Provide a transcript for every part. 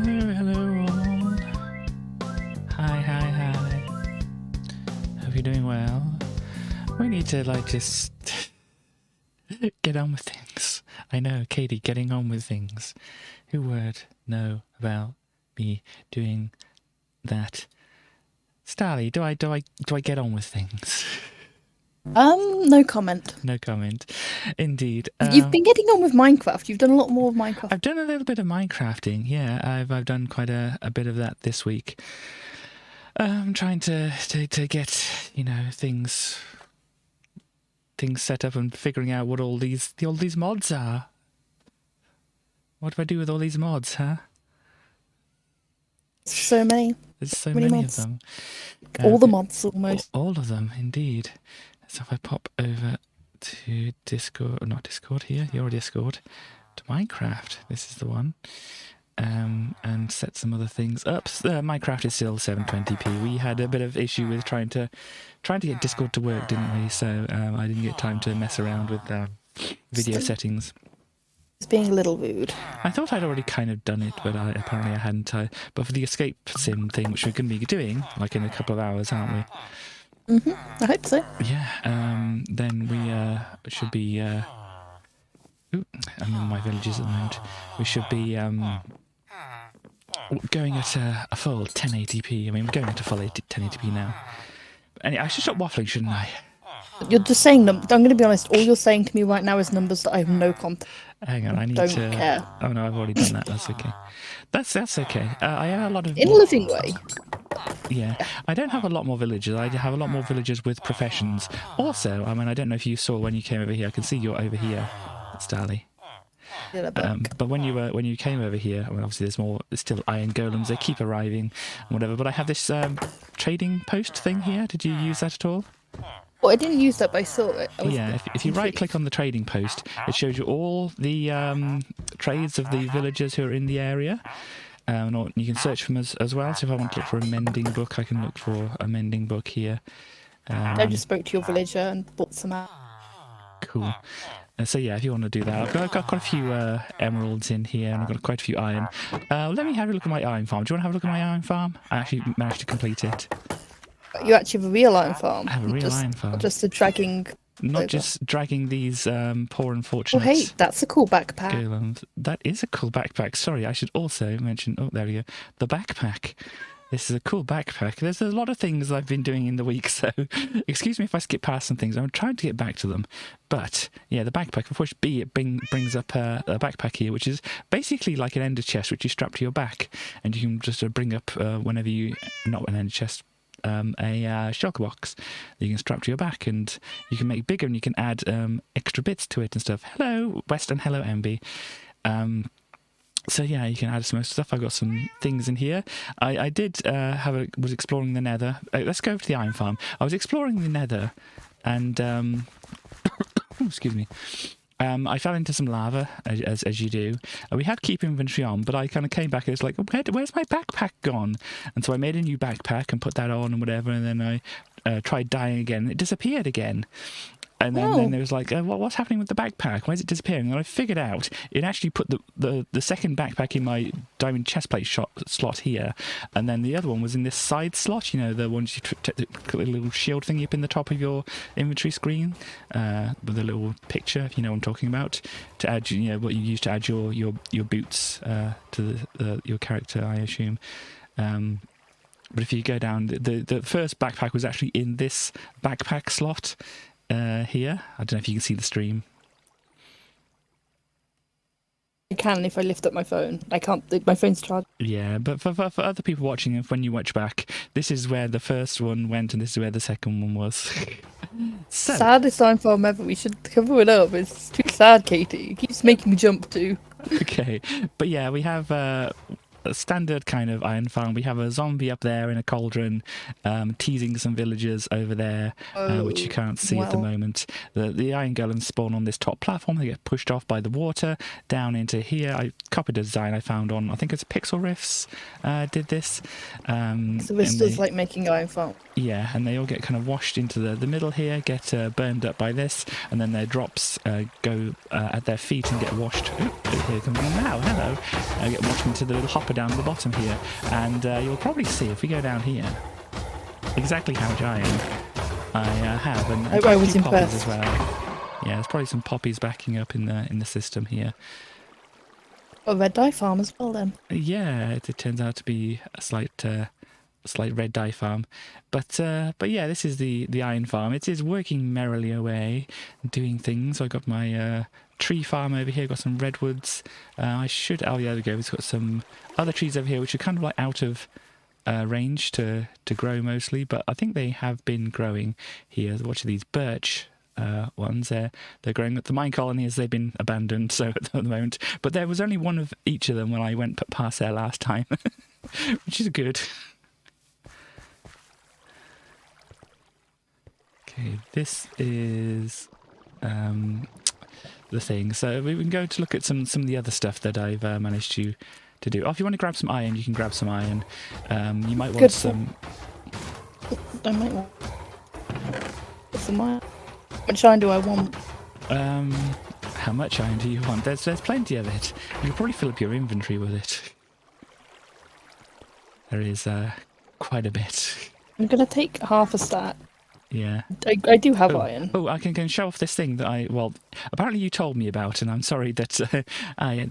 Hello all. Hi. Hope you're doing well. We need to just get on with things. I know, Katie, getting on with things. Who would know about me doing that? Starly, do I get on with things? No comment. No comment. Indeed. You've been getting on with Minecraft. You've done a lot more of Minecraft. I've done a little bit of Minecrafting. Yeah, I've done quite a bit of that this week. I'm trying to get things set up and figuring out what all these mods are. What do I do with all these mods, huh? So many. There's so many of them. All the mods, almost. All of them, indeed. So if I pop over to Discord, not Discord here, your Discord, to Minecraft, this is the one, and set some other things up. Minecraft is still 720p. We had a bit of issue with trying to get Discord to work, didn't we? So I didn't get time to mess around with video settings. It's being a little rude. I thought I'd already kind of done it, but apparently I hadn't. But for the escape sim thing, which we're going to be doing, like in a couple of hours, aren't we? I hope so. Yeah, then we should be... I'm in my villages at the moment. We should be going at a full 1080p. I mean, we're going at a full 1080p now. Anyway, I should stop waffling, shouldn't I? You're just saying them. I'm going to be honest. All you're saying to me right now is numbers that I have no context. Hang on, I need Don't to... care. Oh no, I've already done that. That's okay. That's okay. I have a lot of... In a living way. Yeah, I don't have a lot more villagers. I have a lot more villagers with professions. Also, I mean, I don't know if you saw when you came over here. I can see you're over here, Starly. But when you came over here, I mean, obviously there's still iron golems. They keep arriving, and whatever. But I have this trading post thing here. Did you use that at all? Well, I didn't use that, but I saw it. Yeah, if you right-click on the trading post, it shows you all the trades of the villagers who are in the area. Or you can search for them as well. So if I want to look for a mending book, I can look for a mending book here. I just spoke to your villager and bought some out. Cool. So yeah, if you want to do that, I've got quite a few emeralds in here, and I've got quite a few iron. Let me have a look at my iron farm. Do you want to have a look at my iron farm? I actually managed to complete it. You actually have a real iron farm. I have a real iron farm. Not just a dragging... Not just dragging these poor unfortunates. Oh, hey, that's a cool backpack. Golems. That is a cool backpack. Sorry, I should also mention... Oh, there we go. The backpack. This is a cool backpack. There's a lot of things I've been doing in the week, so excuse me if I skip past some things. I'm trying to get back to them. But, yeah, the backpack, of course, it brings up a backpack here, which is basically like an ender chest, which you strap to your back. And you can just bring up whenever you... Not an ender chest, a shulker box that you can strap to your back, and you can make bigger, and you can add extra bits to it and stuff. Hello, West, and hello, MB. So yeah, you can add some more stuff. I've got some things in here. I did was exploring the Nether. Let's go over to the iron farm. I was exploring the Nether, and excuse me. I fell into some lava, as you do. We had keep inventory on, but I kind of came back and it's like, where's my backpack gone? And so I made a new backpack and put that on and whatever, and then I tried dying again. It disappeared again. And then there was like, what's happening with the backpack? Why is it disappearing? And I figured out it actually put the second backpack in my diamond chestplate slot here, and then the other one was in this side slot. You know, the ones you put the little shield thingy up in the top of your inventory screen with a little picture, if you know what I'm talking about, to add, what you use to add your boots to your character, I assume. But if you go down, the first backpack was actually in this backpack slot. Here. I don't know if you can see the stream. I can if I lift up my phone. I can't. My phone's charged. Yeah, but for other people watching, if when you watch back, this is where the first one went, and this is where the second one was. So, saddest iron farm ever. We should cover it up. It's too sad, Katie. It keeps making me jump too. Okay, but yeah, we have a standard kind of iron farm. We have a zombie up there in a cauldron, teasing some villagers over there, which you can't see at the moment. The iron golems spawn on this top platform. They get pushed off by the water down into here. I copied a design I found on, I think it's Pixel Riffs did this. So this does like making iron farm. Yeah, and they all get kind of washed into the middle here, get burned up by this, and then their drops go at their feet and get washed. Ooh, here comes one now. Hello. Get washed into the little hopper copper down at the bottom here. And you'll probably see if we go down here exactly how much iron I have. And I was poppies impressed as well. Yeah, there's probably some poppies backing up in the system here. A red dye farm as well then. Yeah, it turns out to be a slight red dye farm, but yeah, this is the iron farm. It is working merrily away, doing things. I got my tree farm over here. Got some redwoods. Oh yeah, there we go. It's got some other trees over here which are kind of like out of range to grow mostly, but I think they have been growing here. Watch these birch ones. They're growing at the mine colonies. They've been abandoned, so at the moment. But there was only one of each of them when I went past there last time, which is good. Okay, this is the thing. So we can go to look at some of the other stuff that I've managed to do. Oh, if you want to grab some iron, you can grab some iron. You might want some. I might want some iron. How much iron do I want? How much iron do you want? There's plenty of it. You can probably fill up your inventory with it. There is quite a bit. I'm gonna take half a stack. Yeah. I do have iron. Oh, I can show off this thing that apparently you told me about, and I'm sorry that a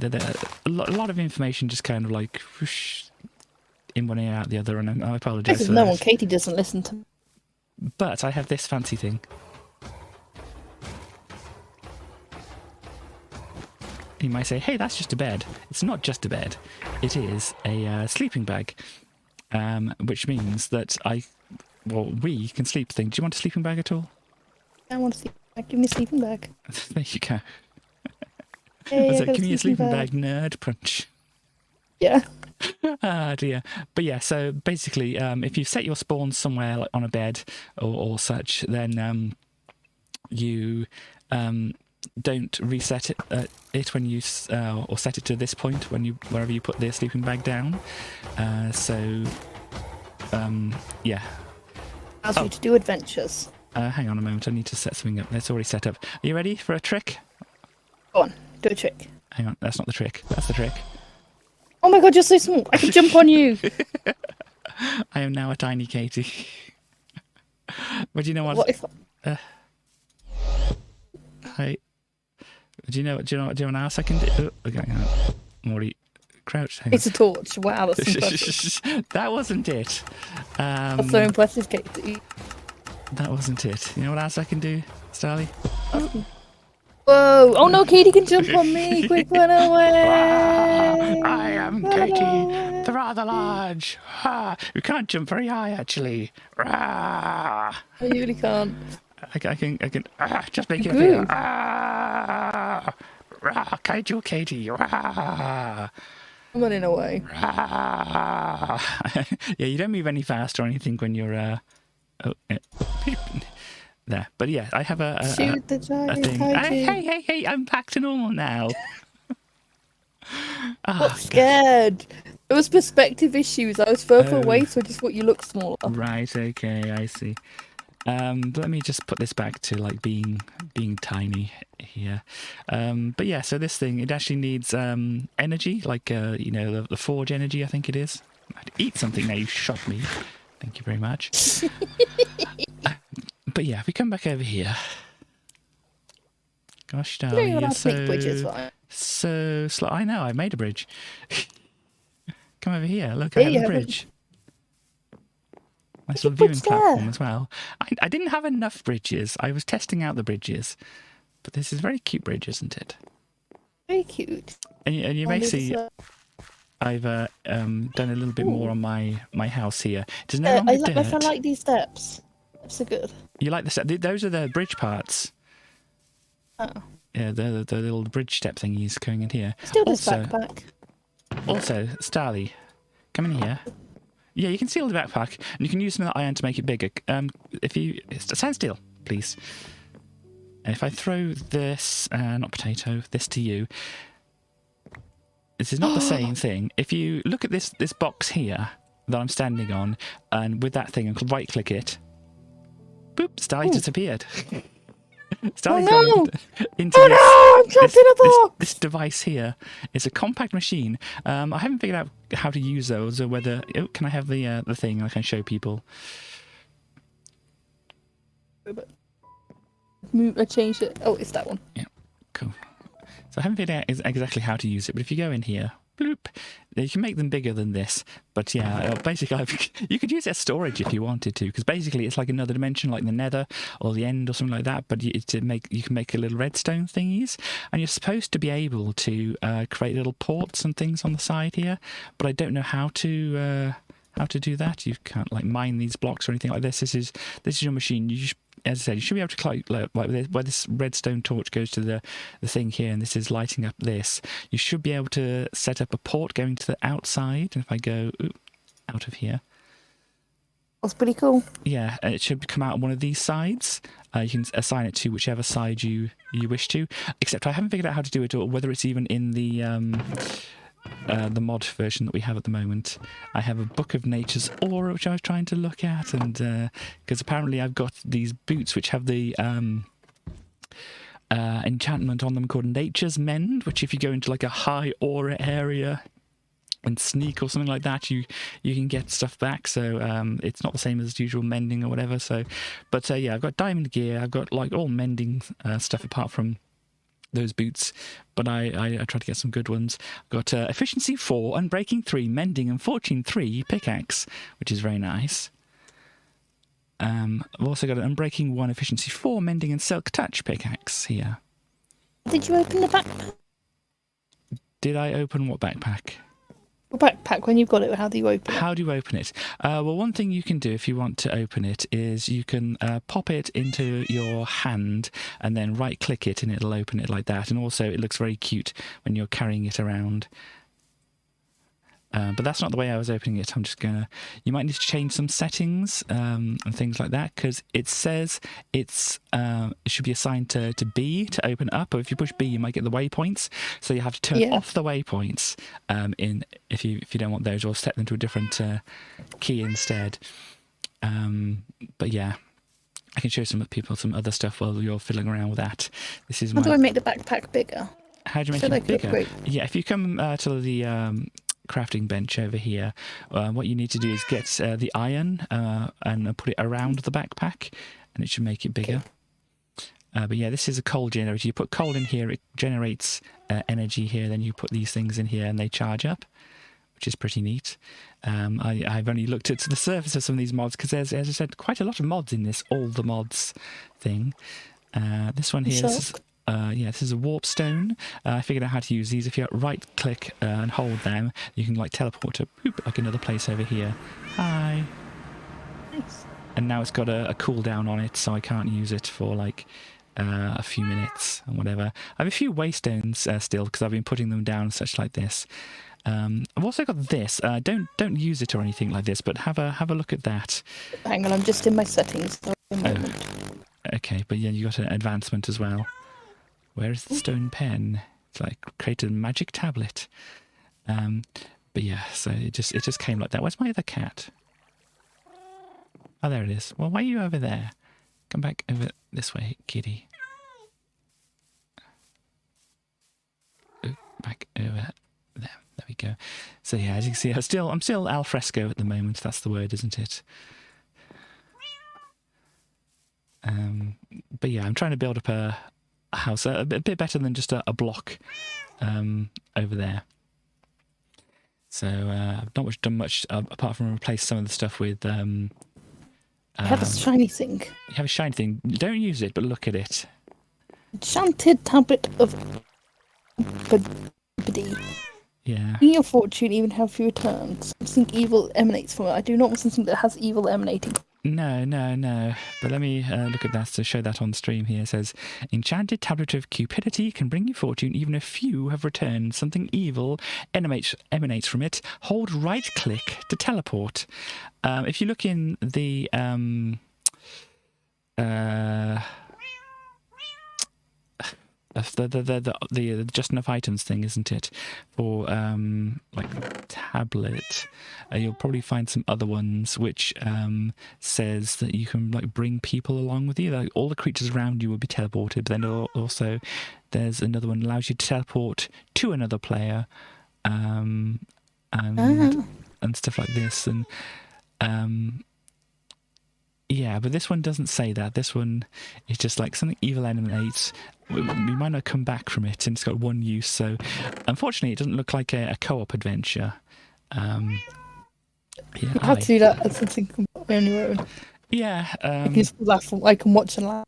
lot of information just kind of like whoosh, in one ear out the other, and I apologise for No that. one, Katie doesn't listen to me. But I have this fancy thing. You might say, hey, that's just a bed. It's not just a bed. It is a sleeping bag, which means that we can sleep things. Do you want a sleeping bag at all? I want a sleeping bag. Give me a sleeping bag. There you go. Hey, So, give me a sleeping bag, nerd punch. Yeah. Ah, dear. But yeah, so basically, if you set your spawns somewhere like on a bed or such, then you don't reset it when you or set it to this point wherever you put the sleeping bag down. Yeah. Allows you to do adventures. Hang on a moment, I need to set something up. It's already set up. Are you ready for a trick? Go on, do a trick. Hang on, that's not the trick. That's the trick. Oh my god, you're so small. I can jump on you. I am now a tiny Katie. But do you know what? What if? Hi. Do you know what else I can do? Oh, okay, hang on. I'm already crouched. Hang on. It's a torch. Wow, that's impressive. That wasn't it. That's so impressive, Katie. That wasn't it. You know what else I can do, Starly? Whoa! Oh no, Katie can jump on me! Quick, run away! I am Katie, the rather large. You can't jump very high, actually. I really can't. I can just make it Good. appear. Kaiju Katie. I'm running away. Yeah, you don't move any faster or anything when you're there. But yeah, I have a Shoot the giant thing. kaiju. Hey, I'm back to normal now. I'm scared. It was perspective issues. I was further away, so I just thought you looked smaller. Right, okay, I see. Let me just put this back to like being tiny here. But yeah, so this thing, it actually needs energy, like the forge energy, I think it is. I'd eat something now. You shot me. Thank you very much. But yeah, if we come back over here. Gosh, darling, You know you're how to make bridges, right? so slow. I know, I made a bridge. Come over here. Look, I Yeah, have you a have a- bridge. Nice little bridge viewing platform there. as well. I didn't have enough bridges. I was testing out the bridges. But this is a very cute bridge, isn't it? Very cute. And you may see I've done a little bit more on my house here. It is no longer dirt. I like these steps. Steps are good. You like the step? Those are the bridge parts. Oh. Yeah, the little bridge step thingies going in here. Still this backpack. Also, Starly, come in here. Yeah, you can steal the backpack, and you can use some of that iron to make it bigger. If you stand still, please. And if I throw this, not potato, this to you, this is not the same thing. If you look at this box here that I'm standing on, and with that thing, and right-click it, boop, Starly disappeared. Starley's no! gone into Oh no! I'm trapped in a box! this device here. It's a compact machine. I haven't figured out how to use those or whether... Oh, can I have the thing I can show people? I changed it. Oh, it's that one. Yeah, cool. So I haven't figured out exactly how to use it, but if you go in here, bloop, you can make them bigger than this. But yeah, basically, you could use it as storage if you wanted to, because basically it's like another dimension, like the Nether or the End or something like that. But you can make a little redstone thingies, and you're supposed to be able to create little ports and things on the side here. But I don't know how to do that. You can't like mine these blocks or anything like this. This is your machine. As I said, you should be able to click like where this redstone torch goes to the thing here, and this is lighting up this. You should be able to set up a port going to the outside. And if I go out of here, That's pretty cool. yeah, it should come out on one of these sides. You can assign it to whichever side you wish to. Except I haven't figured out how to do it, or whether it's even in the mod version that we have at the moment. I have a Book of Nature's Aura, which I was trying to look at, and because apparently I've got these boots which have the enchantment on them called Nature's Mend, which if you go into like a high aura area and sneak or something like that, you can get stuff back. So it's not the same as usual mending or whatever. So, but yeah, I've got diamond gear. I've got like all mending stuff apart from those boots, but I tried to get some good ones. I've got efficiency 4, unbreaking 3, mending and fortune 3 pickaxe, which is very nice. I've also got an unbreaking 1, efficiency 4, mending and silk touch pickaxe here. Did you open the backpack? Did I open what backpack? The backpack, when you've got it, how do you open it? How do you open it? Well, one thing you can do if you want to open it is you can pop it into your hand and then right-click it and it'll open it like that. And also it looks very cute when you're carrying it around. But that's not the way I was opening it. I'm just gonna... You might need to change some settings and things like that, because it says it should be assigned to B to open up. Or if you push B, you might get the waypoints. So you have to turn off the waypoints if you don't want those, or set them to a different key instead. But yeah, I can show some people some other stuff while you're fiddling around with that. This is How do I make the backpack bigger? How do you make it bigger? Yeah, if you come to the crafting bench over here, what you need to do is get the iron and put it around the backpack, and it should make it bigger. But yeah, this is a coal generator. You put coal in here, it generates energy here, then you put these things in here and they charge up, which is pretty neat. I've only looked at the surface of some of these mods because there's, as I said, quite a lot of mods in this all the mods thing. This one here, this is a warp stone. I figured out how to use these. If you right click and hold them, you can like teleport to like another place over here. Hi. Nice. And now it's got a cooldown on it, so I can't use it for like a few minutes and whatever. I have a few waystones still because I've been putting them down such like this. I've also got this. Don't use it or anything like this, but have a look at that. Hang on, I'm just in my settings. Okay, but yeah, you got an advancement as well. Where is the stone pen? It's like created a magic tablet. But yeah, so it just came like that. Where's my other cat? Oh, there it is. Well, why are you over there? Come back over this way, kitty. Ooh, back over there. There we go. So yeah, as you can see, I'm still al fresco at the moment. That's the word, isn't it? But yeah, I'm trying to build up a house a bit better than just a block over there. So I've not done much apart from replace some of the stuff with. I have a shiny thing. You have a shiny thing. Don't use it, but look at it. Enchanted tablet of Yeah. In your fortune, even have few returns. Something evil emanates from it. I do not want something that has evil emanating. No. But let me look at that to show that on stream here. It says, Enchanted Tablet of Cupidity can bring you fortune even if few have returned. Something evil emanates from it. Hold right click to teleport. If you look in the... the just enough items thing, isn't it? For like tablet, you'll probably find some other ones which says that you can like bring people along with you. Like all the creatures around you will be teleported. But then also there's another one that allows you to teleport to another player, and stuff like this. And yeah, but this one doesn't say that. This one is just like something evil emanates. We might not come back from it, and it's got one use. So, unfortunately, it doesn't look like a co-op adventure. Yeah, You have to do that as something on your own. Yeah. I can watch and laugh.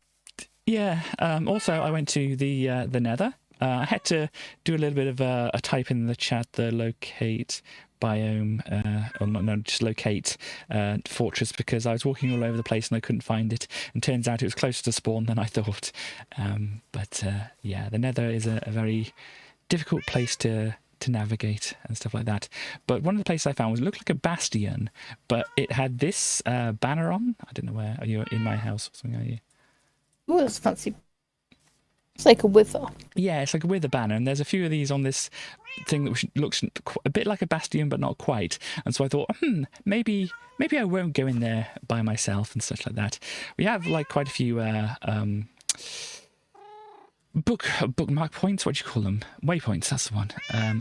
Yeah. Also, I went to the Nether. I had to do a little bit of a type in the chat, the locate biome, or no, just locate fortress, because I was walking all over the place and I couldn't find it, and turns out it was closer to spawn than I thought. But yeah, the Nether is a very difficult place to navigate and stuff like that. But one of the places I found looked like a bastion, but it had this banner on. I don't know where. Are you in my house or something? Are you? Oh, that's fancy. It's like a wither. Yeah, it's like a wither banner, and there's a few of these on this thing that looks a bit like a bastion, but not quite. And so I thought, maybe I won't go in there by myself and such like that. We have like quite a few bookmark points. What do you call them? Waypoints. That's the one.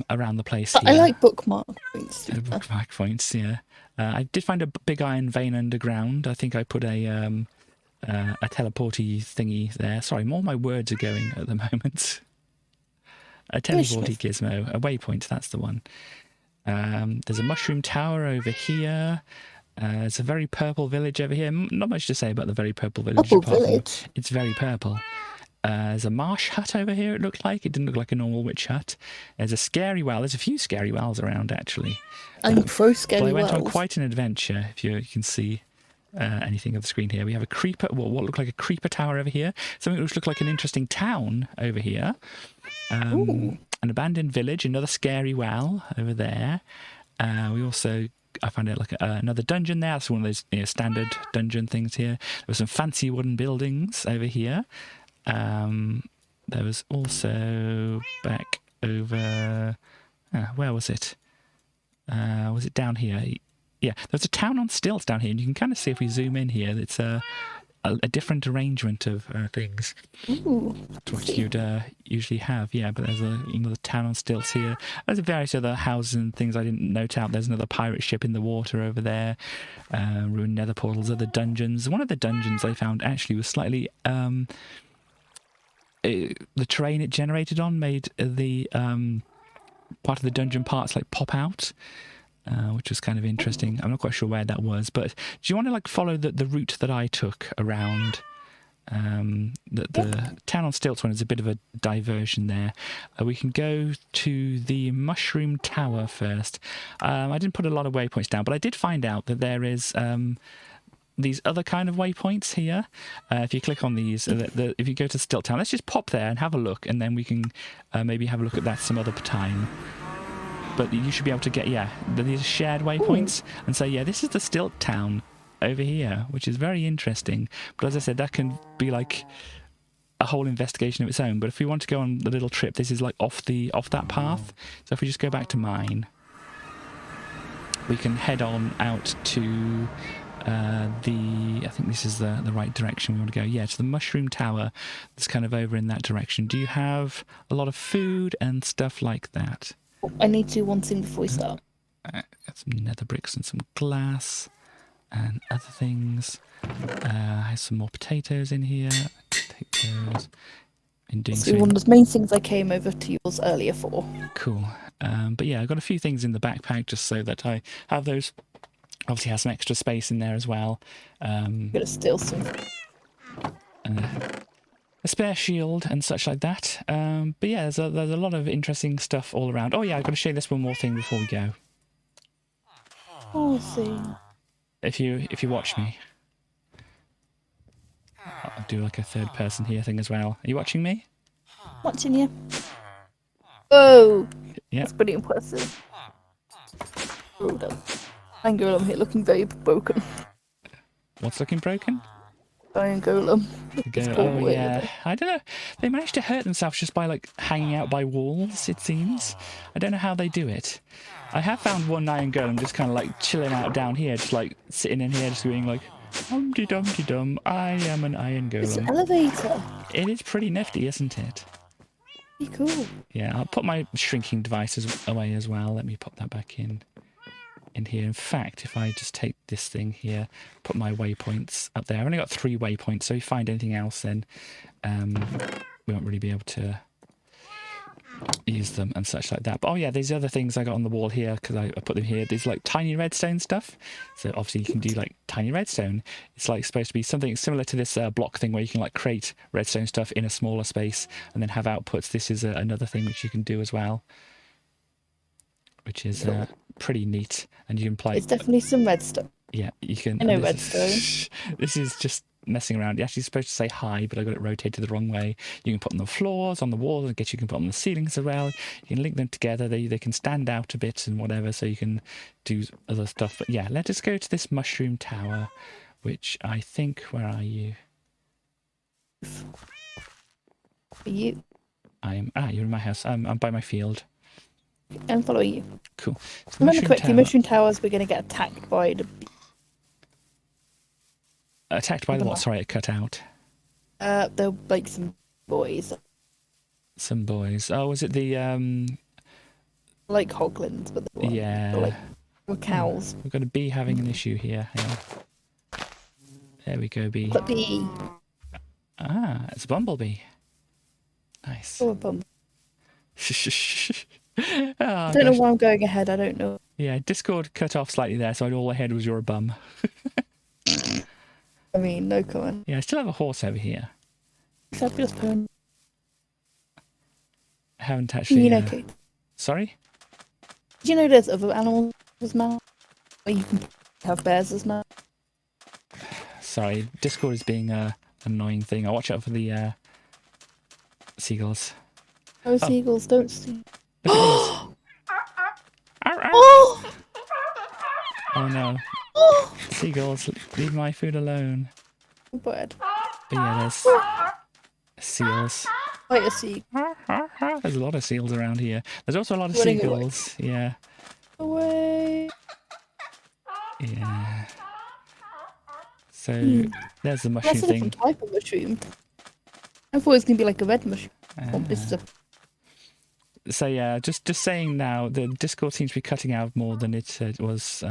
Around the place here. I like bookmark points. Bookmark points. Yeah. I did find a big iron vein underground. I think I put a teleporty thingy there. Sorry, more my words are going at the moment. A teleporty gizmo, a waypoint, that's the one. There's a mushroom tower over here. There's a very purple village over here. Not much to say about the very purple village. It's very purple. There's a marsh hut over here, it looked like. It didn't look like a normal witch hut. There's a scary well. There's a few scary wells around, actually. I'm pro scary wells. Well, I went on quite an adventure, if you can see anything of the screen here. We have a creeper, what looked like a creeper tower over here. Something which looked like an interesting town over here. An abandoned village, another scary well over there. We also, I found out like another dungeon there. That's one of those standard dungeon things here. There were some fancy wooden buildings over here. There was also back over, where was it? Was it down here? Yeah, there's a town on stilts down here, and you can kind of see if we zoom in here, it's a different arrangement of things. Ooh, to what you'd usually have. Yeah, but there's another town on stilts here. There's various other houses and things I didn't note out. There's another pirate ship in the water over there. Ruined nether portals, other dungeons. One of the dungeons I found actually was slightly... the terrain it generated on made the part of the dungeon parts like pop out. Which was kind of interesting. I'm not quite sure where that was, but do you want to like follow the route that I took around? The town on stilts one is a bit of a diversion there. We can go to the mushroom tower first. I didn't put a lot of waypoints down, but I did find out that there is these other kind of waypoints here. If you click on these, if you go to Stilt Town, let's just pop there and have a look, and then we can maybe have a look at that some other time. But you should be able to get, these shared waypoints. Ooh. And so, this is the Stilt Town over here, which is very interesting. But as I said, that can be like a whole investigation of its own. But if we want to go on the little trip, this is like off that path. So if we just go back to mine, we can head on out to I think this is the right direction we want to go. Yeah, to the Mushroom Tower. That's kind of over in that direction. Do you have a lot of food and stuff like that? I need to do one thing before we start. Got some nether bricks and some glass and other things. I have some more potatoes in here. Take those. One of the main things I came over to yours earlier for. Cool. But yeah, I've got a few things in the backpack just so that I have those. Obviously has some extra space in there as well. Gonna steal some. A spare shield and such like that. But yeah, there's a lot of interesting stuff all around. Oh yeah, I've got to show you this one more thing before we go. Oh, I see. If you watch me, I'll do like a third person here thing as well. Are you watching me? Watching you. Oh, yeah, that's pretty impressive. Well done. I'm here looking very broken. What's looking broken? Iron golem. This poor Oh boy. yeah, I don't know. They managed to hurt themselves just by like hanging out by walls. It seems. I don't know how they do it. I have found one iron golem just kind of like chilling out down here, just like sitting in here, just being like, "Humpty Dumpty Dum, I am an iron It's an golem." elevator. It is pretty nifty, isn't it? Pretty cool. Yeah, I'll put my shrinking devices away as well. Let me pop that back in here. In fact, if I just take this thing here, put my waypoints up there. I've only got 3 waypoints, so if you find anything else, then we won't really be able to use them and such like that. But oh yeah, these other things I got on the wall here, because I put them here. These like tiny redstone stuff. So obviously you can do like tiny redstone. It's like supposed to be something similar to this block thing where you can like create redstone stuff in a smaller space and then have outputs. This is another thing which you can do as well, which is pretty neat. And you can play. It's definitely some redstone. Yeah, you can. I know redstone. This is just messing around. You're actually supposed to say hi, but I got it rotated the wrong way. You can put them on the floors, on the walls. I guess you can put them on the ceilings as well. You can link them together. They can stand out a bit and whatever, so you can do other stuff. But yeah, let us go to this mushroom tower, which I think. Where are you? You. You're in my house. I'm by my field. I'm following you. Cool. So Remember quickly, mushroom towers. We're going to get attacked by the. Attacked by the what? Sorry, it cut out. They're like some boys. Some boys. Oh, was it the like hoglins, but yeah, like cows. We've got a bee having an issue here. Hang on. There we go, bee. But bee. Ah, it's a bumblebee. Nice. Oh, a bum. Oh, I don't know why I'm going ahead. I don't know. Yeah, Discord cut off slightly there, so all ahead was you're a bum. I mean, no comment. Yeah, I still have a horse over here. Fabulous pony. I haven't actually. You know, Kate. Sorry? Did you know there's other animals as mouth? Or you can have bears as mouth? Sorry, Discord is being an annoying thing. I'll watch out for the seagulls. Oh, seagulls, don't steal. Oh no. Seagulls, leave my food alone. Bird. But yeah, there's seals. Quite a sea. There's a lot of seals around here. There's also a lot of seagulls. Yeah. Away. Yeah. So there's the mushroom That's a thing. different type of mushroom. I thought it was going to be like a red mushroom. This is a... So yeah, just saying now, the Discord seems to be cutting out more than it was,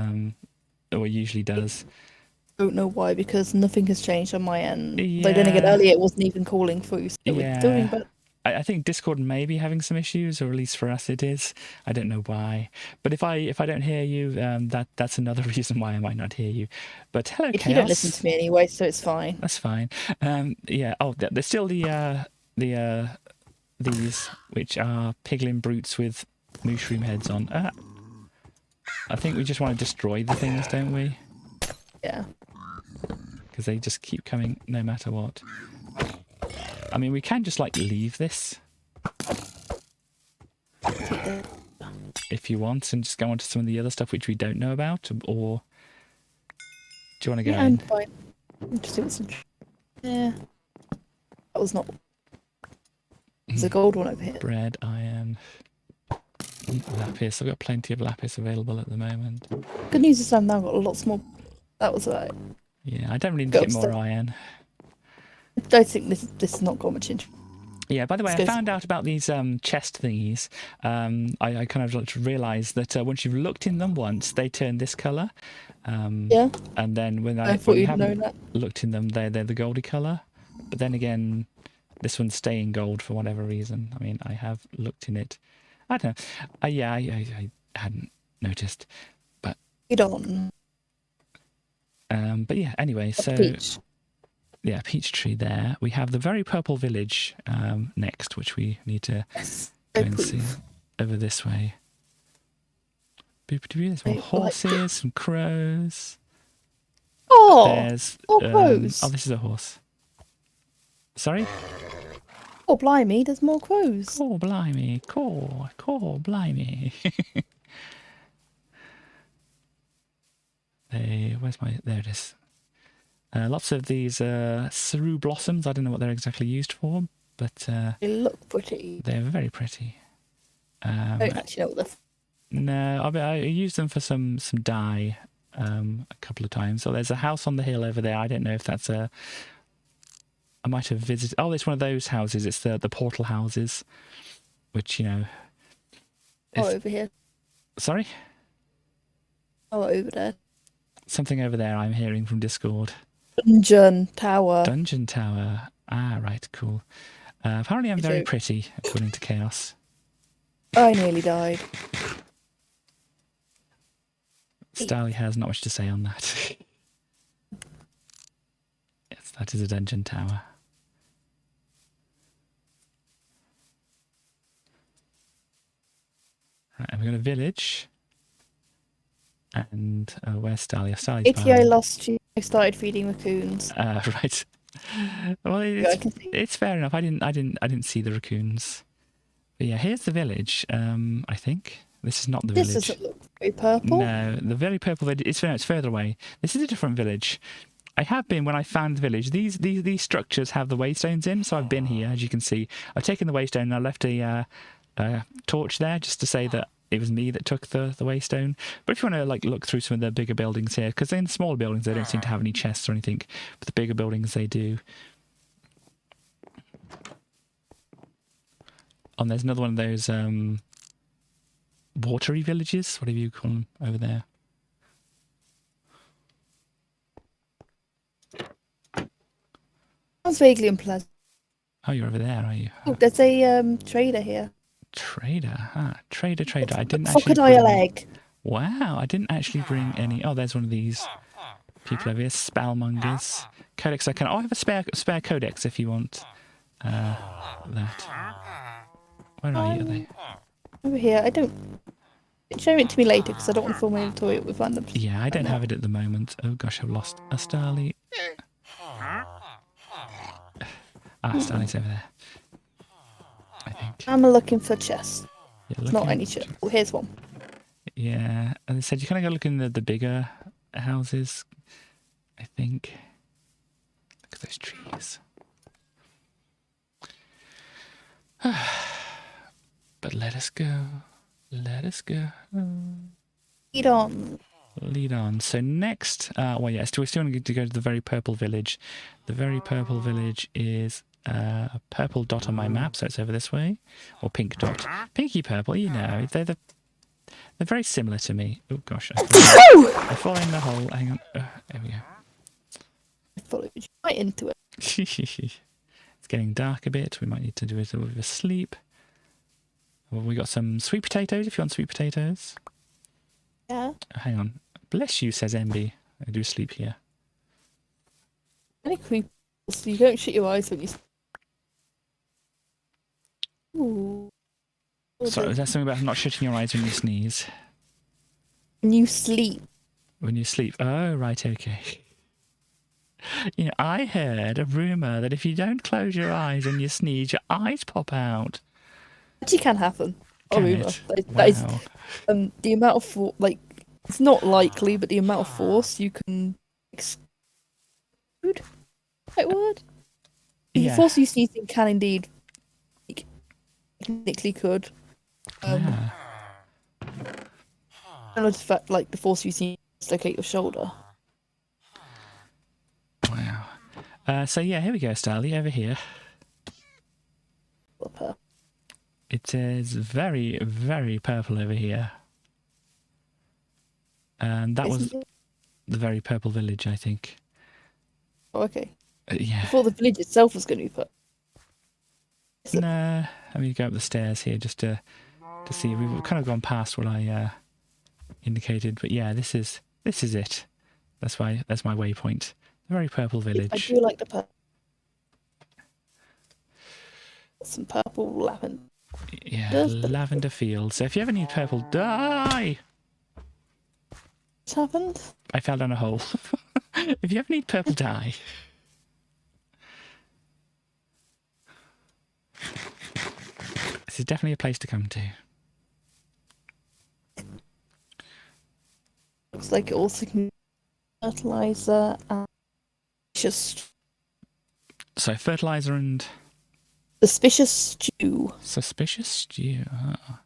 or it usually does. I don't know why, because nothing has changed on my end. Yeah. Like, then again, earlier it wasn't even calling through. So Yeah. we're doing, but I think Discord may be having some issues, or at least for us it is. I don't know why. But if I don't hear you, that's another reason why I might not hear you. But hello, if Chaos. you don't listen to me anyway, so it's fine. That's fine. Yeah. Oh, there's still these, which are piglin brutes with mushroom heads on. I think we just want to destroy the things, don't we? Yeah. Because they just keep coming no matter what. I mean, we can just like leave this if you want and just go on to some of the other stuff which we don't know about, or do you want to go Yeah, in? I'm fine. Just do what's yeah. That was not... There's a gold one over here. Bread, iron, lapis. I've got plenty of lapis available at the moment. Good news is I've now got lots more. That was right. Yeah, I don't really need to get more iron. I don't think this has not got much interest. Yeah, by the way, I found out about these chest thingies. I kind of like realised that once you've looked in them once, they turn this colour. Yeah. And then when I thought you you'd haven't know that. looked in them, they're the goldy colour. But then again, this one's staying gold for whatever reason. I mean, I have looked in it. I don't know. Yeah, I hadn't noticed. But Get on. But yeah, anyway, so... Peach. Yeah, peach tree there. We have the very purple village next, which we need to go and see over this way. There's more horses, some crows. Oh, there's crows. Oh, this is a horse. Sorry? Oh, blimey, there's more crows. Oh, blimey. Caw, blimey. Where's my... There it is. Lots of these ceru blossoms. I don't know what they're exactly used for, but They look pretty. they're very pretty. I don't actually know what they're. No, I used them for some dye a couple of times. So there's a house on the hill over there. I don't know if that's a. I might have visited. Oh, it's one of those houses. It's the portal houses, which Oh, over here. Sorry. Oh, over there. Something over there. I'm hearing from Discord. Dungeon tower. Dungeon tower. Ah, right, cool. Apparently, I'm very pretty, according to Chaos. I nearly died. Starly has not much to say on that. Yes, that is a dungeon tower. Right, and we've got a village. And where's Starly? Starly's ATI behind. lost you. I started feeding raccoons. Right. Well, it's fair enough. I didn't see the raccoons. But yeah, here's the village. I think this is not the village. This doesn't look very purple. No, the very purple village. It's further away. This is a different village. I have been when I found the village. These structures have the waystones in, so I've been here. As you can see, I've taken the waystone and I left a torch there just to say that it was me that took the waystone. But if you want to look through some of the bigger buildings here, because in smaller buildings they don't seem to have any chests or anything, but the bigger buildings they do. And there's another one of those watery villages, whatever you call them, over there. Sounds vaguely unpleasant. Oh, you're over there, are you? Oh, there's a trader here. Trader, huh? Trader. I didn't crocodile egg. Wow, I didn't actually bring any. Oh, there's one of these people over here. Spellmongers. Codex. I have a spare codex if you want that. Where are you? Are they? Over here. I don't. Show it to me later because I don't want to film my tutorial with random. Yeah, I don't have it at the moment. Oh gosh, I've lost a Starly. Starly's over there. I think. I'm looking for chests. Not any chest. Oh, here's one. Yeah, as I said, you kind of got to look in the bigger houses, I think. Look at those trees. But let us go. Let us go. Lead on. Lead on. So next, well, yes, we're still going to go to the very purple village. The very purple village is a purple dot on my map, so it's over this way. Or pink dot. Pinky purple, they're very similar to me. Oh gosh, I fall in the hole. Hang on. There we go. I followed you right into it. It's getting dark a bit. We might need to do a little bit of a sleep. Well, we got some sweet potatoes if you want sweet potatoes. Yeah. Hang on. Bless you, says MB. I do sleep here. Any creepy. So you don't shut your eyes when you. Ooh. Sorry, is that something about not shutting your eyes when you sneeze? When you sleep. When you sleep. Oh, right, okay. I heard a rumour that if you don't close your eyes and you sneeze, your eyes pop out. Actually can happen. Can rumour. it? That is, Wow. the amount of it's not likely, but the amount of force you can exclude. Right word. The force you sneezing can indeed, technically could. Yeah. I know the fact, the force you sneeze dislocate your shoulder. Wow. So yeah, here we go, Starly, over here. It is very, very purple over here. And that was the very purple village, I think. Oh, okay. Yeah. I thought the village itself was going to be purple. No, let me go up the stairs here just to see. We've kind of gone past what I indicated, but yeah, this is it. That's my waypoint. The very purple village. I do like the purple. Some purple lavender. Yeah, lavender fields. So if you ever need purple dye, what's happened? I fell down a hole. If you ever need purple dye, this is definitely a place to come to. Looks like it also can fertilizer and Just So fertilizer and suspicious stew. suspicious stew. Ah,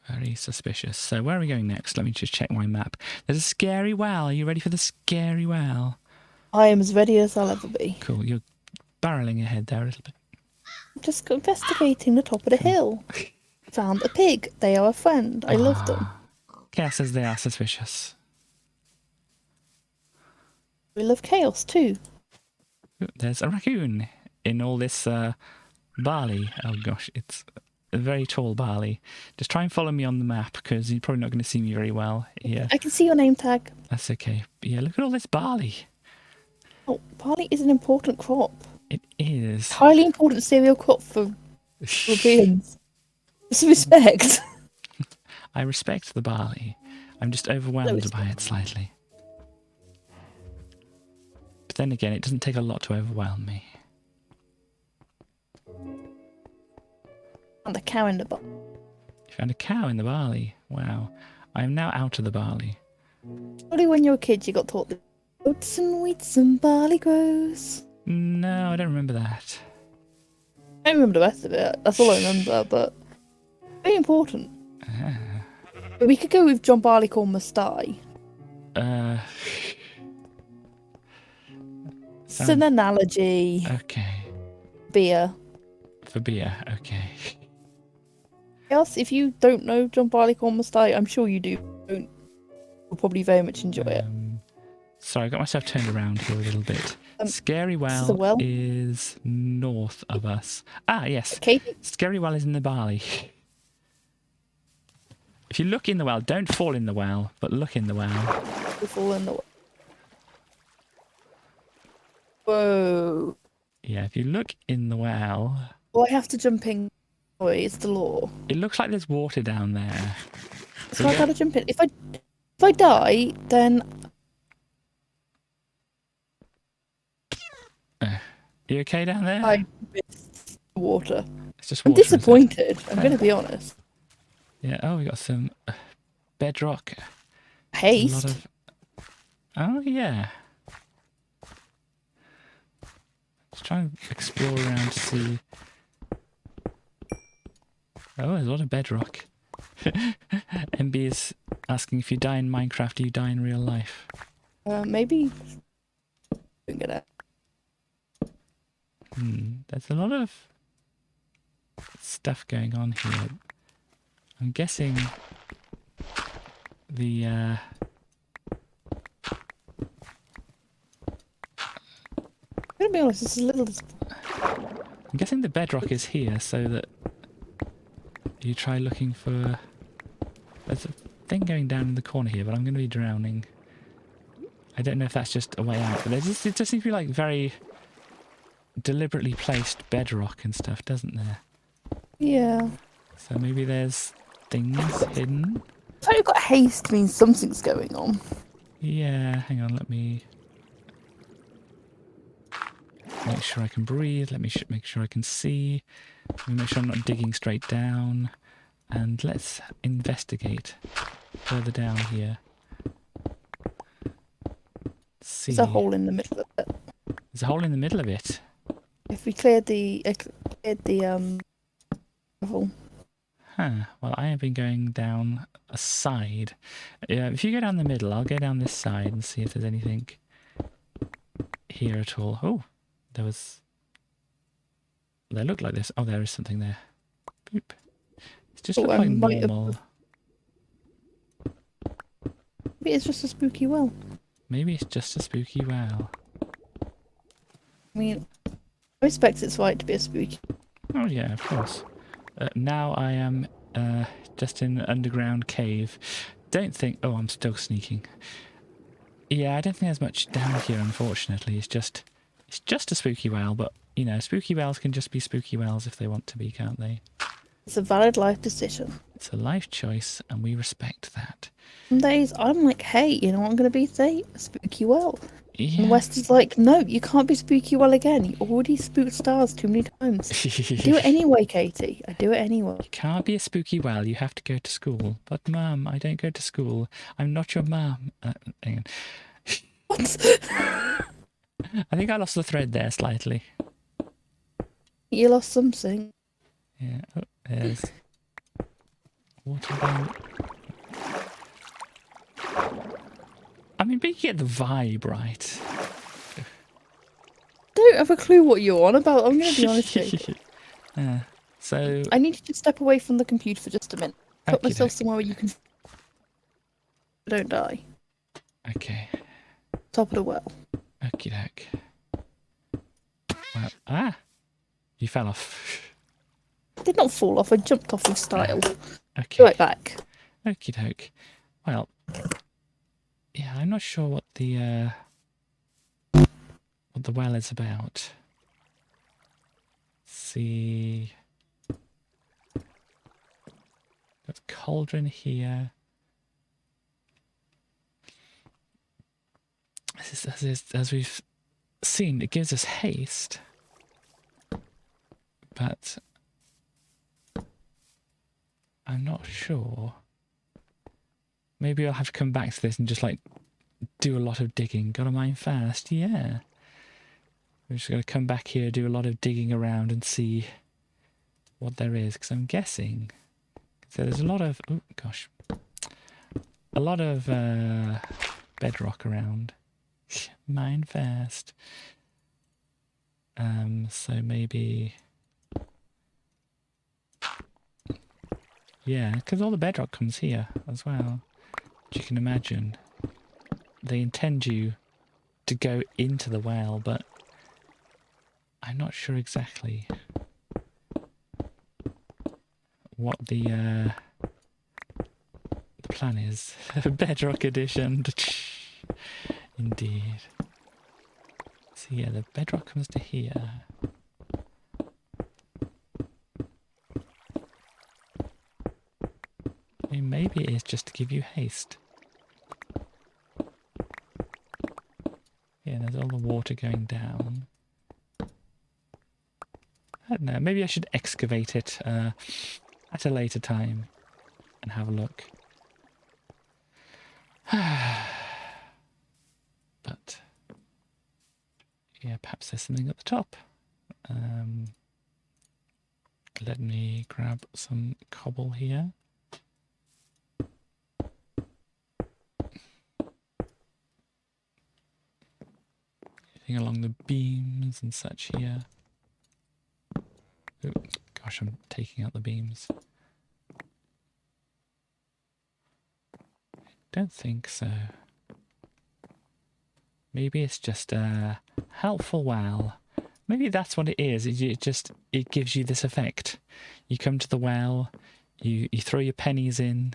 very suspicious. So where are we going next? Let me just check my map. There's a scary well. Are you ready for the scary well? I am as ready as I'll ever be. Cool. You're barreling ahead there a little bit. Just investigating the top of the hill. Found a pig. They are a friend. I love them. Chaos says they are suspicious. We love chaos too. There's a raccoon in all this barley. Oh gosh, it's a very tall barley. Just try and follow me on the map because you're probably not going to see me very well here. I can see your name tag. That's okay. But yeah, look at all this barley. Oh, barley is an important crop. It is. Highly important cereal crop for Europeans. Some respect. I respect the barley. I'm just overwhelmed by it slightly. But then again, it doesn't take a lot to overwhelm me. And the cow in the barley. You found a cow in the barley. Wow. I am now out of the barley. Probably when you were a kid, you got taught that oats and wheats and barley grows. No, I don't remember that. I don't remember the rest of it. That's all I remember, but very important. But we could go with John Barleycorn must die. It's an analogy. Okay. Beer. For beer, okay. Yes, if you don't know John Barleycorn must die, I'm sure you do. You'll probably very much enjoy it. Sorry, I got myself turned around here a little bit. Scary Well, well is north of us. Ah, yes. Katie? Scary Well is in the barley. If you look in the well, don't fall in the well, but look in the well. You fall in the well. Whoa. Yeah, if you look in the well... Well, I have to jump in. Sorry, it's the law. It looks like there's water down there. So I gotta jump in. If I die, then... You okay down there? I missed the water. It's just I'm water, disappointed. I'm going to be honest. Yeah, oh, we got some bedrock. Haste? Oh, yeah. Just try and explore around to see... Oh, there's a lot of bedrock. MB is asking if you die in Minecraft, do you die in real life? Maybe... I'm gonna... There's a lot of stuff going on here. I'm guessing the I'm gonna be honest, this is a little... I'm guessing the bedrock is here so that you try looking for... There's a thing going down in the corner here, but I'm going to be drowning. I don't know if that's just a way out, but it just seems to be like very deliberately placed bedrock and stuff, doesn't there? Yeah. So maybe there's things hidden. So you've got haste means something's going on. Yeah, hang on, let me make sure I can breathe, let me make sure I can see, let me make sure I'm not digging straight down, and let's investigate further down here. See. There's a hole in the middle of it. There's a hole in the middle of it. If we cleared the level. Huh. Well, I have been going down a side. If you go down the middle, I'll go down this side and see if there's anything here at all. Oh, there was... They look like this. Oh, there is something there. Boop. It's just look like normal. Maybe it's just a spooky well. Maybe it's just a spooky well. I mean, I respect its right to be a spooky. Oh yeah, of course. Now I am just in an underground cave. Don't think... Oh, I'm still sneaking. Yeah, I don't think there's much down here, unfortunately. It's just a spooky well, but, you know, spooky wells can just be spooky wells if they want to be, can't they? It's a valid life decision. It's a life choice, and we respect that. Some days I'm like, hey, you know what I'm going to be today? A spooky well. Yeah. And West is like, no, you can't be spooky well again. You already spooked stars too many times. I do it anyway, Katie. I do it anyway. You can't be a spooky well. You have to go to school. But, Mum, I don't go to school. I'm not your mum. Hang on. What? I think I lost the thread there slightly. You lost something. Yeah, oh, there's water going. I mean, but you get the vibe, right? Don't have a clue what you're on about. I'm going to be honest with you. Yeah. So, I need you to step away from the computer for just a minute. Put okie myself doke. somewhere where you can. Don't die. Okay. Top of the well. Okie doke. Well, you fell off. I did not fall off. I jumped off in style. Okay. Go right back. Okie doke. Well, yeah, I'm not sure what the well is about. Let's see. Got a cauldron here. As we've seen, it gives us haste, but I'm not sure. Maybe I'll have to come back to this and just like do a lot of digging. Gotta mine fast, yeah. We're just gonna come back here, do a lot of digging around and see what there is, because I'm guessing. So there's a lot of, oh gosh, a lot of bedrock around. Mine fast. So maybe, yeah, because all the bedrock comes here as well. As you can imagine, they intend you to go into the well, but I'm not sure exactly what the plan is. Bedrock edition. Indeed. So yeah, the bedrock comes to here. I mean, maybe it is just to give you haste. Yeah, there's all the water going down. I don't know, maybe I should excavate it at a later time and have a look. But yeah, perhaps there's something at the top. Let me grab some cobble here. Anything along the beams and such here. Oh, gosh, I'm taking out the beams. Don't think so. Maybe it's just a helpful well. Maybe that's what it is. It gives you this effect. You come to the well, you throw your pennies in,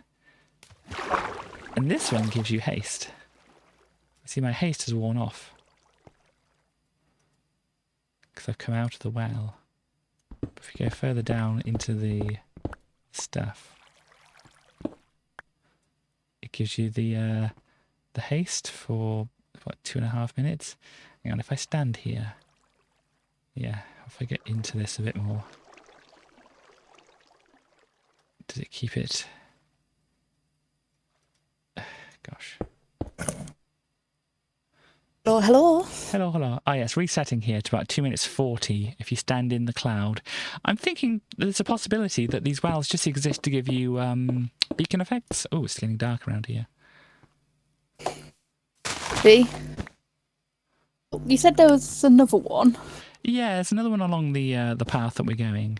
and this one gives you haste. See, my haste has worn off because I've come out of the well. But if we go further down into the stuff, it gives you the haste for what, 2.5 minutes. Hang on, if I stand here, yeah, if I get into this a bit more, does it keep it? Gosh. Oh, hello. Hello, hello. Ah, yes, resetting here to about 2 minutes 40 if you stand in the cloud. I'm thinking there's a possibility that these wells just exist to give you beacon effects. Oh, it's getting dark around here. See? You said there was another one. Yeah, there's another one along the path that we're going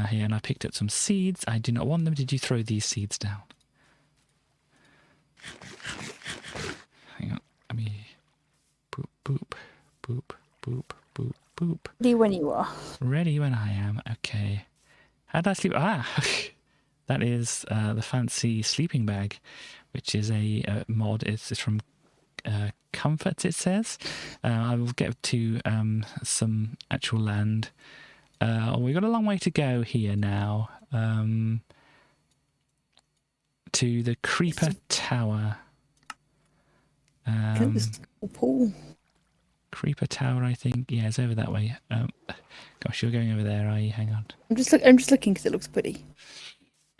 here, and I picked up some seeds. I do not want them. Did you throw these seeds down? Hang on. Let me... Boop, boop, boop, boop, boop, boop. Ready when you are. Ready when I am. Okay. How did I sleep? Ah! That is the fancy sleeping bag, which is a mod. It's from Comforts, it says. I will get to some actual land. We've got a long way to go here now. To the Creeper Tower. Pool. Creeper Tower, I think. Yeah, it's over that way. Gosh, you're going over there, are you? Hang on. I'm just looking because it looks pretty.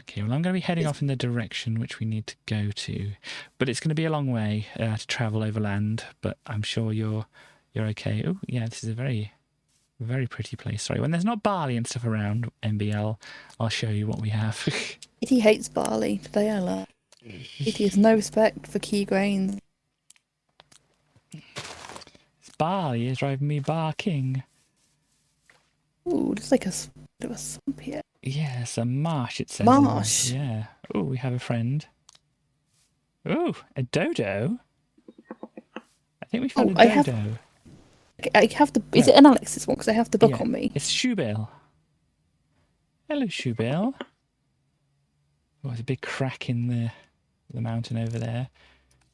Okay, well, I'm going to be heading off in the direction which we need to go to, but it's going to be a long way to travel overland. But I'm sure you're you're okay. Oh, yeah, this is a very, very pretty place. Sorry, when there's not barley and stuff around, MBL, I'll show you what we have. Kitty hates barley. Today I learned. Kitty has no respect for key grains. Barley is driving me barking. Ooh, there's like a bit of a swamp here. Yes, a marsh, it says. Marsh. Yeah. Oh, we have a friend. Oh, a dodo. I think we found a dodo. I have the. Is it an Alex's one? Because I have the book on me. It's Shoebill. Hello, Shoebill. Oh, there's a big crack in the mountain over there.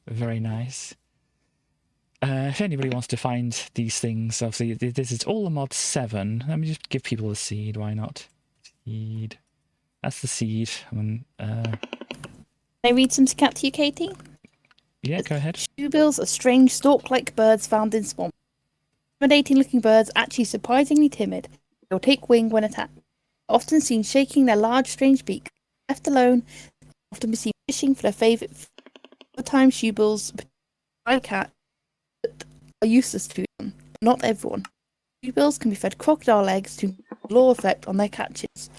Very nice. If anybody wants to find these things, obviously this is all the mod 7. Let me just give people the seed. Why not? Seed. That's the seed. Can I read some scat to you, Katie? Yeah, go ahead. Shoebills are strange stalk-like birds found in swamps. Intimidating-looking birds, actually surprisingly timid. They'll take wing when attacked. Often seen shaking their large, strange beak. Left alone, often be seen fishing for their favourite. Other times, shoebills, like cat, are useless to them. But not everyone. Shoebills can be fed crocodile eggs to law effect on their catches.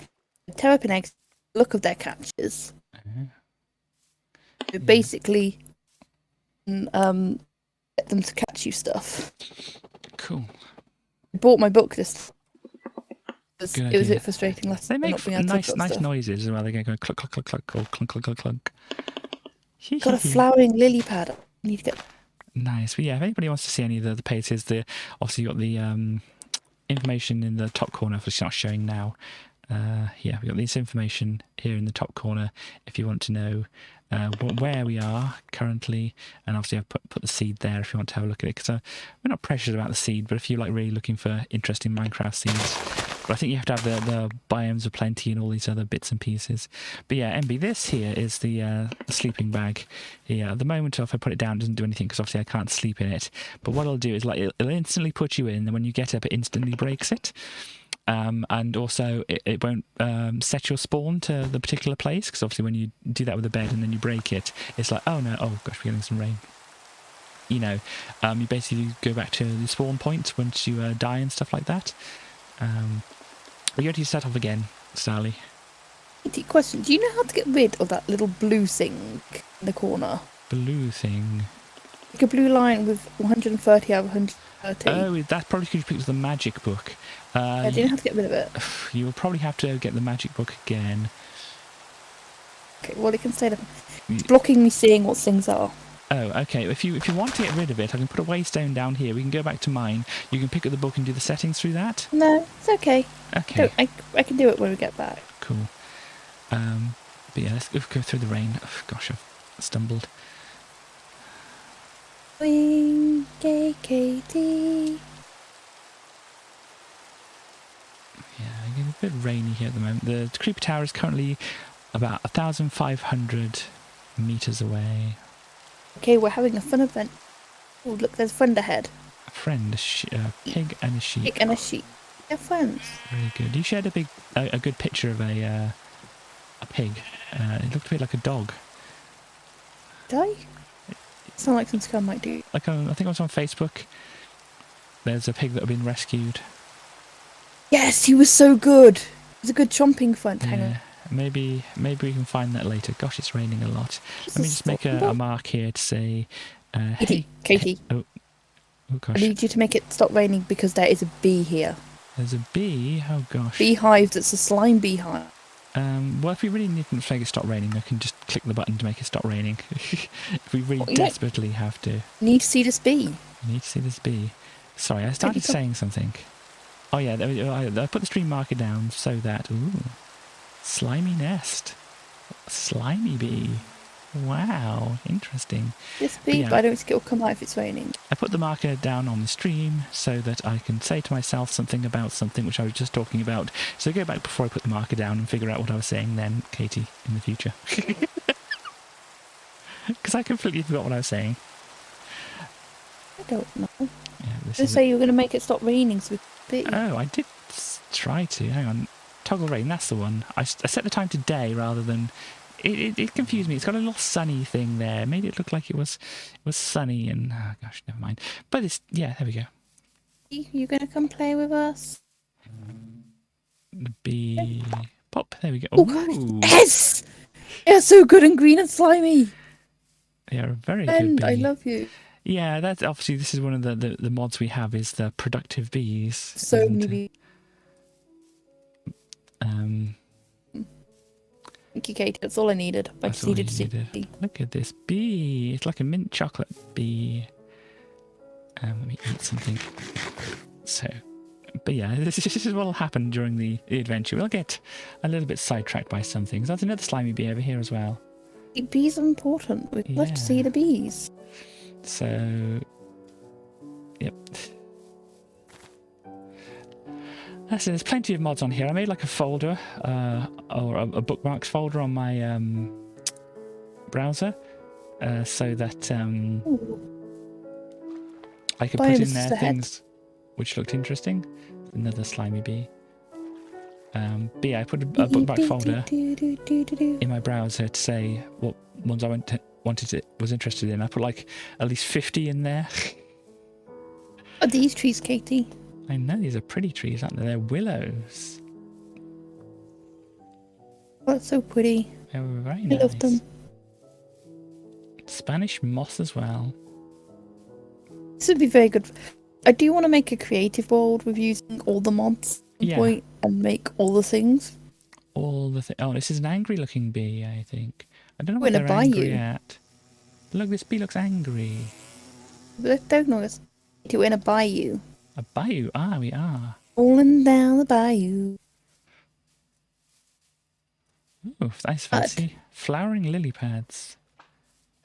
Terrapin eggs, the look of their catches. So basically, get them to catch you stuff. Cool. I bought my book this. It was a bit frustrating last time. They make nice noises as well. They go clunk, clunk, clunk, clunk, or clunk, clunk, clunk, clunk. Got a flowering lily pad. I need to get. Nice. But yeah, if anybody wants to see any of the pages, obviously you got the information in the top corner, which is not showing now. Yeah, we've got this information here in the top corner if you want to know where we are currently, and obviously I've put the seed there if you want to have a look at it, because we're not precious about the seed, but if you're like really looking for interesting Minecraft seeds. But I think you have to have the biomes of plenty and all these other bits and pieces. But yeah, MB, this here is the sleeping bag here. At the moment, if I put it down, it doesn't do anything because obviously I can't sleep in it. But what it'll do is like it'll instantly put you in, and when you get up, it instantly breaks it. And also it won't set your spawn to the particular place, because obviously when you do that with a bed and then you break it, it's like, oh no, oh gosh, we're getting some rain. You know, you basically go back to the spawn point once you die and stuff like that. We're going to set off again, Sally. Question, do you know how to get rid of that little blue thing in the corner? Blue thing? Like a blue line with 130 out of 130. Oh, that's probably because you picked the magic book. Yeah, do you know how to get rid of it? You will probably have to get the magic book again. Okay, well, it can stay there. It's blocking me seeing what things are. Oh, okay. If you want to get rid of it, I can put a waystone down here. We can go back to mine. You can pick up the book and do the settings through that. No, it's okay. Okay. I can do it when we get back. Cool. But yeah, let's go through the rain. Oh, gosh, I've stumbled. Wing, KKT. Yeah, it's a bit rainy here at the moment. The creeper tower is currently about 1,500 meters away. Okay, we're having a fun event. Oh, look, there's a friend ahead. A friend, a pig and a sheep. Pig and a sheep. They're friends. Very good. You shared a good picture of a pig. It looked a bit like a dog. Did I? It sounds like some scum might do. Like I think it was on Facebook. There's a pig that had been rescued. Yes, he was so good. It was a good chomping front. Hang on. Maybe we can find that later. Gosh, it's raining a lot. Let me just make a mark here to say, Katie, Katie. Oh gosh. I need you to make it stop raining because there is a bee here. There's a bee? Oh gosh. Beehive that's a slime beehive. Well, if we really need to make it stop raining, I can just click the button to make it stop raining. If we really desperately have to. Need to see this bee. Need to see this bee. Sorry, I started saying something. Oh yeah, I put the stream marker down so that... Ooh. Slimy nest. Slimy bee. Wow, interesting. This bee, but I don't think it will come out if it's raining. I put the marker down on the stream so that I can say to myself something about something which I was just talking about. So go back before I put the marker down and figure out what I was saying then, Katie, in the future. Because I completely forgot what I was saying. I don't know. Yeah, Just say you were going to make it stop raining so we could. Oh, I did try to. Hang on. Toggle rain, that's the one. I set the time to day rather than... It confused me. It's got a little sunny thing there. Made it look like it was sunny and... Oh, gosh, never mind. But it's... Yeah, there we go. You gonna come play with us? The bee. Pop. There we go. Oh God! Ooh. Yes! You're so good and green and slimy. You're a very good And bee. I love you. Yeah, that's obviously this is one of the mods we have is the productive bees. So many bees. Thank you, Katie. That's all I needed. I just needed to see. Look at this bee. It's like a mint chocolate bee. Let me eat something. So, but yeah, this is what will happen during the adventure. We'll get a little bit sidetracked by some things. There's another slimy bee over here as well. Bees are important. We'd love to see the bees. So, yep. So there's plenty of mods on here. I made like a folder or a bookmarks folder on my browser so that I could put in there things which looked interesting. Another slimy bee. But yeah, I put a bookmark folder in my browser to say what ones I was interested in. I put like at least 50 in there. Are these trees, Katie? I know, these are pretty trees, aren't they? They're willows. Oh, that's so pretty. They were very nice. I love them. Spanish moss as well. This would be very good. I do want to make a creative world with using all the mods and make all the things. Oh, this is an angry looking bee, I think. I don't know what We're they're angry at. Look, this bee looks angry. But don't know us. We're in a bayou. A bayou? Ah, we are. Rolling down the bayou. Ooh, nice fancy. Flowering lily pads.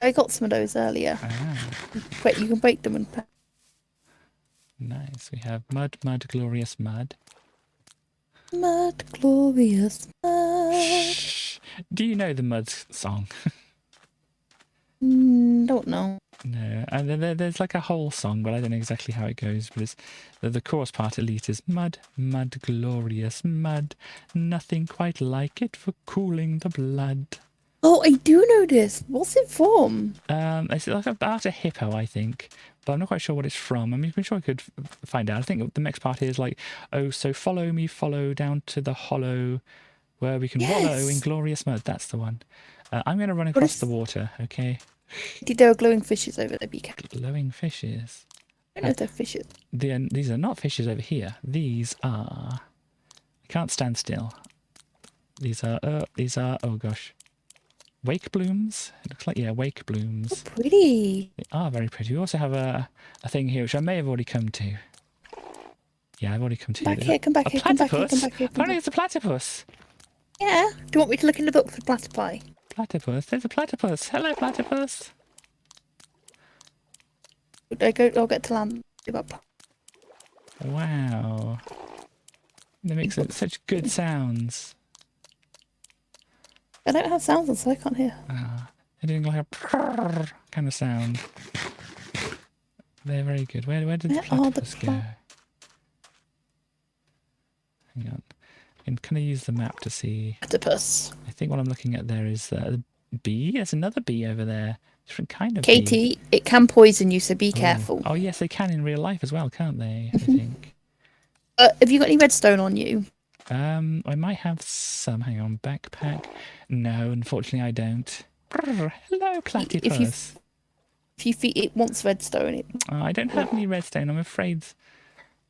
I got some of those earlier. Ah. Wait, you can break them and... Nice. We have mud, glorious mud. Mud, glorious mud. Shh. Do you know the mud song? Don't know. No, and there's like a whole song, but I don't know exactly how it goes. But it's the chorus part at least is mud, glorious mud, nothing quite like it for cooling the blood. Oh, I do know this. What's it from? It's like about a hippo, I think, but I'm not quite sure what it's from. I mean, I'm sure I could find out. I think the next part is like, oh, so follow me, follow down to the hollow, where we can wallow in glorious mud. That's the one. I'm going to run across the water, okay? There are glowing fishes over there, be careful. Glowing fishes? I don't know if they're fishes. These are not fishes over here. These are... I can't stand still. These are, oh gosh. Wake blooms? It looks like, yeah, wake blooms. Oh, pretty. They are very pretty. We also have a thing here, which I may have already come to. Yeah, I've already come to. Come back here, come back here, come back here, come back here. Apparently it's a platypus. Yeah. Do you want me to look in the book for platypi? Platypus. There's a platypus. Hello, platypus. I'll get to land. Wow. They make such good sounds. I don't have sounds on, so I can't hear. They're doing like a kind of sound. They're very good. Where did the platypus go? Hang on. Can I use the map to see? Platypus. I think what I'm looking at there is the bee. There's another bee over there. Different kind of Katie, bee. it can poison you, so be careful. Oh, yes, they can in real life as well, can't they? I think. Have you got any redstone on you? I might have some. Hang on. Backpack. No, unfortunately I don't. Hello, platypus. If you feed it wants redstone. I don't have any redstone, I'm afraid.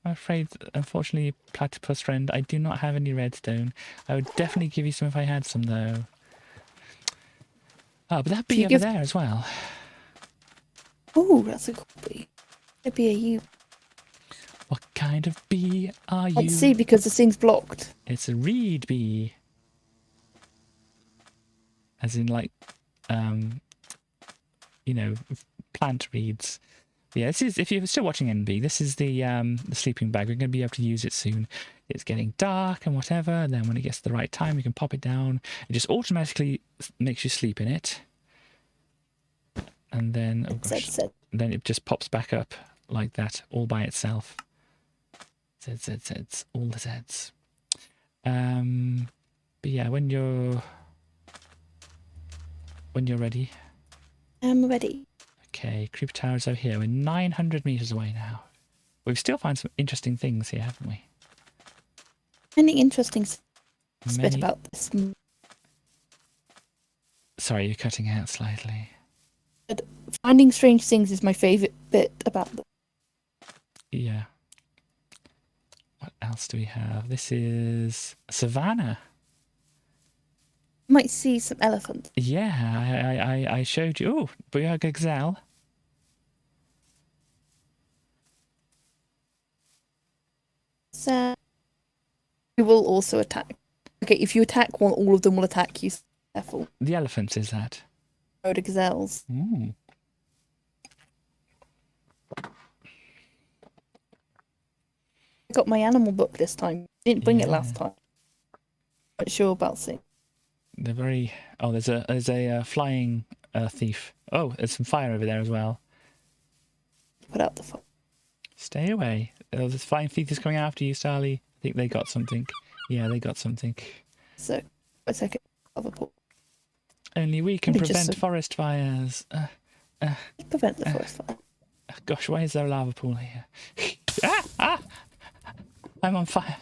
Unfortunately, platypus friend, I do not have any redstone. I would definitely give you some if I had some, though. Oh, but that bee over there as well. Oh, that's a cool bee. What bee are you? What kind of bee are you? Let's see, because this thing's blocked. It's a reed bee. As in, like, you know, plant reeds. Yeah, this is, if you're still watching NB, this is the sleeping bag. We're going to be able to use it soon. It's getting dark and whatever, and then when it gets to the right time, you can pop it down. It just automatically makes you sleep in it. And then, oh gosh, then it just pops back up like that, all by itself. Zeds, all the Zeds. But yeah, when you're ready. I'm ready. Okay, creeper tower's over here. We're 900 meters away now. We've still found some interesting things here, haven't we? Any interesting bit Many... about this? Sorry, you're cutting out slightly. Finding strange things is my favourite bit about them. Yeah. What else do we have? This is savannah. You might see some elephants. Yeah, I showed you. Oh, Booyah Gazelle. So you will also attack. Okay, if you attack one, all of them will attack you. Careful. The elephants, is that? Road gazelles. Ooh. I got my animal book this time. Didn't bring it last time. Not sure about seeing. They're very... Oh, there's a flying thief. Oh, there's some fire over there as well. Put out the fire. Stay away. Oh, this flying thief is coming after you, Sally. I think they got something. Yeah, they got something. So, a second. Only we can prevent forest fires. Prevent the forest fire. Gosh, why is there a lava pool here? I'm on fire.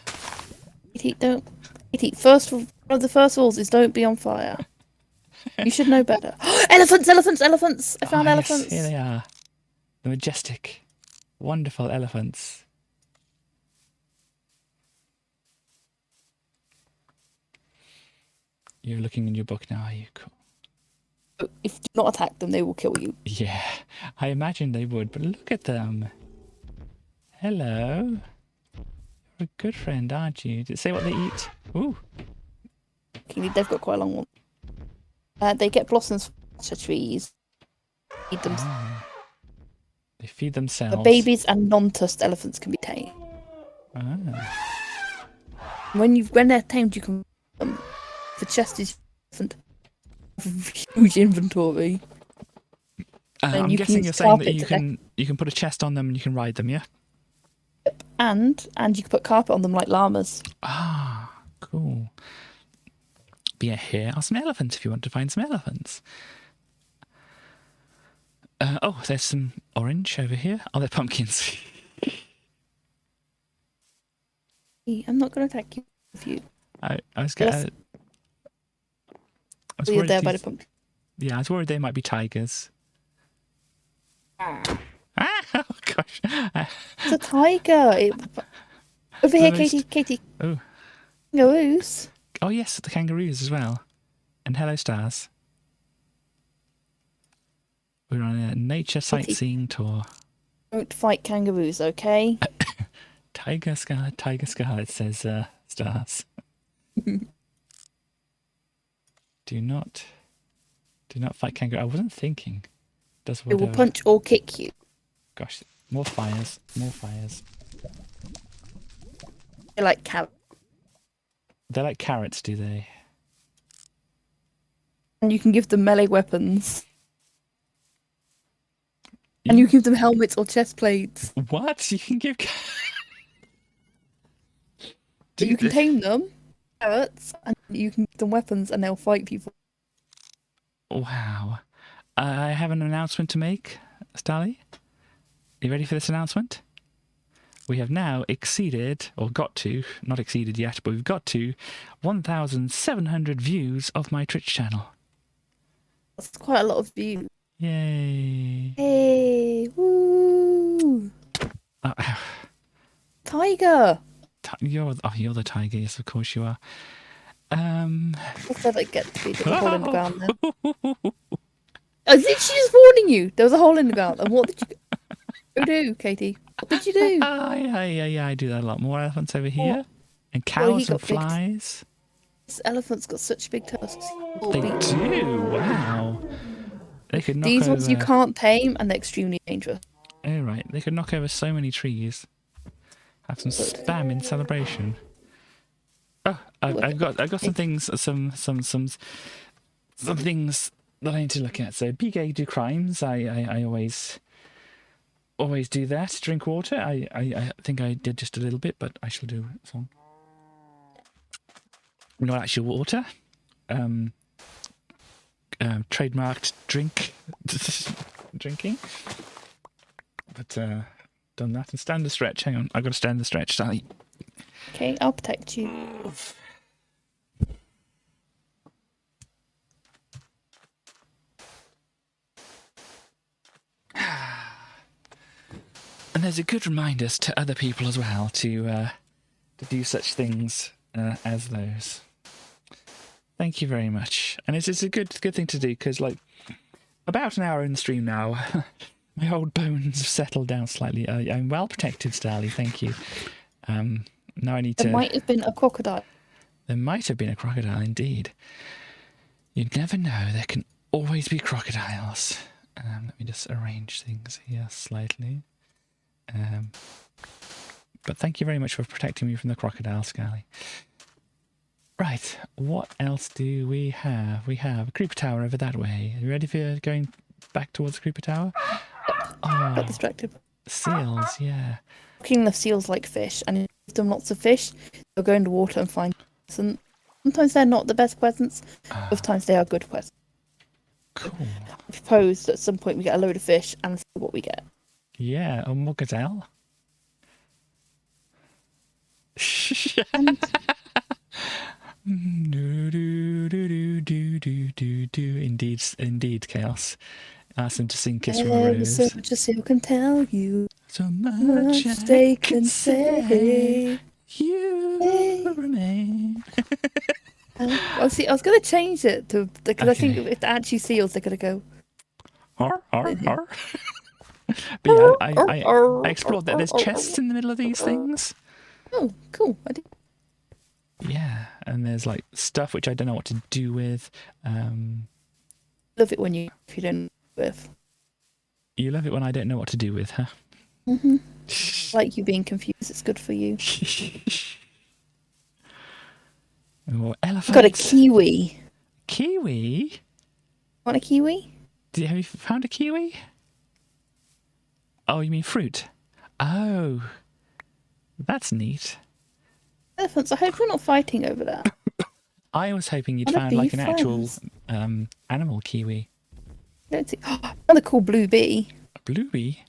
First one of the first rules is don't be on fire. You should know better. Elephants! Elephants! Elephants! I found elephants. Yes, here they are. The majestic, wonderful elephants. You're looking in your book now, are you? Cool. If you do not attack them, they will kill you. Yeah, I imagine they would, but look at them. Hello. You're a good friend, aren't you? Did it say what they eat? Ooh. Okay, they've got quite a long one. They get blossoms from trees. Feed them. They feed themselves. The babies and non-tusked elephants can be tamed. When they're tamed, you can. The chest is huge inventory. I'm guessing you're saying that you can put a chest on them and you can ride them, yeah? Yep. And you can put carpet on them like llamas. Ah, cool. But yeah, here are some elephants if you want to find some elephants. Oh, there's some orange over here. Oh, they're pumpkins. I'm not going to attack you with you. I was going You're there by the pumpkin. Yeah, I was worried they might be tigers. Oh gosh. It's a tiger. Over here, Katie. Oh. Kangaroos. Oh yes, the kangaroos as well. And hello, stars. We're on a nature sightseeing tour. Don't fight kangaroos, okay? Tiger Scarlet says stars. Do not fight kangaroo. I wasn't thinking. It will punch or kick you. Gosh, more fires. They're like carrots. They're like carrots, do they? And you can give them melee weapons. And you give them helmets or chest plates. What? You can give... You can tame them, carrots, and you can give them weapons and they'll fight people. Wow. I have an announcement to make, Stally. You ready for this announcement? We have now exceeded, or got to, not exceeded yet, but we've got to 1,700 views of my Twitch channel. That's quite a lot of views. Yay. Hey, woo. Tiger. You're the tiger, yes, of course you are. What's that like get to be? There's a hole in the ground there. I think she's just warning you. There was a hole in the ground. And what did you do, Katie? What did you do? Yeah, I do that a lot. More elephants over here. And cows and flies. This elephant's got such big tusks. They do? Wow. They could knock These over... ones you can't tame and they're extremely dangerous. Oh, right. They could knock over so many trees. Have some spam in celebration. Oh, I've got some things, some things that I need to look at. So, be gay, do crimes. I always do that. Drink water. I think I did just a little bit, but I shall do some. Not actual water. Trademarked drinking. But done that. And stand the stretch. Hang on, I've got to stand the stretch, Sally. Okay, I'll protect you. And there's a good reminder to other people as well to do such things as those. Thank you very much. And it's a good thing to do because, like, about an hour in the stream now, my old bones have settled down slightly. I'm well protected, Starly. Thank you. Now I need to. There might have been a crocodile. There might have been a crocodile, indeed. You never know. There can always be crocodiles. Let me just arrange things here slightly. But thank you very much for protecting me from the crocodile, Scally. Right, what else do we have? We have a creeper tower over that way. Are you ready for going back towards the creeper tower? Got distracted. Seals, yeah. Cooking the seals like fish, and if you give them lots of fish, they'll go into water and find presents. Sometimes they're not the best presents, other times they are good presents. Cool. I propose that at some point we get a load of fish and see what we get. Yeah, a more gazelle. Indeed, Chaos. Ask them to sing Kiss from a Rose. So much a seal can tell you. So much they can say. You remain. I was going to change it to because I think if they're actually seals, they're going to go. Har, har, har. But yeah, I explored that there's chests in the middle of these things. Oh, cool. I did. Yeah, and there's like stuff which I don't know what to do with. Love it when if you don't know with. You love it when I don't know what to do with, huh? Mhm. Like you being confused. It's good for you. Oh, elephants. Got a kiwi. Kiwi? Want a kiwi? Have you found a kiwi? Oh, you mean fruit? Oh, that's neat. Elephants. I hope we're not fighting over that. I was hoping you'd found like an actual animal kiwi. I don't see. Another cool blue bee. A blue bee?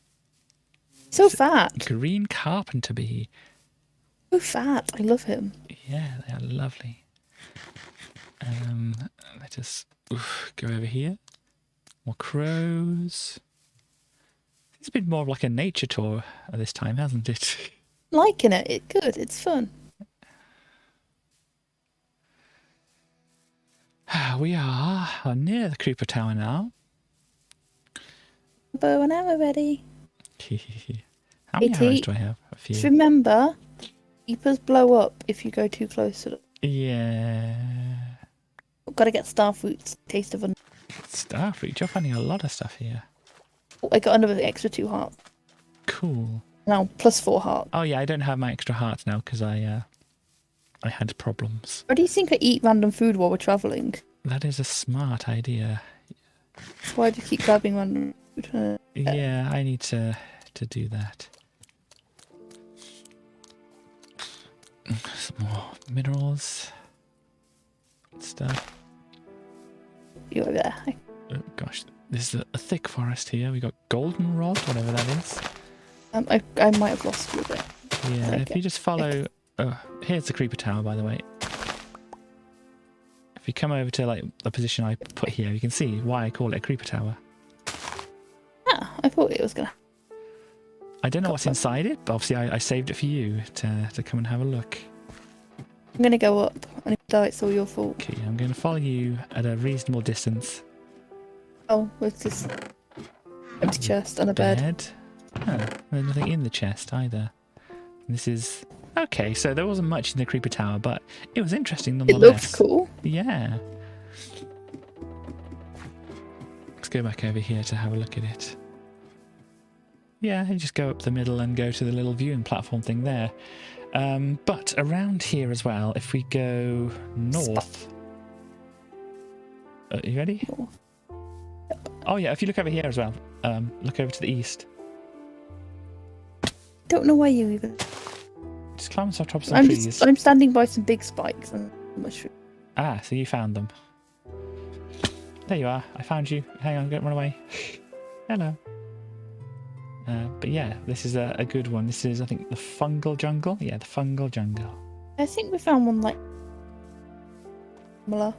So fat. Green carpenter bee. So fat. I love him. Yeah, they are lovely. Let us go over here. More crows. It's been more of like a nature tour at this time, hasn't it? Liking it. It's good. It's fun. We are near the creeper tower now. Bow and arrow ready. How many arrows do I have? A few. Just remember, creepers blow up if you go too close to them. Yeah. Got to get starfruits. Taste of a. Starfruit. You're finding a lot of stuff here. Oh, I got another extra 2 hearts. Cool. Now plus 4 hearts. Oh yeah, I don't have my extra hearts now because I had problems. Why do you think I eat random food while we're travelling? That is a smart idea. Why do you keep grabbing random food? Yeah, I need to do that. Some more minerals. Stuff. You over there. Oh gosh, this is a thick forest here. We got goldenrod, whatever that is. I might have lost you a bit. Yeah, if you just follow. Oh, here's the creeper tower, by the way. If you come over to like the position I put here, you can see why I call it a creeper tower. Ah, I thought it was gonna. I don't know what's inside it, but obviously I saved it for you to come and have a look. I'm gonna go up, and if I die, it's all your fault. Okay, I'm going to follow you at a reasonable distance. What's this? Empty chest and a bed. Oh, there's nothing in the chest either. This is okay. So there wasn't much in the creeper tower, but it was interesting It nonetheless. looked cool. Yeah. Let's go back over here to have a look at it. Yeah, you just go up the middle and go to the little viewing platform thing there. But around here as well, if we go north... Are you ready? Yep. Oh yeah, if you look over here as well, look over to the east. Don't know why you even. Just climb on top of some trees. I'm standing by some big spikes and mushrooms. Ah, so you found them. There you are. I found you. Hang on, don't run away. Hello. But yeah, this is a good one. This is, I think, the fungal jungle. Yeah, the fungal jungle. I think we found one like similar.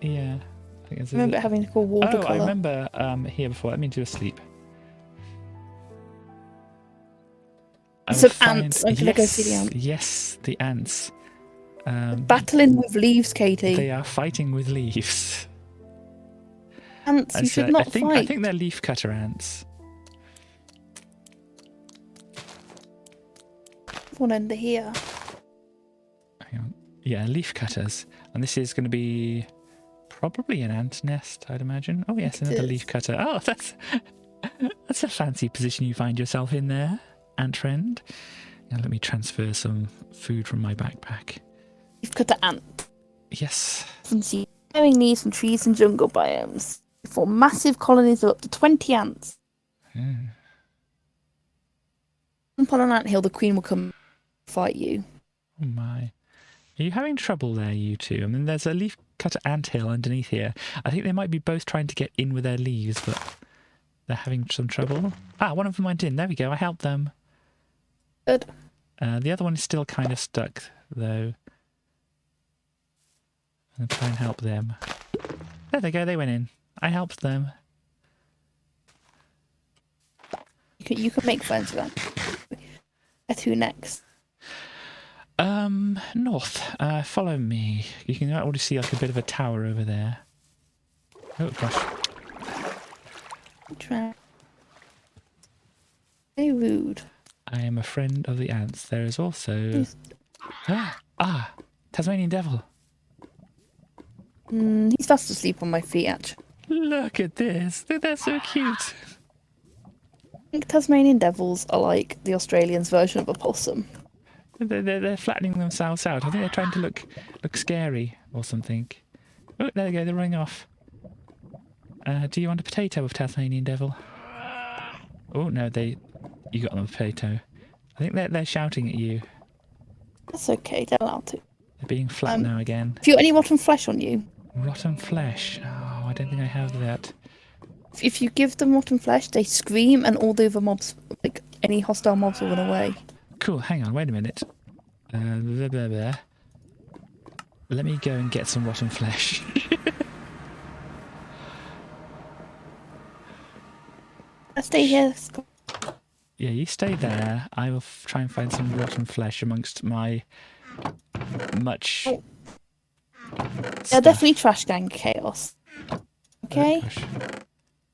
Yeah. I think it's I remember it having to call watercolor. Oh, I remember here before. Let me do a sleep. Some ants. I'm gonna go see the ants. Yes, the ants. Battling with leaves, Katie. They are fighting with leaves. Ants, you should not fight. I think they're leaf cutter ants. One under here. Hang on. Yeah, leaf cutters. And this is going to be probably an ant nest, I'd imagine. Oh yes, another leaf cutter. Oh, that's a fancy position you find yourself in there, ant friend. Now let me transfer some food from my backpack. Leaf cutter ant. Yes. Often see growing leaves from trees and jungle biomes. They form massive colonies of up to 20 ants. Jump on an anthill, the queen will come fight you. Oh my. Are you having trouble there, you two? I mean, there's a leaf cutter anthill underneath here. I think they might be both trying to get in with their leaves, but they're having some trouble. Ah, one of them went in. There we go. I helped them. Good. The other one is still kind of stuck, though. I'm going to try and help them. There they go. They went in. I helped them. You can make friends with them. That's who next? North. Follow me. You can already see like a bit of a tower over there. Oh gosh. Very rude. I am a friend of the ants. There is also Tasmanian devil. He's fast asleep on my feet, actually. Look at this. They're so cute. I think Tasmanian devils are like the Australians' version of a possum. They're flattening themselves out. I think they're trying to look scary or something. Oh, there they go. They're running off. Do you want a potato with Tasmanian devil? Oh no, you got them a potato. I think they're shouting at you. That's okay. They're allowed to. They're being flat now again. Have you got any rotten flesh on you? Rotten flesh. Oh, I don't think I have that. If you give them rotten flesh, they scream, and all the other mobs, like any hostile mobs, will run away. Cool, hang on, wait a minute. Blah, blah, blah. Let me go and get some rotten flesh. I stay here. Yeah, you stay there. I will try and find some rotten flesh amongst my much They're definitely trash gang chaos. Okay? Oh,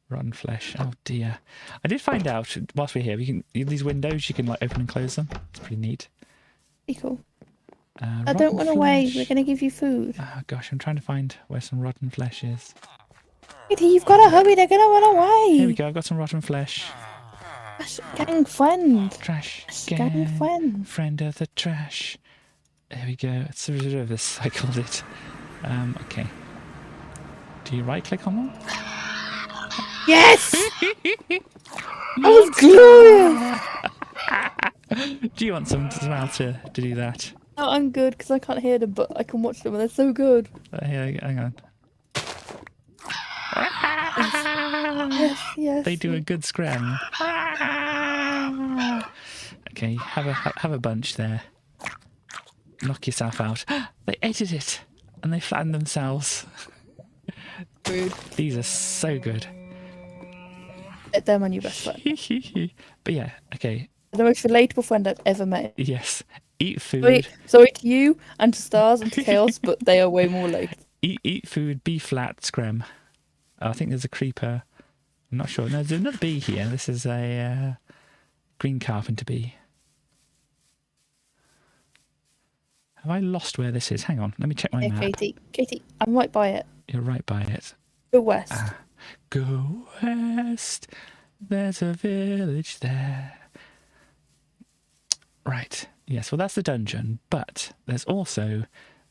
rotten flesh. Oh dear. I did find out whilst we're here, these windows you can like open and close them. It's pretty neat. Pretty cool. Don't run away. We're gonna give you food. Oh gosh, I'm trying to find where some rotten flesh is. You've got to hurry. They're gonna run away. Here we go. I've got some rotten flesh. Trash gang friend. Trash gang friend. Friend of the trash. There we go. It's sort of this. I called it. Okay. Do you right click on them? Yes! That was glorious! Do you want some as well to do that? No, I'm good because I can't hear them, but I can watch them and they're so good. Here, hang on. Yes. They do a good scram. Okay, have a bunch there. Knock yourself out. They ate it and they flattened themselves. Rude. These are so good. They're my new best friend. But yeah, okay. The most relatable friend I've ever met. Yes. Eat food. Sorry to you and to Stars and to Chaos, but they are way more like. Eat food, be flat, scram. Oh, I think there's a creeper. I'm not sure. No, there's another bee here. This is a green carpenter bee. Have I lost where this is? Hang on. Let me check my map. Katie, I'm right by it. You're right by it. Go west. Go west. There's a village there. Right. Yes, well, that's the dungeon. But there's also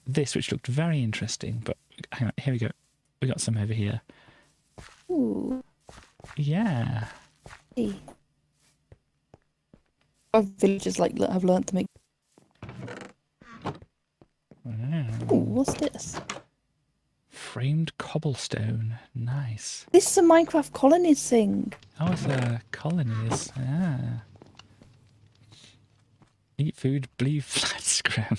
this, which looked very interesting. But hang on. Here we go. We got some over here. Ooh. Yeah. Our villagers have learnt to make. Wow. Ooh, what's this? Framed cobblestone. Nice. This is a Minecraft colonies thing. Oh, it's colonies. Ah. Eat food, believe flat scram.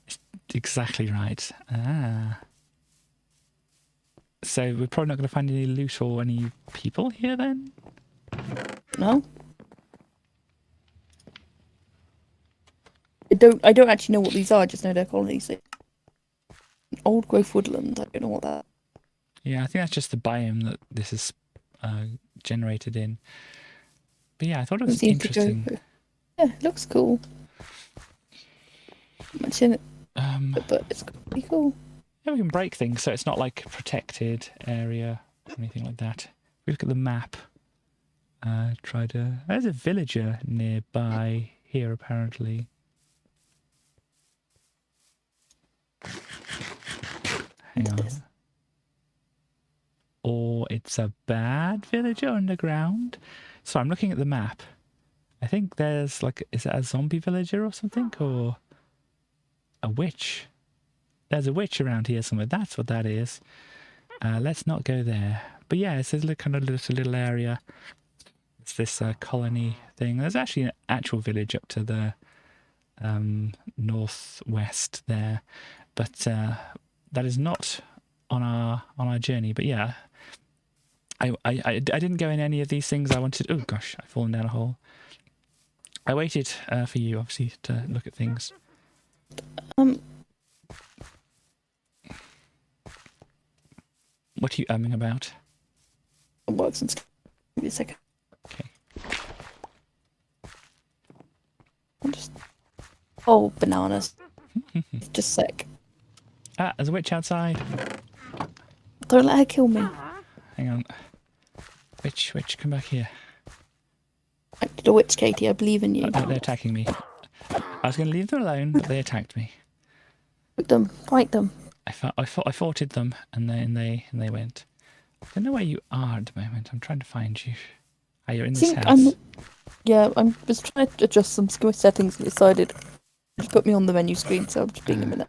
It's exactly right. Ah. So we're probably not going to find any loot or any people here then? No. I don't actually know what these are. I just know they're colonies. Old growth woodland. I don't know what that. Yeah, I think that's just the biome that this is generated in. But yeah, I thought it was interesting. Yeah, it looks cool. Much in it, but it's pretty cool. Yeah, we can break things so it's not like a protected area or anything like that. If we look at the map. There's a villager nearby here apparently. Hang on. Or it's a bad villager underground. So I'm looking at the map. I think there's like, is it a zombie villager or something? Or a witch? There's a witch around here somewhere. That's what that is. Let's not go there. But yeah, it's a kind of little area. It's this colony thing. There's actually an actual village up to the northwest there. But that is not on our journey. But yeah, I didn't go in any of these things. I wanted. Oh gosh, I've fallen down a hole. I waited for you, obviously, to look at things. What are you umming about? Give me a second. Okay. I'm just. Oh, bananas. Just sick. Ah, there's a witch outside. Don't let her kill me. Hang on. Witch, come back here. Acted a witch, Katie. I believe in you. Oh, they're attacking me. I was going to leave them alone, but they attacked me. Fight them. I foughted them, and then they went. I don't know where you are at the moment. I'm trying to find you. Ah, you're in this house. I was trying to adjust some settings and decided to put me on the menu screen, so I'm just being a minute.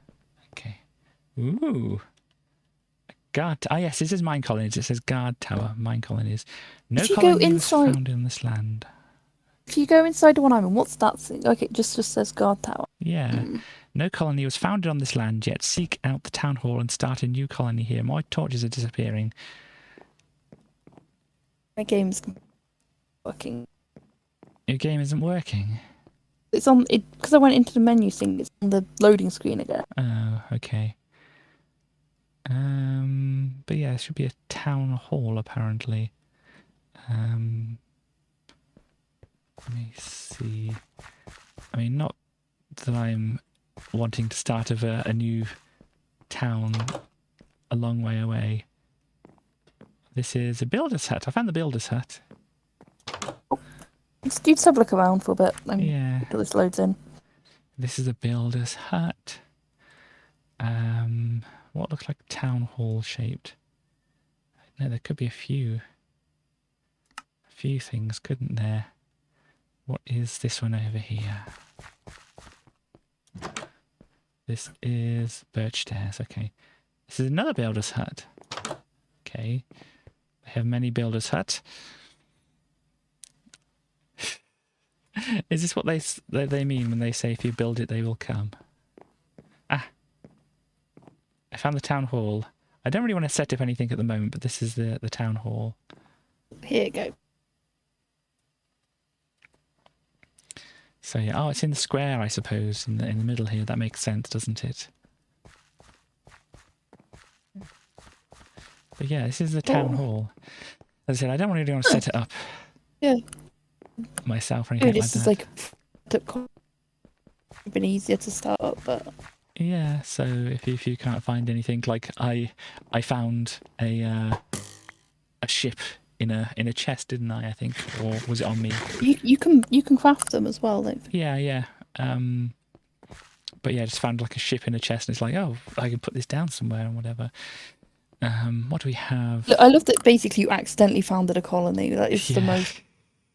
Okay. Ooh. Guard. Ah, yes, this is mine colonies. It says guard tower, mine colonies. No colony was found in this land. If you go inside the one I'm in, what's that thing? Okay, it just says guard tower. Yeah. No colony was founded on this land yet. Seek out the town hall and start a new colony here. My torches are disappearing. My game's working. Your game isn't working? It's on it because I went into the menu thing. It's on the loading screen again. Oh, okay. But yeah, there should be a town hall apparently. Let me see. I mean, not that I'm wanting to start a new town a long way away. This is a builder's hut. I found the builder's hut. Just have a look around for a bit. Yeah. Until this loads in. This is a builder's hut. What looks like town hall shaped. No, there could be a few things, couldn't there? What is this one over here? This is birch stairs. Okay. This is another builder's hut. Okay. They have many builder's huts. Is this what they mean when they say if you build it, they will come? Ah. I found the town hall. I don't really want to set up anything at the moment, but this is the town hall. Here you go. So yeah, oh, it's in the square, I suppose, in the middle here. That makes sense, doesn't it? But yeah, this is the town hall. As I said, I don't really want to set it up. Yeah. Myself or anything like that. This is like been easier to start up, but yeah. So if you can't find anything, like I found a ship in a chest, didn't I? I think, or was it on me? You can craft them as well, don't you? Yeah. But yeah, I just found like a ship in a chest, and it's like, oh, I can put this down somewhere and whatever. What do we have? I love that basically you accidentally founded a colony. That is the most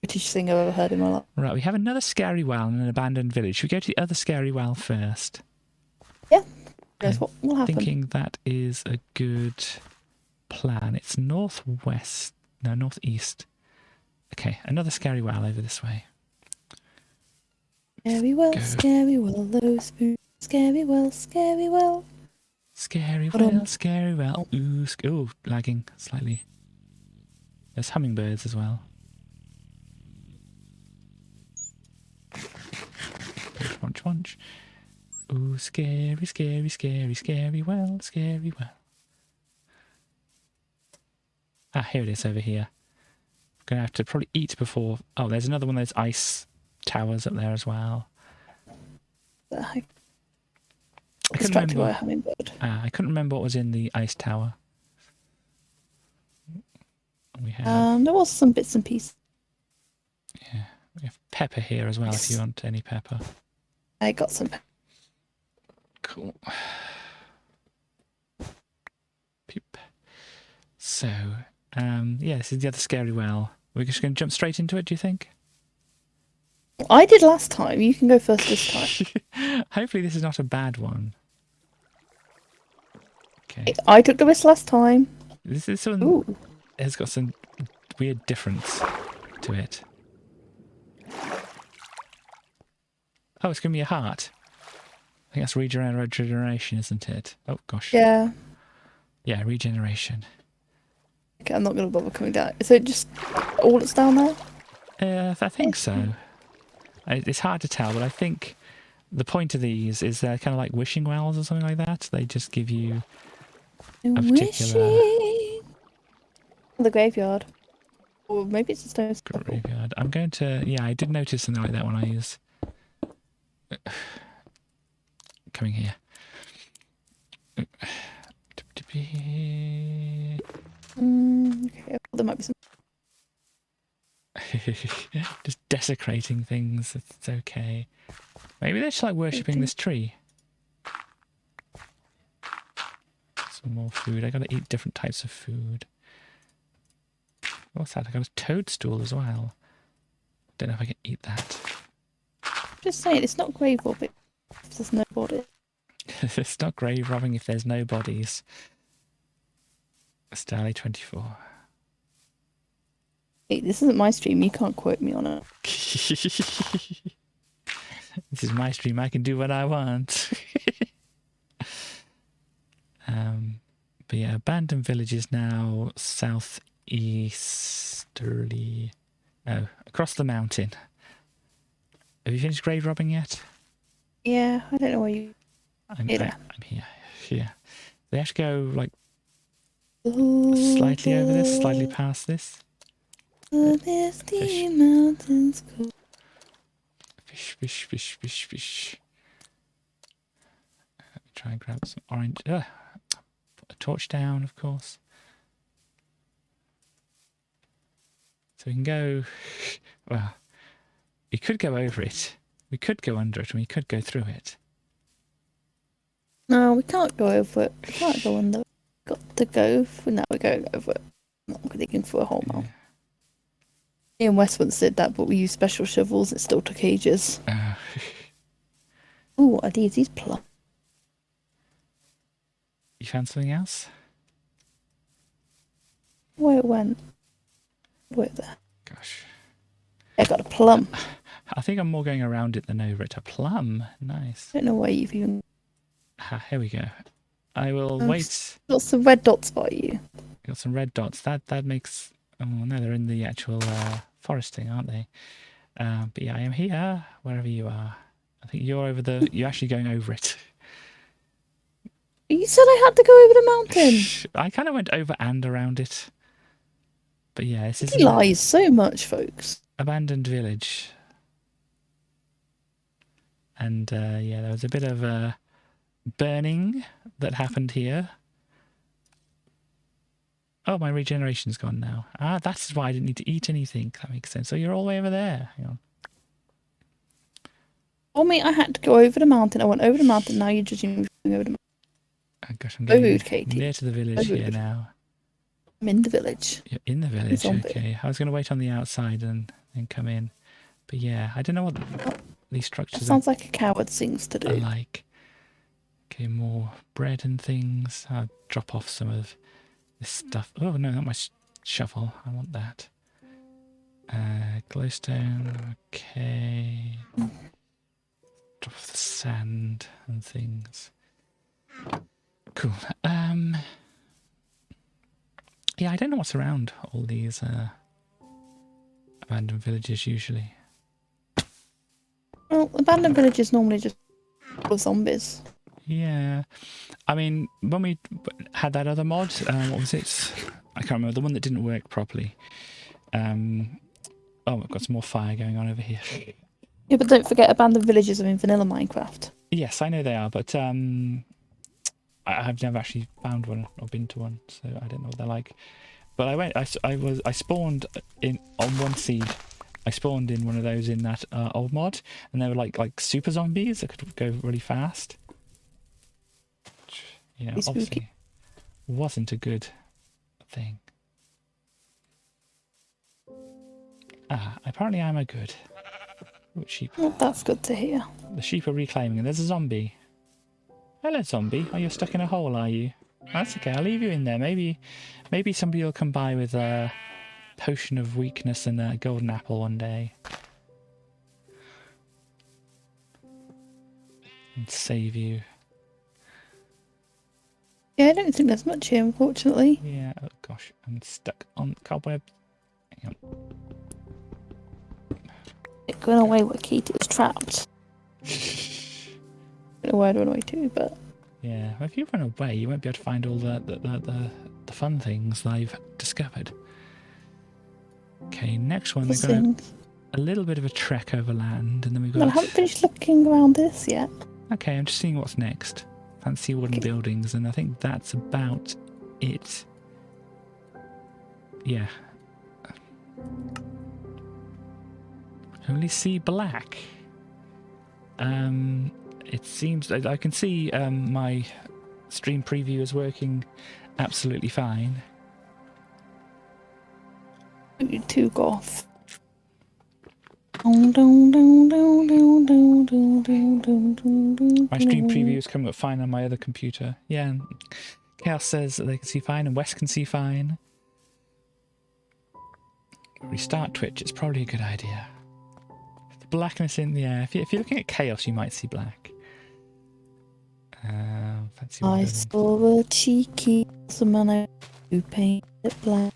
British thing I've ever heard in my life. Right, we have another scary well and an abandoned village. Should we go to the other scary well first? Yeah. Guys, what will happen? Thinking that is a good plan. It's northwest, no, northeast. Okay, another scary well over this way. Scary well, Go. scary well, low spoon. Scary well, scary well. Scary Hold on. well, scary well. Ooh, ooh, lagging slightly. There's hummingbirds as well. Wunch, wunch. Ooh, scary, scary, scary, scary well, scary well. Ah, here it is over here. I'm going to have to probably eat before... Oh, there's another one of those ice towers up there as well. I couldn't Distracted by a remember. hummingbird. I couldn't remember what was in the ice tower. We have... There was some bits and pieces. Yeah, we have pepper here as well if you want any pepper. I got some. Cool. Peep. So, yeah, this is the other scary well. We're just going to jump straight into it, do you think? I did last time. You can go first this time. Hopefully this is not a bad one. Okay. I took the risk last time. This one Ooh. has got some weird difference to it. Oh, it's going to be a heart. I think that's regeneration, isn't it? Oh, gosh. Yeah. Yeah, regeneration. Okay, I'm not going to bother coming down. Is it just all that's down there? I think so. It's hard to tell, but I think the point of these is they're kind of like wishing wells or something like that. They just give you a particular Wishing. The graveyard. Or maybe it's a stone circle. graveyard. I'm going to... Yeah, I did notice something like that when I was coming here. Okay, there might be some. Just desecrating things. It's okay. Maybe they're just like worshipping this tree. Some more food. I gotta eat different types of food. What's that? I got a toadstool as well. Don't know if I can eat that. Just saying, it's not grave robbing if there's no body. It's not grave robbing if there's no bodies. Starly 24. Hey, this isn't my stream. You can't quote me on it. This is my stream. I can do what I want. But yeah, abandoned villages now southeasterly. Oh, across the mountain. Have you finished grave robbing yet? Yeah, I don't know where you. I'm Yeah. here. Here. They have to go like slightly over this, slightly past this. Misty mountains cool. Fish, fish, fish, fish, fish. Let me try and grab some orange. Put a torch down, of course. So we can go. Well, we could go over it. We could go under it, and we could go through it. No, we can't go over it. We can't go under it. Got to go. Now we're going over it. I'm not digging for a hole now. Me and Wes once did that, but we used special shovels. It still took ages. Ooh, what are these? These plums. You found something else? Where it went? Where there? Gosh. I got a plum. I think I'm more going around it than over it. A plum. Nice. I don't know why you've even Here we go. I will wait. got some red dots by you. Got some red dots. That makes... Oh, no, they're in the actual foresting, aren't they? But yeah, I am here, wherever you are. I think you're over the... You're actually going over it. You said I had to go over the mountain. I kind of went over and around it. But yeah, this is He lies so much, folks. abandoned village. And yeah, there was a bit of burning that happened here. Oh, my regeneration's gone now. Ah, that's why I didn't need to eat anything. That makes sense. So you're all the way over there. Hang on. Oh, mate, I had to go over the mountain. I went over the mountain. Now you're judging me for going over the mountain. Oh, gosh, I'm Oh, getting Katie. near to the village here now. I'm in the village. You're in the village, Zombie. okay. I was going to wait on the outside and then come in. But yeah, I don't know what these That structures sounds like a coward things to are do. like. Okay, more bread and things. I'll drop off some of this stuff. Oh no, not my shovel. I want that. Glowstone. Okay. Drop off the sand and things. Cool. Yeah, I don't know what's around all these abandoned villages usually. Well, abandoned villages normally just full of zombies. Yeah, I mean, when we had that other mod, what was it? I can't remember, the one that didn't work properly. Oh, I've got some more fire going on over here. Yeah, but don't forget abandoned villages are in vanilla Minecraft. Yes, I know they are, but I've never actually found one or been to one, so I don't know what they're like. But I spawned in on one seed. I spawned in one of those in that old mod, and they were like super zombies that could go really fast. Which, you know, obviously wasn't a good thing. Apparently I'm a good. Ooh, sheep. Well, that's good to hear. The sheep are reclaiming, and there's a zombie. Hello, zombie. Oh, you're stuck in a hole, are you? That's okay. I'll leave you in there. Maybe somebody will come by with a potion of weakness and a golden apple one day and save you. Yeah, I don't think there's much here, unfortunately. Yeah. Oh gosh, I'm stuck on cobweb. Hang on. It's going away where Katie was trapped. I don't know where I went away to, but Yeah. Well, if you run away, you won't be able to find all the fun things that I've discovered. Okay, next one, we've got a little bit of a trek over land, and then we've got... Well, I haven't finished looking around this yet. Okay, I'm just seeing what's next. Fancy wooden buildings, and I think that's about it. Yeah. Only see black. It seems... I can see my stream preview is working absolutely fine. You two goth. My stream preview is coming up fine on my other computer. Yeah, and Chaos says that they can see fine and West can see fine. Restart Twitch, it's probably a good idea. The blackness in the air. If you're looking at Chaos, you might see black. Fancy I saw a cheeky man who painted it black.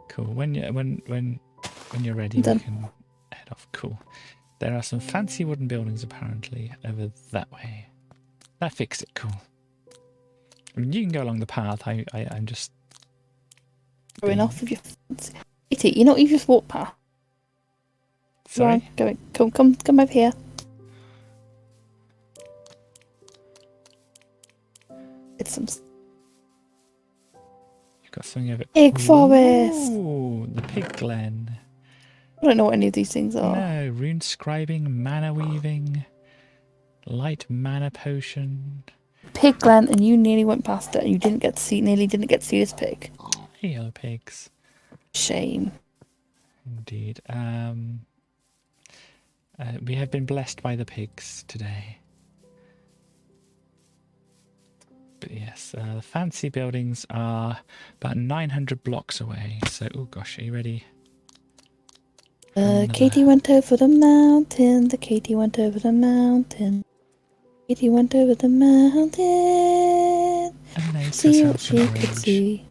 Cool. When you're ready, we can head off. Cool. There are some fancy wooden buildings apparently over that way. That fixed it. Cool. I mean, you can go along the path. I'm just going off of your fancy. Katie, you know what you just walked past? Sorry. Come over here. It's some. You've got something over. Pig forest. Ooh, the pig glen. I don't know what any of these things are. No, rune scribing, mana weaving, light mana potion. Pig glen, and you nearly went past it, and you nearly didn't get to see this pig. Hey, pigs. Shame. Indeed. We have been blessed by the pigs today. But yes, the fancy buildings are about 900 blocks away. So, oh gosh, are you ready? Katie went over the mountain. The Katie went over the mountain. Katie went over the mountain. See what she could see.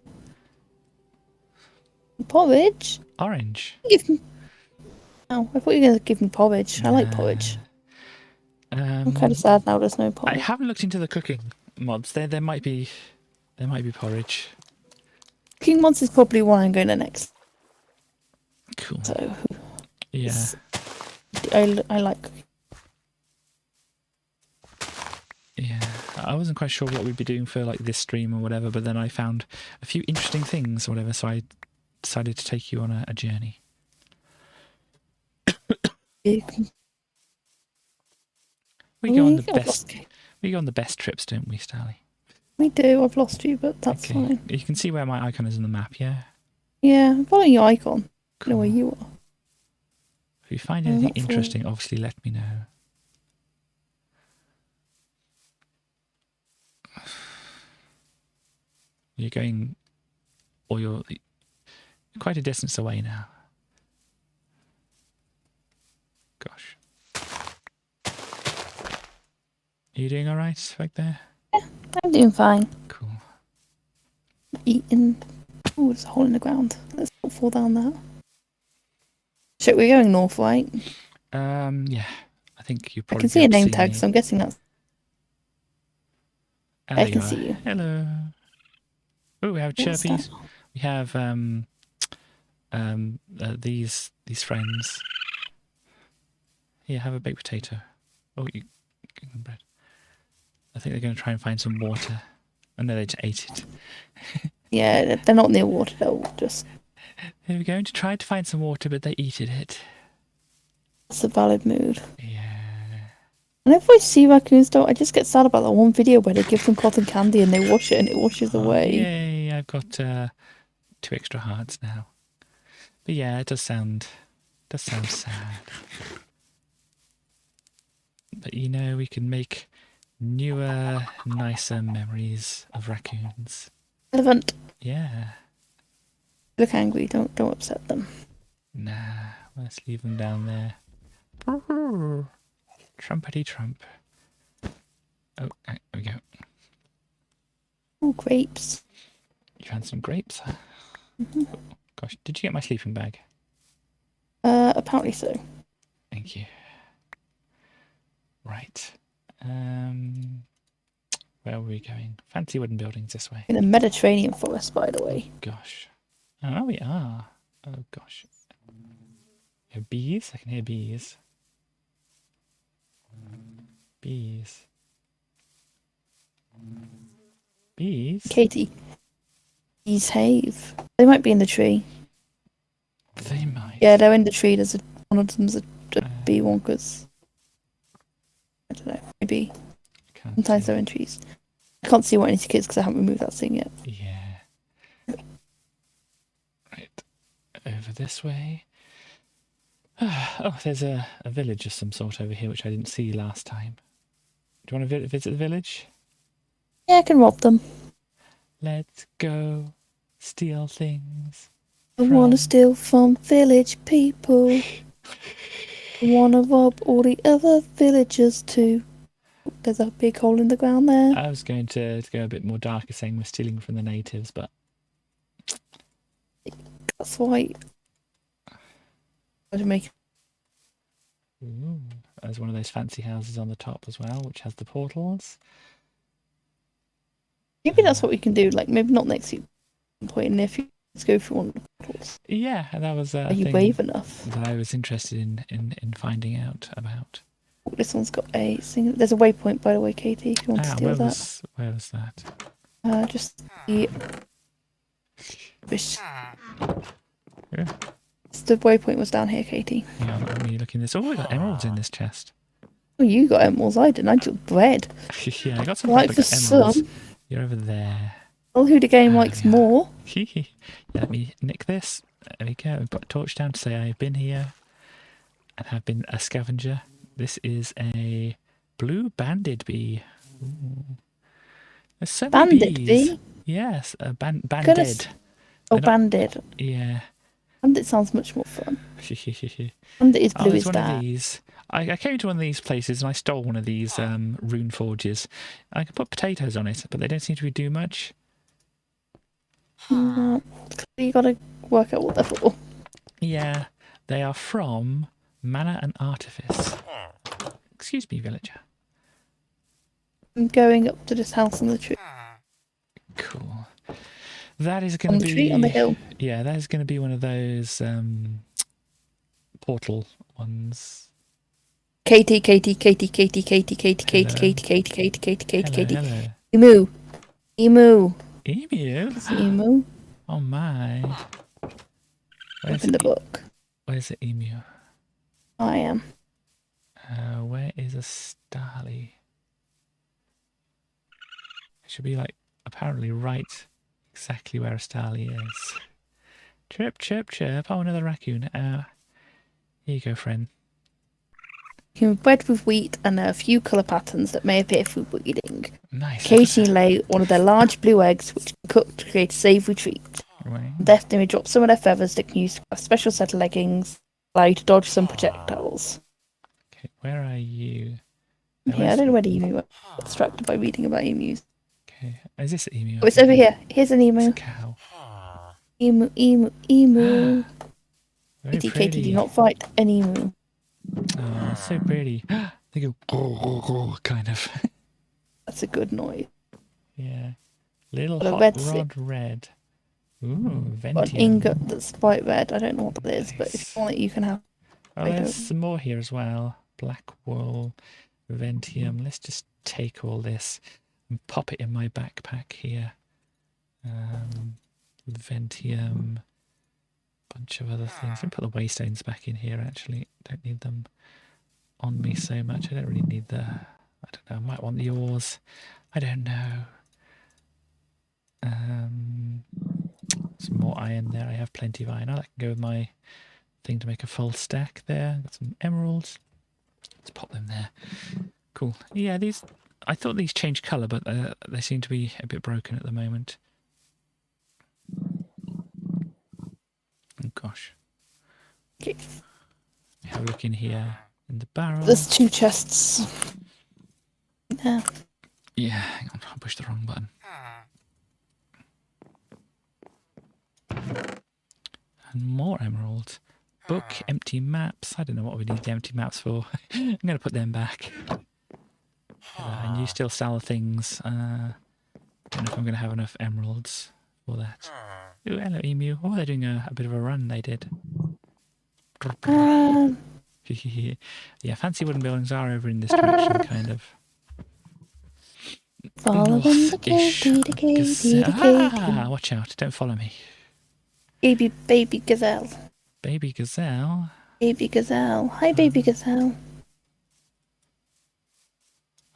Porridge? Orange. Oh, I thought you were going to give me porridge. I like porridge. I'm kind of sad now there's no porridge. I haven't looked into the cooking mods. There might be porridge. Cooking mods is probably what I'm going to next. Cool. So, yeah. I like cooking. Yeah, I wasn't quite sure what we'd be doing for like this stream or whatever, but then I found a few interesting things or whatever, so I decided to take you on a journey. We go on the best trips, don't we, Stally? We do. I've lost you, but that's fine. You can see where my icon is on the map, yeah? Yeah, I'm following your icon. Cool. I know where you are. If you find anything interesting, obviously let me know. You're going, or you're quite a distance away now. Gosh. Are you doing all right back there? I'm doing fine. Cool. Eating. Oh, there's a hole in the ground. Let's not fall down that. Shit, we're going north, right? Yeah. I think you I probably can be see a able to name see tag, me. so I'm guessing that's. Ah, I there can are. see you. Hello. Oh, we have What's chirpies. that? We have these friends. Here, have a baked potato. Oh, you give them bread. I think they're going to try and find some water. Oh no, they just ate it. Yeah, they're not near water. They'll just. They were going to try to find some water, but they eated it. That's a valid mood. Yeah. Whenever I see raccoons, though, I just get sad about that one video where they give them cotton candy and they wash it and it washes Oh, away. yay! I've got 2 extra hearts now. But yeah, it does sound sad. But you know, we can make newer, nicer memories of raccoons. Relevant. Yeah. Look angry. Don't upset them. Nah, let's leave them down there. Trumpety trump. Oh, there we go. Oh, grapes. You found some grapes? Oh, gosh, did you get my sleeping bag? Apparently so. Thank you. Right. Where are we going? Fancy wooden buildings this way. In the Mediterranean forest, by the way. Gosh. Oh, we are. Oh, gosh. Bees? I can hear bees. Bees. Bees? Katie. Bees have. They might be in the tree. They might. Yeah, they're in the tree. There's one of them's a bee wonkers. I don't know. Maybe. Sometimes they're in trees. I can't see what any kids because I haven't removed that thing yet. Yeah. Right. Over this way. Oh, there's a village of some sort over here which I didn't see last time. Do you want to visit the village? Yeah, I can rob them. Let's go steal things. I wanna steal from village people. I wanna rob all the other villagers too. There's a big hole in the ground there. I was going to go a bit more darker, saying we're stealing from the natives, but That's why. I'd make. ooh, there's one of those fancy houses on the top as well, which has the portals. Maybe that's what we can do. Like maybe not next point, and if you let's go through one of the portals. Yeah, that was a Are you thing brave enough? that I was interested in finding out about. Oh, this one's got a thing. There's a waypoint, by the way, Katie. If you want to steal where was that? Just the. Yeah. The waypoint was down here, Katie. Hang on, let me look in this. Oh, I got emeralds in this chest. Oh, you got emeralds. I didn't. I took bread. Yeah, I got some Like bread, the but I got emeralds. sun. You're over there. Well, who the game Ah, likes yeah. more? Let me nick this. There we go. I've got a torch down to say I've been here and have been a scavenger. This is a blue banded bee. Ooh. There's so many Bandit bees. bee? Yes, banded. Oh, They're not- bandit. Yeah. Bandit sounds much more fun. Bandit is Oh, blue there's as one that. of these. I came to one of these places and I stole one of these rune forges. I can put potatoes on it, but they don't seem to do much. You gotta work out what they're for. Yeah, they are from Manor and Artifice. Excuse me, villager. I'm going up to this house on the tree. Cool. That is going On to the be tree, on the hill. Yeah, that is going to be one of those portal ones. Katie. Hello. Emu. Emu. It's an emu. Oh my. Open the book. Where's the emu? I am. Where is a starly? It should be like apparently right exactly where a starly is. Chirp, chirp, chirp. Oh, another raccoon. Here you go, friend. can be bred with wheat and a few colour patterns that may appear through breeding. Nice. Occasionally lay one of their large blue eggs, which can cook to create a savoury treat. Right. Death may drop some of their feathers that can use a special set of leggings, allow you to dodge some projectiles. Okay, where are you? Yeah, I don't know where the emu was. I got distracted by reading about emus. Okay, is this an emu? Oh, it's over here. Here's an emu. It's a cow. Emu, emu, emu. Very Katie, pretty. Katie, do not fight an emu. Oh, it's so pretty. They go kind of. That's a good noise. Yeah. Little Got a hot red rod red. Ooh, Got an Ventium. ingot that's bright red. I don't know what that is, but if Nice. you want it, you can have. Oh, I there's don't. some more here as well. Black wool, Ventium. Let's just take all this and pop it in my backpack here. Ventium. Bunch of other things. Let me put the waystones back in here actually. Don't need them on me so much. I don't really need the... I don't know, I might want the ores. I don't know. Some more iron there. I have plenty of iron. I can go with my thing to make a full stack there. Got some emeralds. Let's pop them there. Cool. Yeah, these... I thought these changed colour, but they seem to be a bit broken at the moment. Oh gosh. Okay. Have a look in here in the barrel. There's 2 chests. Yeah. Yeah, hang on, I pushed the wrong button. And more emeralds. Book, empty maps. I don't know what we need the empty maps for. I'm going to put them back. And you still sell things. Don't know if I'm going to have enough emeralds for that. Ooh, hello, emu. Oh, they're doing a bit of a run, they did. Yeah, fancy wooden buildings are over in this direction, kind of. Following the Katie, the Katie, the Katie. Ah, watch out, don't follow me. Baby gazelle. Baby gazelle. Baby gazelle. Hi, baby gazelle.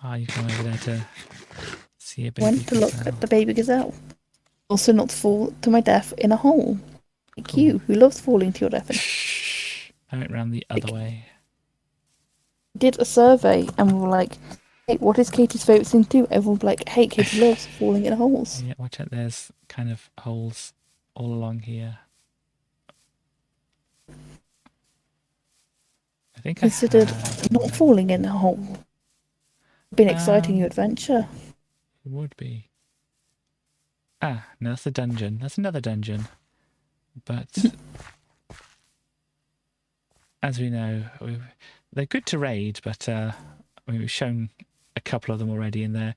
Ah, you come over there to see a baby Went to look gazelle. at the baby gazelle. Also not fall to my death in a hole. Like Cool. you, who loves falling to your death. Shh. I went round the other way. Did a survey and we were like, hey, what is Katie's favourite thing to do? Everyone would be like, hey, Katie loves falling in holes. Yeah, watch out, there's kind of holes all along here. I think Considered I have... not falling in a hole. Been an exciting new Um, adventure. It would be. Ah, no, that's a dungeon. That's another dungeon. But as we know, they're good to raid, but we've shown a couple of them already, and they're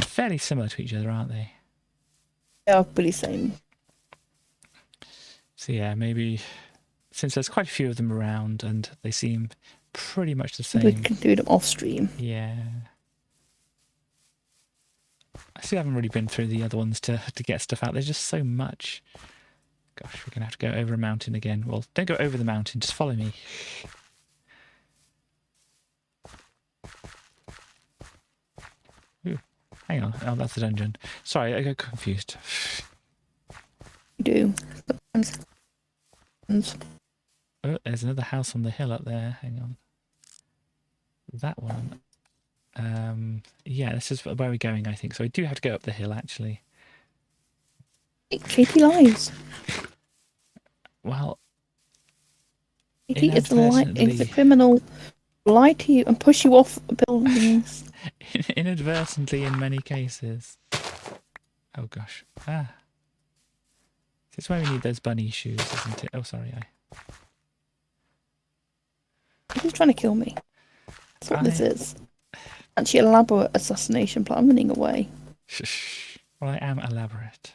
fairly similar to each other, aren't they? They are pretty same. So yeah, maybe since there's quite a few of them around, and they seem pretty much the We same. can do them off stream. Yeah. I still haven't really been through the other ones to get stuff out. There's just so much. Gosh, we're going to have to go over a mountain again. Well, don't go over the mountain, just follow me. Ooh, hang on. Oh, that's the dungeon. Sorry, I got confused. We do. Sometimes. Oh, there's another house on the hill up there. Hang on. That one. Yeah, this is where we're going, I think. So we do have to go up the hill, actually. Hey, Katie lies. Well, Katie is inadvertently- the criminal. Lie to you and push you off buildings. inadvertently in many cases. Oh, gosh. Ah. This is where we need those bunny shoes, isn't it? Oh, sorry. He's trying to kill me. That's what this I- is. Actually, elaborate assassination plan. I'm running away. Shh. Well, I am elaborate.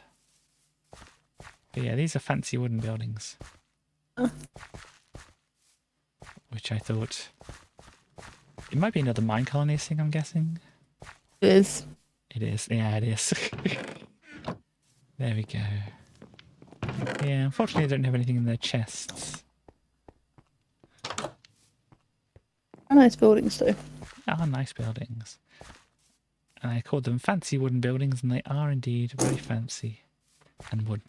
But yeah, these are fancy wooden buildings. Oh. Which I thought... It might be another mine colonies thing, I'm guessing. It is. It is. Yeah, it is. There we go. Yeah, unfortunately, they don't have anything in their chests. Nice buildings, though. Are nice buildings. And I called them fancy wooden buildings, and they are indeed very fancy and wooden.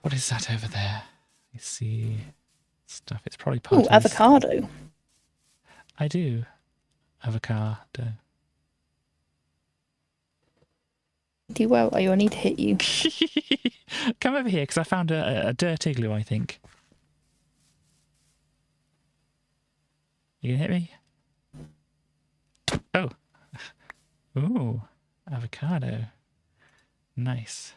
What is that over there? I see stuff. It's probably part Ooh, of this. avocado. I do. Avocado. Do you well? I need to hit you. Come over here, because I found a dirt igloo, I think. You gonna hit me? Oh. Ooh. Avocado. Nice.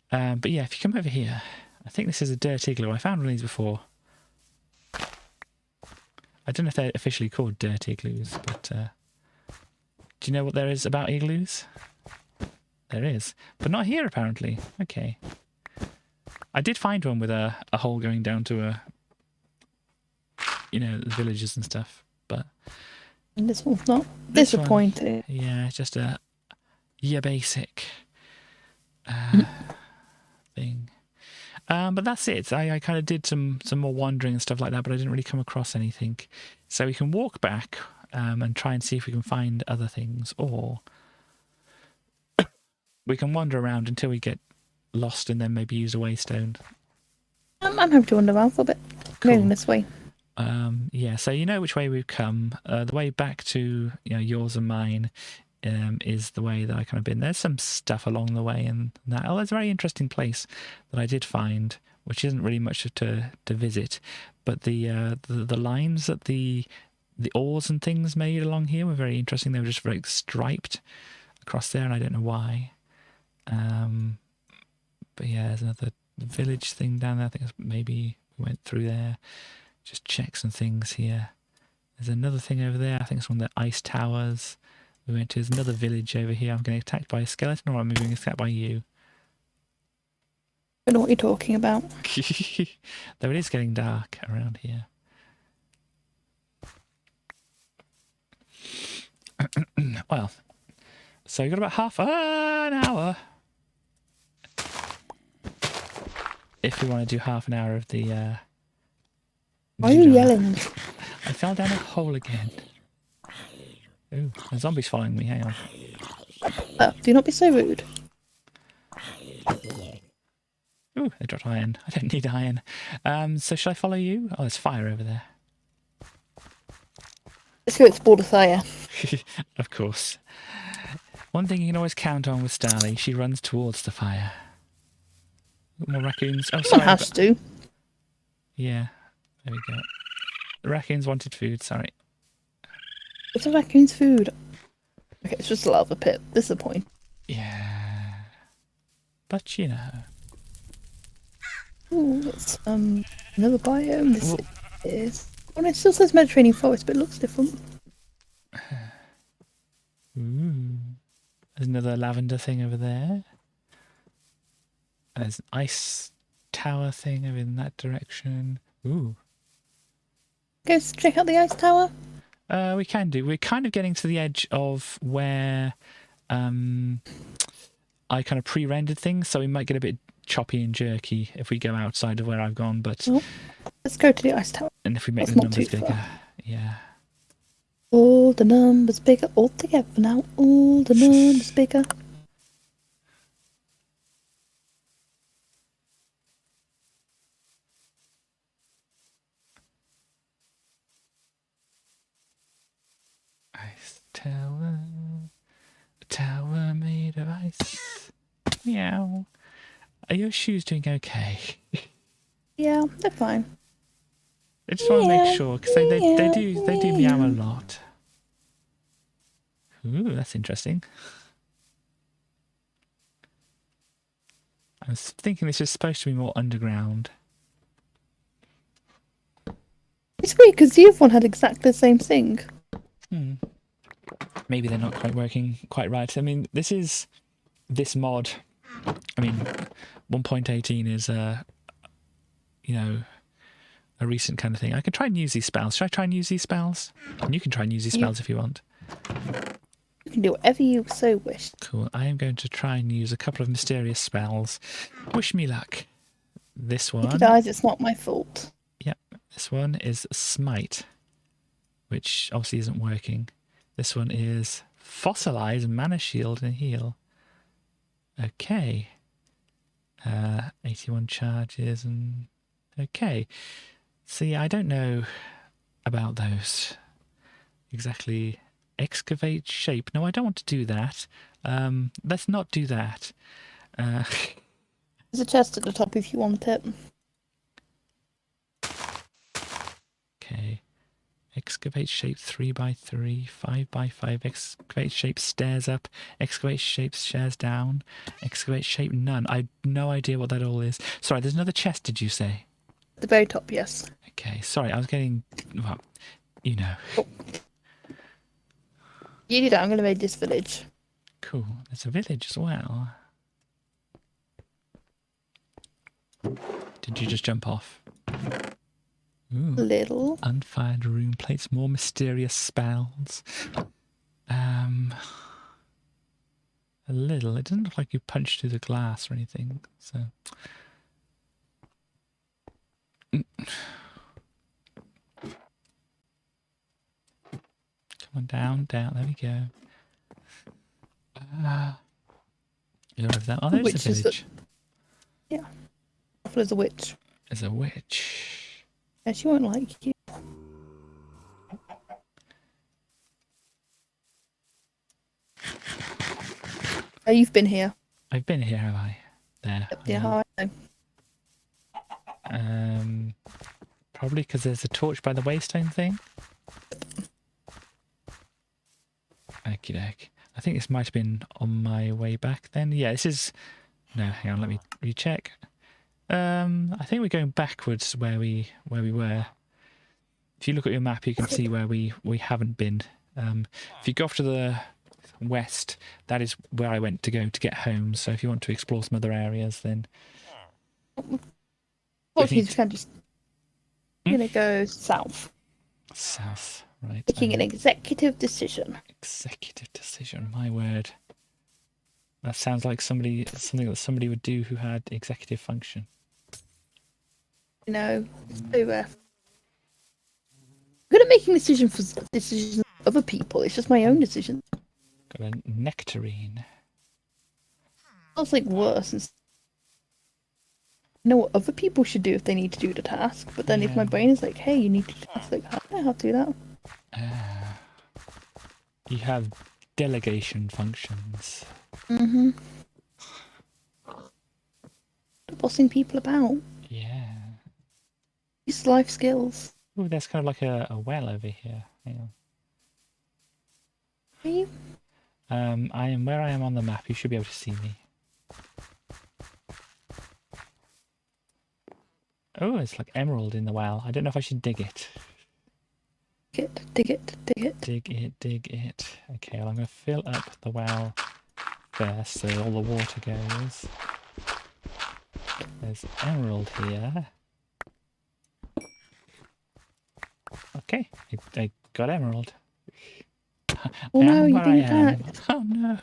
But yeah, if you come over here, I think this is a dirt igloo. I found one of these before. I don't know if they're officially called dirt igloos, but do you know what there is about igloos? There is, but not here apparently. Okay. I did find one with a hole going down to the villages and stuff, but And this one's not this one, disappointing. yeah, it's just a basic thing. But that's it. I kind of did some more wandering and stuff like that, but I didn't really come across anything. So we can walk back and try and see if we can find other things, or we can wander around until we get lost and then maybe use a waystone. I'm happy to wander around for a bit. Cool. Going this way. Yeah, so you know which way we've come. The way back to yours and mine is the way that I kind of been. There's some stuff along the way and that. Oh, there's a very interesting place that I did find, which isn't really much to visit, but the lines that the oars and things made along here were very interesting. They were just very striped across there, and I don't know why. But yeah, there's another village thing down there. I think maybe we went through there. Just check some things here. There's another thing over there. I think it's one of the ice towers. We went to. There's another village over here. I'm getting attacked by a skeleton, or I'm being attacked by you. I don't know what you're talking about. Though it is getting dark around here. Well, so you've got about half an hour. If we want to do half an hour of the... Why are you yelling? I fell down a hole again. Ooh, a zombie's following me. Hang on. Do not be so rude. Ooh, I dropped iron. I don't need iron. So should I follow you? Oh, there's fire over there. Let's go explore the fire. Of course. One thing you can always count on with Starly, she runs towards the fire. More raccoons. Oh, sorry. Someone has to. Yeah, there we go. The raccoons wanted food, sorry. It's a raccoon's food. Okay, it's just a lava pit. This is the point. Yeah. But you know. Ooh, it's another biome. This is. Well, it still says Mediterranean forest, but it looks different. Ooh. There's another lavender thing over there. There's an ice tower thing over in that direction. Ooh. Go check out the ice tower. We can do. We're kind of getting to the edge of where I kind of pre-rendered things, so we might get a bit choppy and jerky if we go outside of where I've gone. But let's go to the ice tower. And if we make That's the not numbers too bigger, far. yeah. All the numbers bigger, all together now. All the numbers bigger. Ice tower, a tower made of ice. Meow. Are your shoes doing okay? Yeah, they're fine. I just want to make sure, because they do meow a lot. Ooh, that's interesting. I was thinking this is supposed to be more underground. It's weird because the other one had exactly the same thing. Maybe they're not quite working quite right. I mean, this mod. I mean, 1.18 is a recent kind of thing. I can try and use these spells. Should I try and use these spells? And you can try and use these spells if you want. You can do whatever you so wish. Cool. I am going to try and use a couple of mysterious spells. Wish me luck. This one. If he dies, it's not my fault. Yep. This one is Smite, which obviously isn't working. This one is Fossilize, Mana Shield, and Heal. Okay. 81 charges and... Okay. See, I don't know about those. Exactly. Excavate shape. No, I don't want to do that. Let's not do that. There's a chest at the top if you want it. Okay. Excavate shape 3x3, 5x5. Excavate shape stairs up. Excavate shape stairs down. Excavate shape none. I have no idea what that all is. Sorry, there's another chest, did you say? At the very top, yes. Okay, sorry, I was getting... Well, you know. Oh. You do that, I'm going to raid this village. Cool. There's a village as well. Did you just jump off? Ooh. A little. Unfired rune plates, more mysterious spells. A little. It doesn't look like you punched through the glass or anything, so... Come on, down, down. There we go. You're over there. Oh, there's the village. Yeah. There's a witch. There's a witch. Yeah, she won't like you. Oh, you've been here. I've been here, have I? There. Yeah, how I know. Probably because there's a torch by the waystone thing. Okie doke. I think this might have been on my way back then. Yeah, this is... No, hang on, let me recheck. I think we're going backwards where we were. If you look at your map, you can see where we haven't been. If you go off to the west, that is where I went to go to get home. So if you want to explore some other areas, then... Well, he's kind of just gonna go south. South, right. Making an executive decision. Executive decision, my word. That sounds like something that somebody would do who had executive function. You know, so I'm good at making decisions of other people. It's just my own decision. Got a nectarine. Sounds like worse. I know what other people should do if they need to do the task, but then if my brain is like, hey, you need to do the task, like, how do I have to do that? You have delegation functions. Mm-hmm. Bossing people about. Yeah. These life skills. Oh, there's kind of like a well over here. Hang on. Are you? I am where I am on the map. You should be able to see me. Oh, it's like emerald in the well. I don't know if I should dig it. Dig it, dig it, dig it. Dig it, dig it. Okay, well, I'm going to fill up the well first so all the water goes. There's emerald here. Okay, I got emerald. Oh no, you're being attacked. Oh no.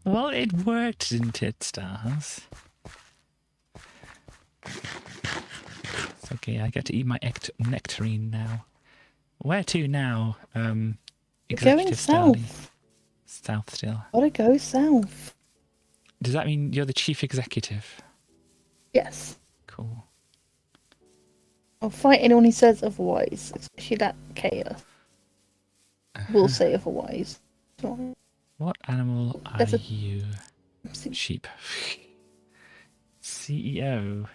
Well, it worked, didn't it, Stars? It's okay, I get to eat my nectarine now. Where to now? You're going south. South still. Gotta go south. Does that mean you're the chief executive? Yes. Cool. I'll fight anyone who says otherwise, especially that chaos. Will say otherwise. What animal are you? Sheep. CEO.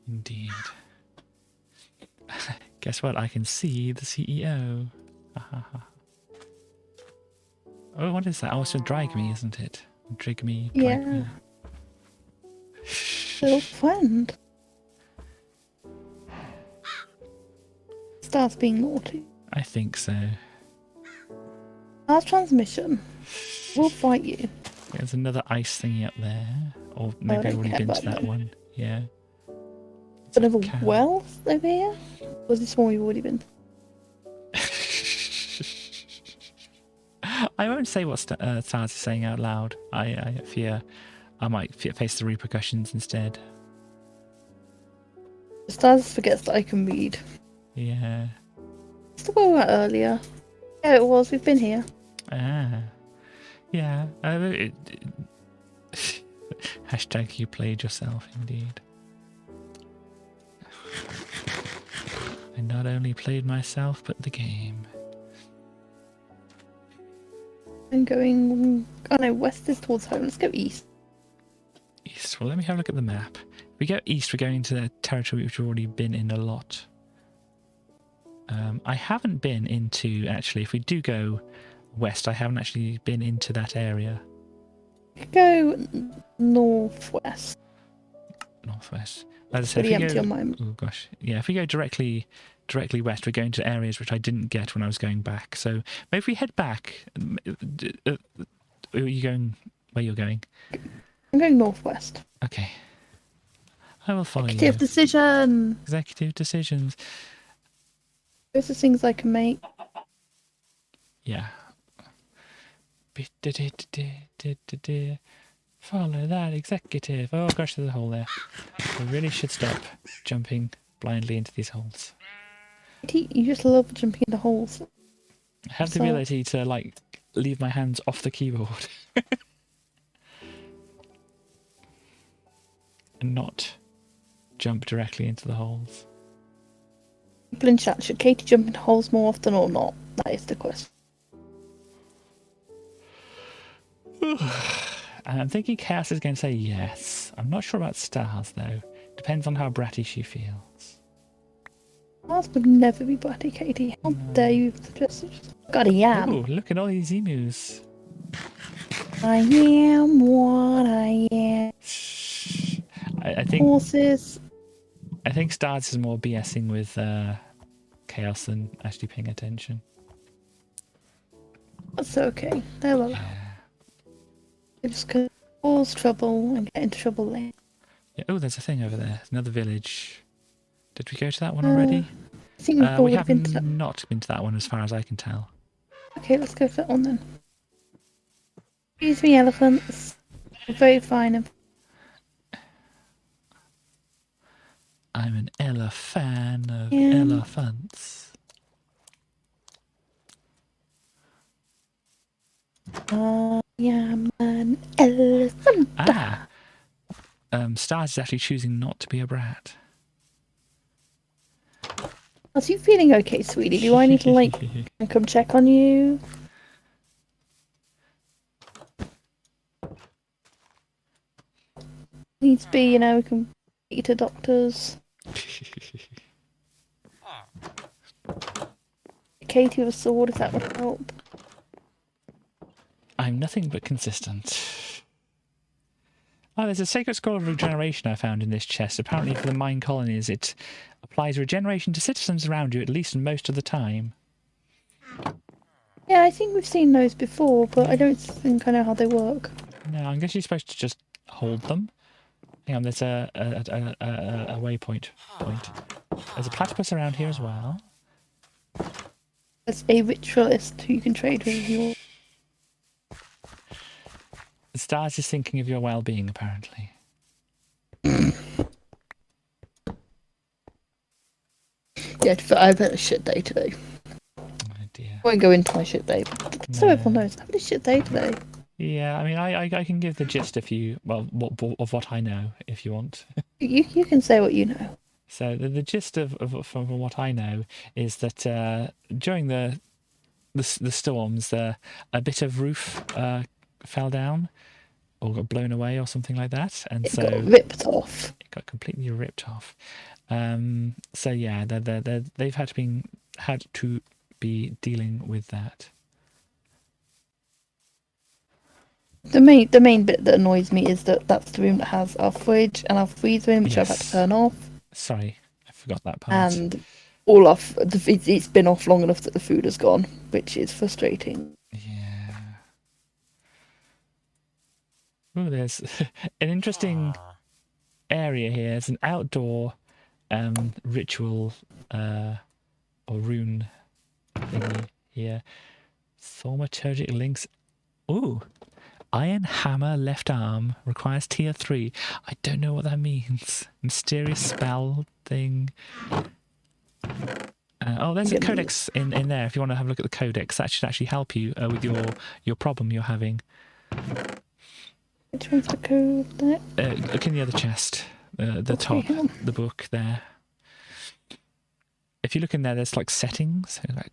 Indeed. Guess what? I can see the CEO. Oh, what is that? Oh, it's a drag me, isn't it? Drag me. Drag me. Little friend. Starts being naughty. I think so. Last transmission. We'll fight you. There's another ice thingy up there. Or maybe I've already been to that one. Yeah. Another well over here? Or was this one we've already been? I won't say what Stars is saying out loud. I fear I might face the repercussions instead. Stars forgets that I can read. Yeah. It's the way we were earlier. Yeah, it was. We've been here. Ah. Yeah. Hashtag you played yourself, indeed. not only played myself, but the game. I'm going... Oh no, west is towards home. Let's go east. East. Well, let me have a look at the map. If we go east, we're going into the territory which we've already been in a lot. I haven't been into, actually, if we do go west, I haven't actually been into that area. Go northwest. Northwest. As I said, Pretty if we empty go, on my... oh gosh, yeah, if we go directly west, we're going to areas which I didn't get when I was going back. So maybe if we head back, are you going where you're going? I'm going northwest. Okay. I will follow you. Executive decision! Executive decisions. Those are things I can make. Yeah. Follow that executive. Oh gosh, there's a hole there. I really should stop jumping blindly into these holes. You just love jumping into holes. I have the ability to, like, leave my hands off the keyboard. And not jump directly into the holes. People in chat, should Katie jump into holes more often or not? That is the question. I'm thinking Chaos is going to say yes. I'm not sure about Stars, though. Depends on how bratty she feels. Stars would never be bratty, Katie. How dare you suggest it? God, I am. Oh, look at all these emus. I am what I am. I think Horses. I think Stars is more BSing with Chaos than actually paying attention. That's okay. They'll allow. They just cause trouble and get into trouble later. Yeah. Oh, there's a thing over there. There's another village. Did we go to that one already? I think we've We already have been to that. not been to that one as far as I can tell. Okay, let's go for that one then. Excuse me, elephants. You're very fine. I'm an fan of elephants. I am an elephant. Ah! Stars is actually choosing not to be a brat. Are you feeling okay, sweetie? Do I need to, like, come check on you? Needs to be, you know, we can get you to doctors. Katie with a sword, if that would help. I'm nothing but consistent. Oh, there's a sacred scroll of regeneration I found in this chest. Apparently for the mine colonies it applies regeneration to citizens around you, at least most of the time. Yeah, I think we've seen those before, but I don't think I know how they work. No, I guess you're supposed to just hold them. Hang on, there's a waypoint. There's a platypus around here as well. There's a ritualist who you can trade with your... Stars is thinking of your well-being, apparently. Yeah, I've had a shit day today. Oh dear. I won't go into my shit day, but so everyone knows I've had a shit day today. Yeah, I mean, I can give the gist of what I know, if you want. You can say what you know. So the gist of from what I know is that during the storms, a bit of roof fell down or got blown away or something like that, and It so got ripped off. it got completely ripped off. So yeah, they've had to be dealing with that. The main bit that annoys me is that that's the room that has our fridge and our freezer in, which I've had to turn off. Sorry, I forgot that part. And all off. It's been off long enough that the food has gone, which is frustrating. Yeah. Oh, there's an interesting area here. It's an outdoor ritual or rune thingy here. Thaumaturgic links. Ooh. Iron hammer left arm requires tier 3. I don't know what that means. Mysterious spell thing. Oh, there's a codex in there. If you want to have a look at the codex, that should actually help you with your problem you're having. Which one's the code there? Look in the other chest. The top, the book there. if you look in there, there's like settings, like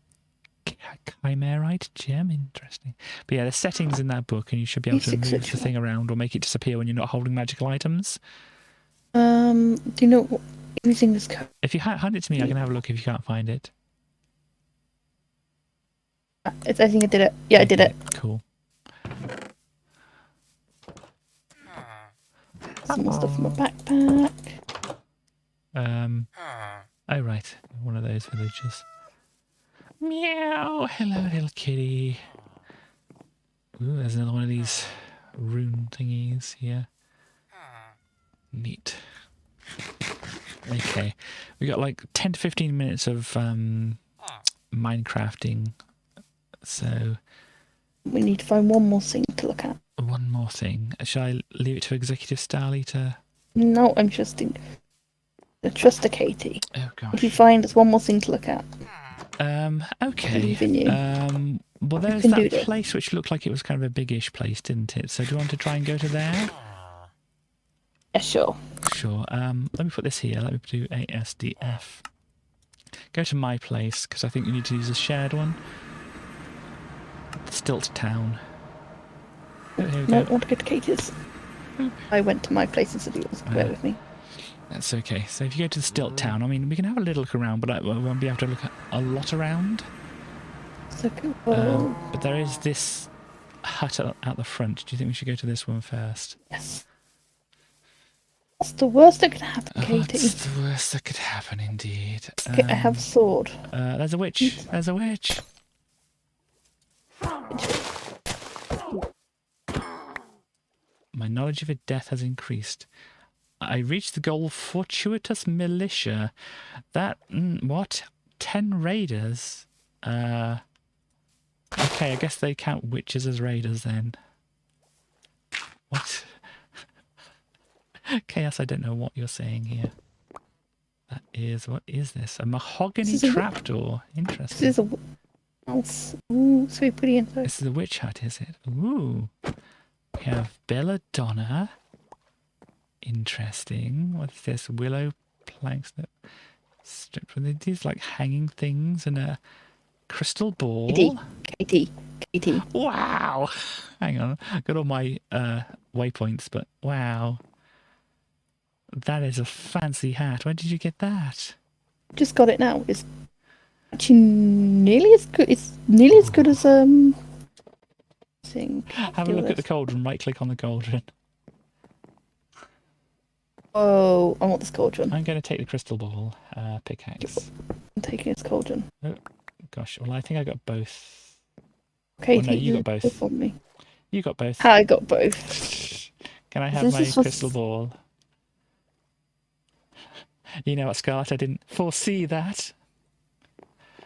chimerite gem, interesting. But yeah, there's settings in that book, and you should be able to move the thing around or make it disappear when you're not holding magical items. Do you know what, using this code? If you hand it to me, I can have a look if you can't find it. I think I did it. Yeah, I did it. Cool. Some more stuff in my backpack. Oh right, one of those villagers. Meow. Hello, little kitty. Ooh, there's another one of these rune thingies here. Neat. Okay, we got like 10 to 15 minutes of Minecrafting. So we need to find one more thing to look at. One more thing. Shall I leave it to Executive Starly to? No, I'm trusting. Trust a Katie. Oh gosh. If you find us one more thing to look at. Okay. Well, there's that place which looked like it was kind of a big-ish place, didn't it? So do you want to try and go to there? Yeah, sure. Sure. Let me put this here. Let me do ASDF. Go to my place, because I think you need to use a shared one. Stilt Town. Here we No, go. I want to go to Katie's. I went to my place instead of yours. Bear with me. That's okay. So if you go to the Stilt Town, I mean, we can have a little look around, but I won't be able to look at a lot around. So cool. But there is this hut out the front. Do you think we should go to this one first? Yes. What's the worst that could happen, Katie? What's the worst that could happen, indeed? Okay, I have a sword. There's a witch. There's a witch. My knowledge of her death has increased. I reached the goal, fortuitous militia. That, what? 10 raiders? Okay, I guess they count witches as raiders then. What? Chaos, I don't know what you're saying here. That is, what is this? A mahogany trapdoor. Interesting. This is a house. Ooh, so pretty inside. This is a witch hut, is it? Ooh. We have belladonna. Interesting. What is this? Willow planks that stripped from these like hanging things and a crystal ball. Katie. Wow. Hang on. I got all my waypoints, but wow. That is a fancy hat. Where did you get that? Just got it now. It's actually nearly as good. It's nearly as good as thing. Have a look at the cauldron. Right click on the cauldron. Oh, I want this cauldron. I'm going to take the crystal ball pickaxe. I'm taking this cauldron. Oh, gosh. Well, I think I got both. Okay, no, you got both. On me. You got both. I got both. Can I have my crystal ball? You know what, Scarlett? I didn't foresee that.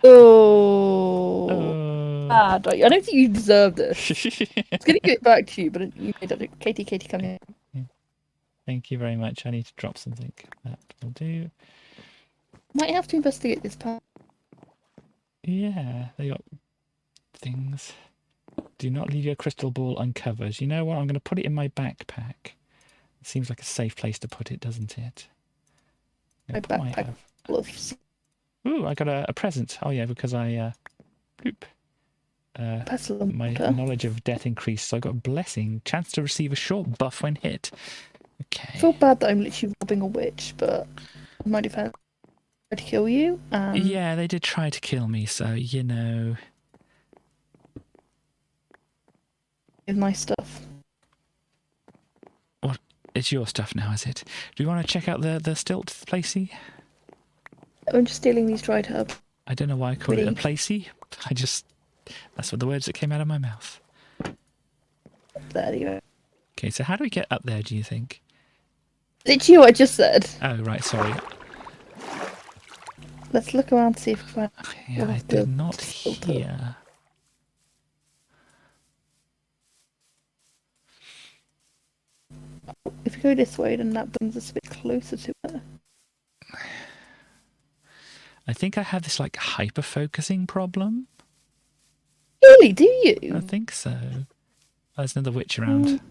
Oh. Bad. I don't think you deserve this. It's going to get back to you, but you made it. Katie, come here. Yeah. Thank you very much. I need to drop something. That will do. Might have to investigate this part. Yeah, they got things. Do not leave your crystal ball uncovered. You know what? I'm going to put it in my backpack. It seems like a safe place to put it, doesn't it? My backpack full of... Ooh, I got a present. Oh yeah, because I bloop. My knowledge of death increased, so I got a blessing. Chance to receive a short buff when hit. Okay. I feel bad that I'm literally robbing a witch, but I might have had to kill you. Yeah, they did try to kill me, so you know. With my stuff. What? It's your stuff now, is it? Do you want to check out the stilt placey? I'm just stealing these dried herbs. I don't know why I call it a placey. That's what the words that came out of my mouth. There you go. Okay, so how do we get up there, do you think? Literally what I just said. Oh, right, sorry. Let's look around to see if we can find... Yeah, I did not hear. If we go this way, then that brings us a bit closer to it. I think I have this, like, hyper-focusing problem. Really, do you? I think so. Oh, there's another witch around.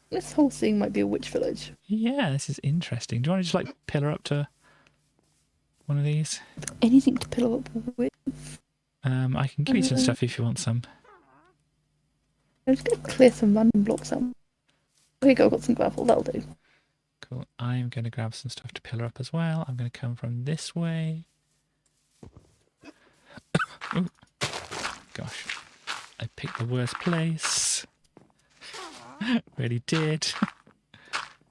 This whole thing might be a witch village. Yeah, this is interesting. Do you want to just, like, pillar up to... One of these. Anything to pillow up with. I can give you some stuff if you want some. I'm just going to clear some random blocks out. Here you go, I've got some gravel, that'll do. Cool. I'm going to grab some stuff to pillar up as well. I'm going to come from this way. Ooh. Gosh. I picked the worst place. Really did.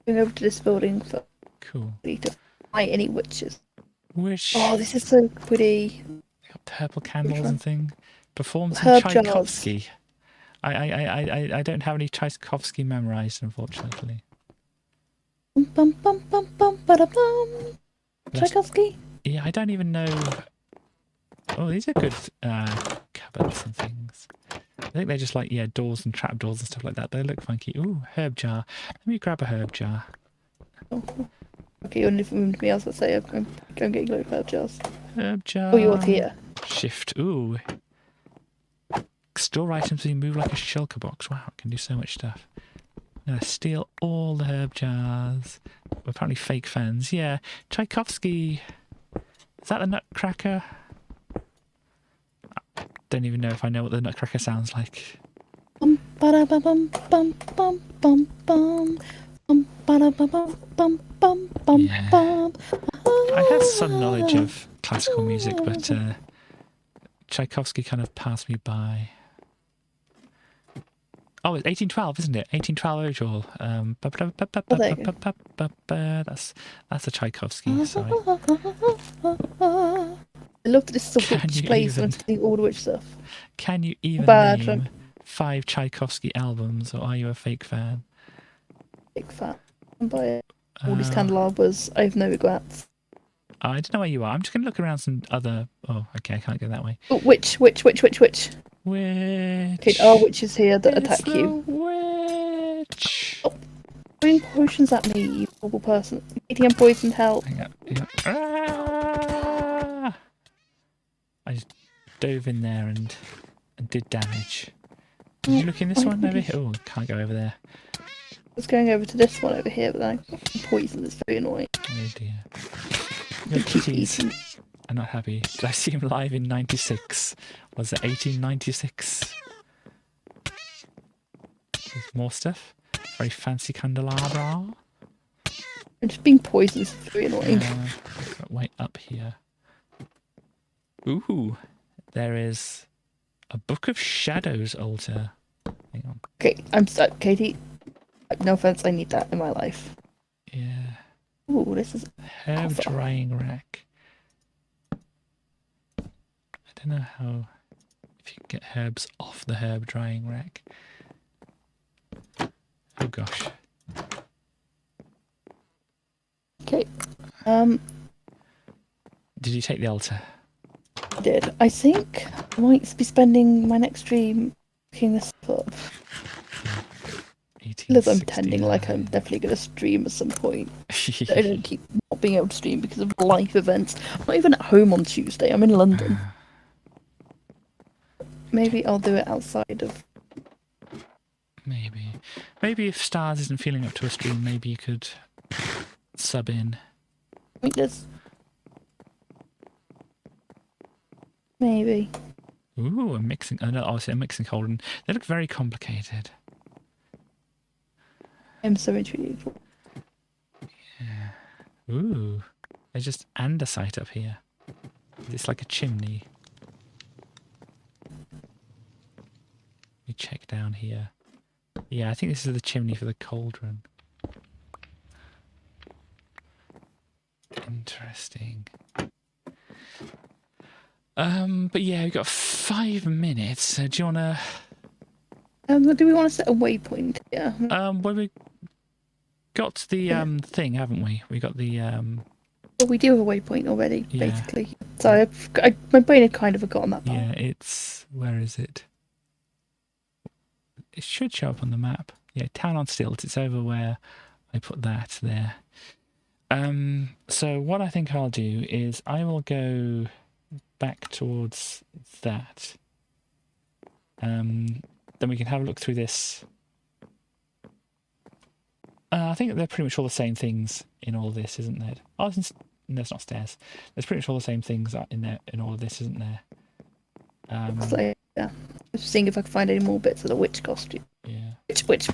Going over to this building for Cool. to fight any witches. Which? Oh, this is so pretty. Got purple candles and thing. Perform some Herb Tchaikovsky. I don't have any Tchaikovsky memorized, unfortunately. Bum bum bum bum bum ba bum. Tchaikovsky. Yeah, I don't even know. Oh, these are good cupboards and things. I think they're just like, yeah, doors and trapdoors and stuff like that. They look funky. Ooh, herb jar. Let me grab a herb jar. Oh. Okay, you're different from me. I was going to say, I'm getting low herb jars. Herb jar. Oh, you're here. Shift. Ooh. Store items when you move like a shulker box. Wow, it can do so much stuff. I'm going to steal all the herb jars. We're apparently fake fans. Yeah. Tchaikovsky. Is that the Nutcracker? I don't even know if I know what the Nutcracker sounds like. Bum ba bum bum bum bum bum bum. Bum ba bum bum bum bum bum Yeah. bum. I have some knowledge of classical music, but Tchaikovsky kind of passed me by. Oh, it's 1812, isn't it? 1812 Ojol. That's a Tchaikovsky. Sorry. I love that this is a Can witch you place even- and I'm seeing all the witch stuff. Can you even Bad, name 5 Tchaikovsky albums, or are you a fake fan? Big fan. And by all these candelabras, I have no regrets. I don't know where you are. I'm just going to look around some other... Oh, okay, I can't go that way. Oh, witch. Witch. Okay, there are witches here that It's attack the you. witch. Oh. Throwing potions at me, you horrible person. ATM poisoned, help. Hang on. Yeah. Ah! I just dove in there and did damage. Did you look in this one over here? Oh, can't go over there. I was going over to this one over here, but then I got poisoned. It's very annoying. Oh dear. Your kitties are not happy. Did I see him live in 96? Was it 1896? There's more stuff. Very fancy candelabra. I'm just being poisoned. It's very annoying. Way up here. Ooh, there is a Book of Shadows altar. Hang on. Okay, I'm stuck, Katie. No offense, I need that in my life. Yeah. Ooh, this is Herb alpha. drying rack. I don't know how... If you can get herbs off the herb drying rack. Oh gosh. Okay. Did you take the altar? I did. I think I might be spending my next stream looking this up. Liz, I'm pretending like I'm definitely going to stream at some point. I don't keep not being able to stream because of life events. I'm not even at home on Tuesday. I'm in London. Maybe I'll do it outside of... Maybe. Maybe if Stars isn't feeling up to a stream, maybe you could sub in. I think there's... Maybe. Ooh, a mixing... Oh, no, obviously a mixing holder. They look very complicated. I'm so intrigued. Yeah. Ooh. There's just andesite up here. It's like a chimney. Let me check down here. Yeah, I think this is the chimney for the cauldron. Interesting. But yeah, we've got 5 minutes. Do you want to... do we want to set a waypoint here? well, we got the thing, haven't we? We got the Well, we do have a waypoint already, Yeah. basically. So my brain had kind of forgotten that part. yeah. It's where is it? It should show up on the map. Yeah, Town on Stilts. It's over where I put that there. So what I think I'll do is I will go back towards that. Then we can have a look through this. I think they're pretty much all the same things in all this, isn't it? Oh, there's not stairs. There's pretty much all the same things in there in all of this, isn't there? So, yeah. Just seeing if I can find any more bits of the witch costume. Yeah. Which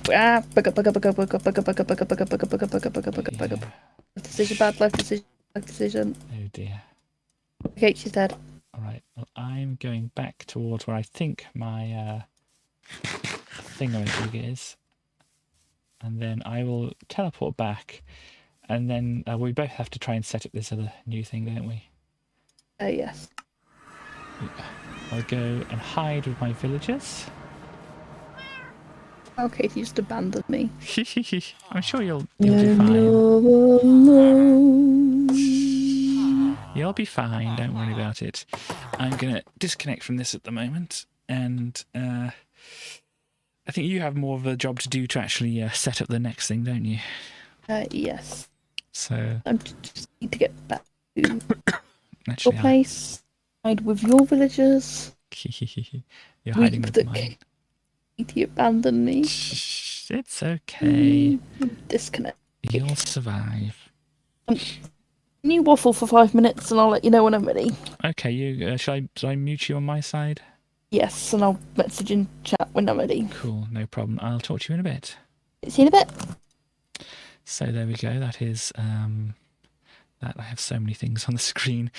decision, bad life decision. Oh dear. Okay, she's dead. All right. Well, I'm going back towards where I think my thingamajig is, and then I will teleport back, and then we both have to try and set up this other new thing, don't we? Yes. I'll go and hide with my villagers. Okay, you just abandoned me. I'm sure you'll do fine. You'll be fine, don't worry about it. I'm going to disconnect from this at the moment, and I think you have more of a job to do to actually set up the next thing, don't you? Yes. So I just need to get back to actually, your place. Hide with your villagers. You're hiding with mine. You abandoned me. It's okay. Disconnect. You'll survive. Can you waffle for 5 minutes and I'll let you know when I'm ready? Okay, you shall I mute you on my side? Yes, and I'll message in chat when I'm ready. Cool, no problem. I'll talk to you in a bit. See you in a bit. So there we go. That is that I have so many things on the screen.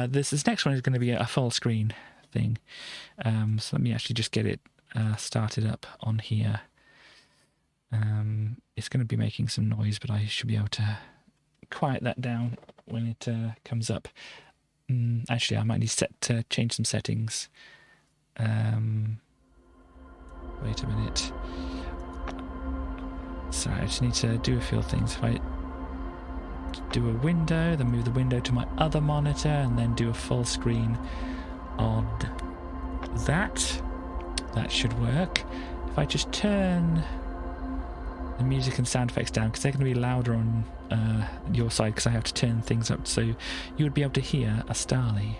This next one is going to be a full screen thing. So let me actually just get it started up on here. It's going to be making some noise, but I should be able to quiet that down when it comes up. Actually, I might need to change some settings. Wait a minute. Sorry, I just need to do a few things. If I do a window, then move the window to my other monitor, and then do a full screen on that should work. If I just turn the music and sound effects down, because they're going to be louder on your side, because I have to turn things up so you would be able to hear a Starly.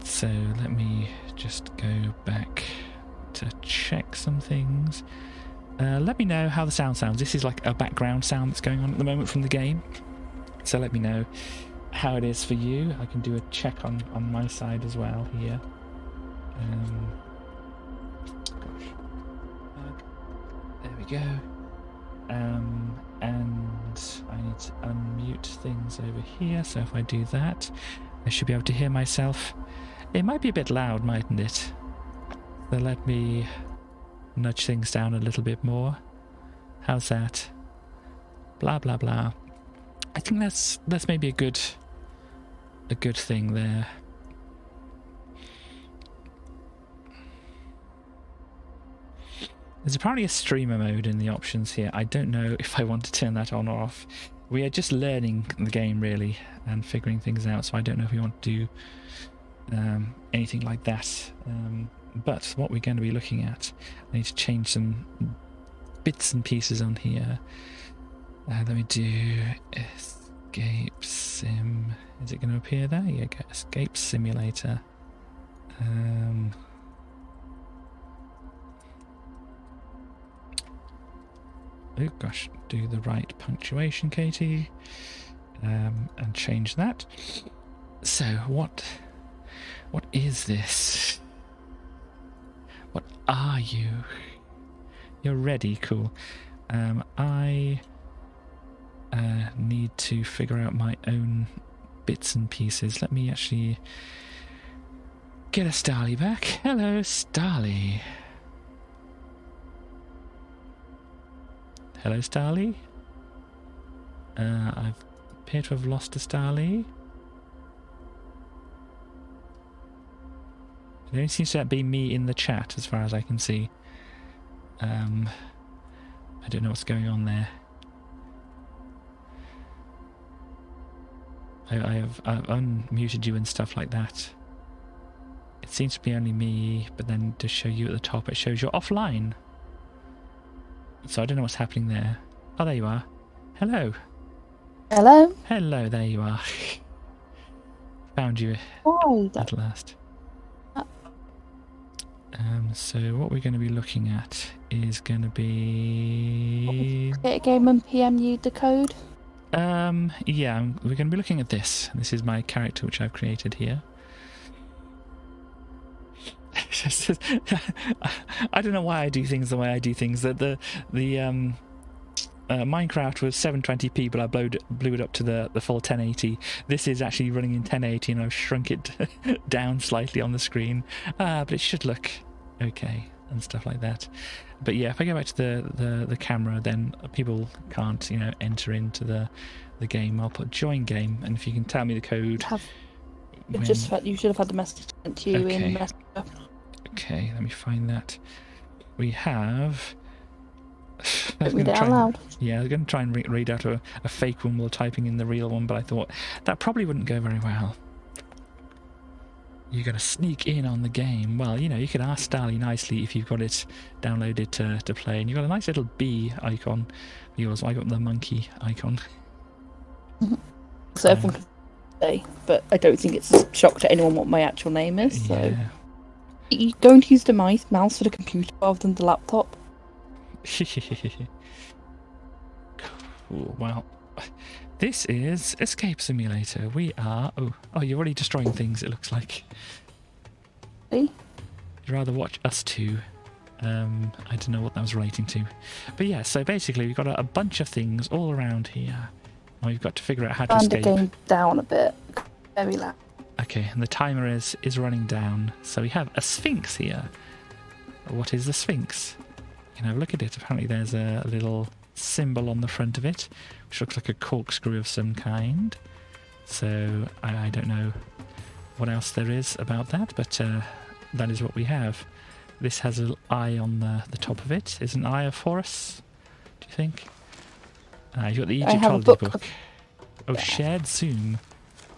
So let me just go back to check some things. Let me know how the sound sounds. This is like a background sound that's going on at the moment from the game, so let me know how it is for you. I can do a check on my side as well here. There we go. And I need to unmute things over here, so if I do that, I should be able to hear myself. It might be a bit loud, mightn't it? So let me nudge things down a little bit more. How's that? Blah blah blah. I think that's maybe a good thing there. There's apparently a streamer mode in the options here. I don't know if I want to turn that on or off. We are just learning the game really and figuring things out, so I don't know if we want to do anything like that. But what we're going to be looking at, I need to change some bits and pieces on here. Let me do escape sim. Is it going to appear there? Yeah, go escape simulator. Oh gosh, do the right punctuation, Katie, and change that. So what is this? What are you? You're ready, cool. I need to figure out my own bits and pieces. Let me actually get a Starly back. Hello, Starly. Hello, Starly. I appear to have lost a Starly. There only seems to be me in the chat as far as I can see. I don't know what's going on there. I've unmuted you and stuff like that. It seems to be only me, but then to show you at the top, it shows you're offline. So I don't know what's happening there. Oh, there you are. Hello. Hello. Hello, there you are. Found you at last. So what we're going to be looking at is going to be... Get a game and PM you the code. Yeah, we're going to be looking at this. This is my character, which I've created here. I don't know why I do things the way I do things. That the Minecraft was 720p, but I blew it up to the full 1080. This is actually running in 1080, and I've shrunk it down slightly on the screen. But it should look okay and stuff like that. But yeah, if I go back to the camera, then people can't, you know, enter into the game. I'll put join game, and if you can tell me the code. You should have had the message sent to you in Messenger. Okay, let me find that. We have. Read it out loud. Yeah, I was going to try and read out a fake one while typing in the real one, but I thought that probably wouldn't go very well. You're going to sneak in on the game. Well, you know, you can ask Starly nicely if you've got it downloaded to play, and you've got a nice little bee icon. Yours, I got the monkey icon. So everyone can say, but I don't think it's a shock to anyone what my actual name is. So Yeah. you don't use the mouse for the computer rather than the laptop. Cool. Well, this is Escape Simulator. We are... Oh, you're already destroying things, it looks like. See? You'd rather watch us two. I don't know what that was relating to. But yeah, so basically we've got a bunch of things all around here. And we've got to figure out how to escape. Turn the game down a bit. Very loud. Okay, and the timer is running down. So we have a Sphinx here. What is the Sphinx? You can have a look at it. Apparently there's a little symbol on the front of it, which looks like a corkscrew of some kind. So I don't know what else there is about that, but that is what we have. This has a little eye on the top of it. Is an eye of Horus, do you think? You've got the Egyptology book. Oh, shared zoom.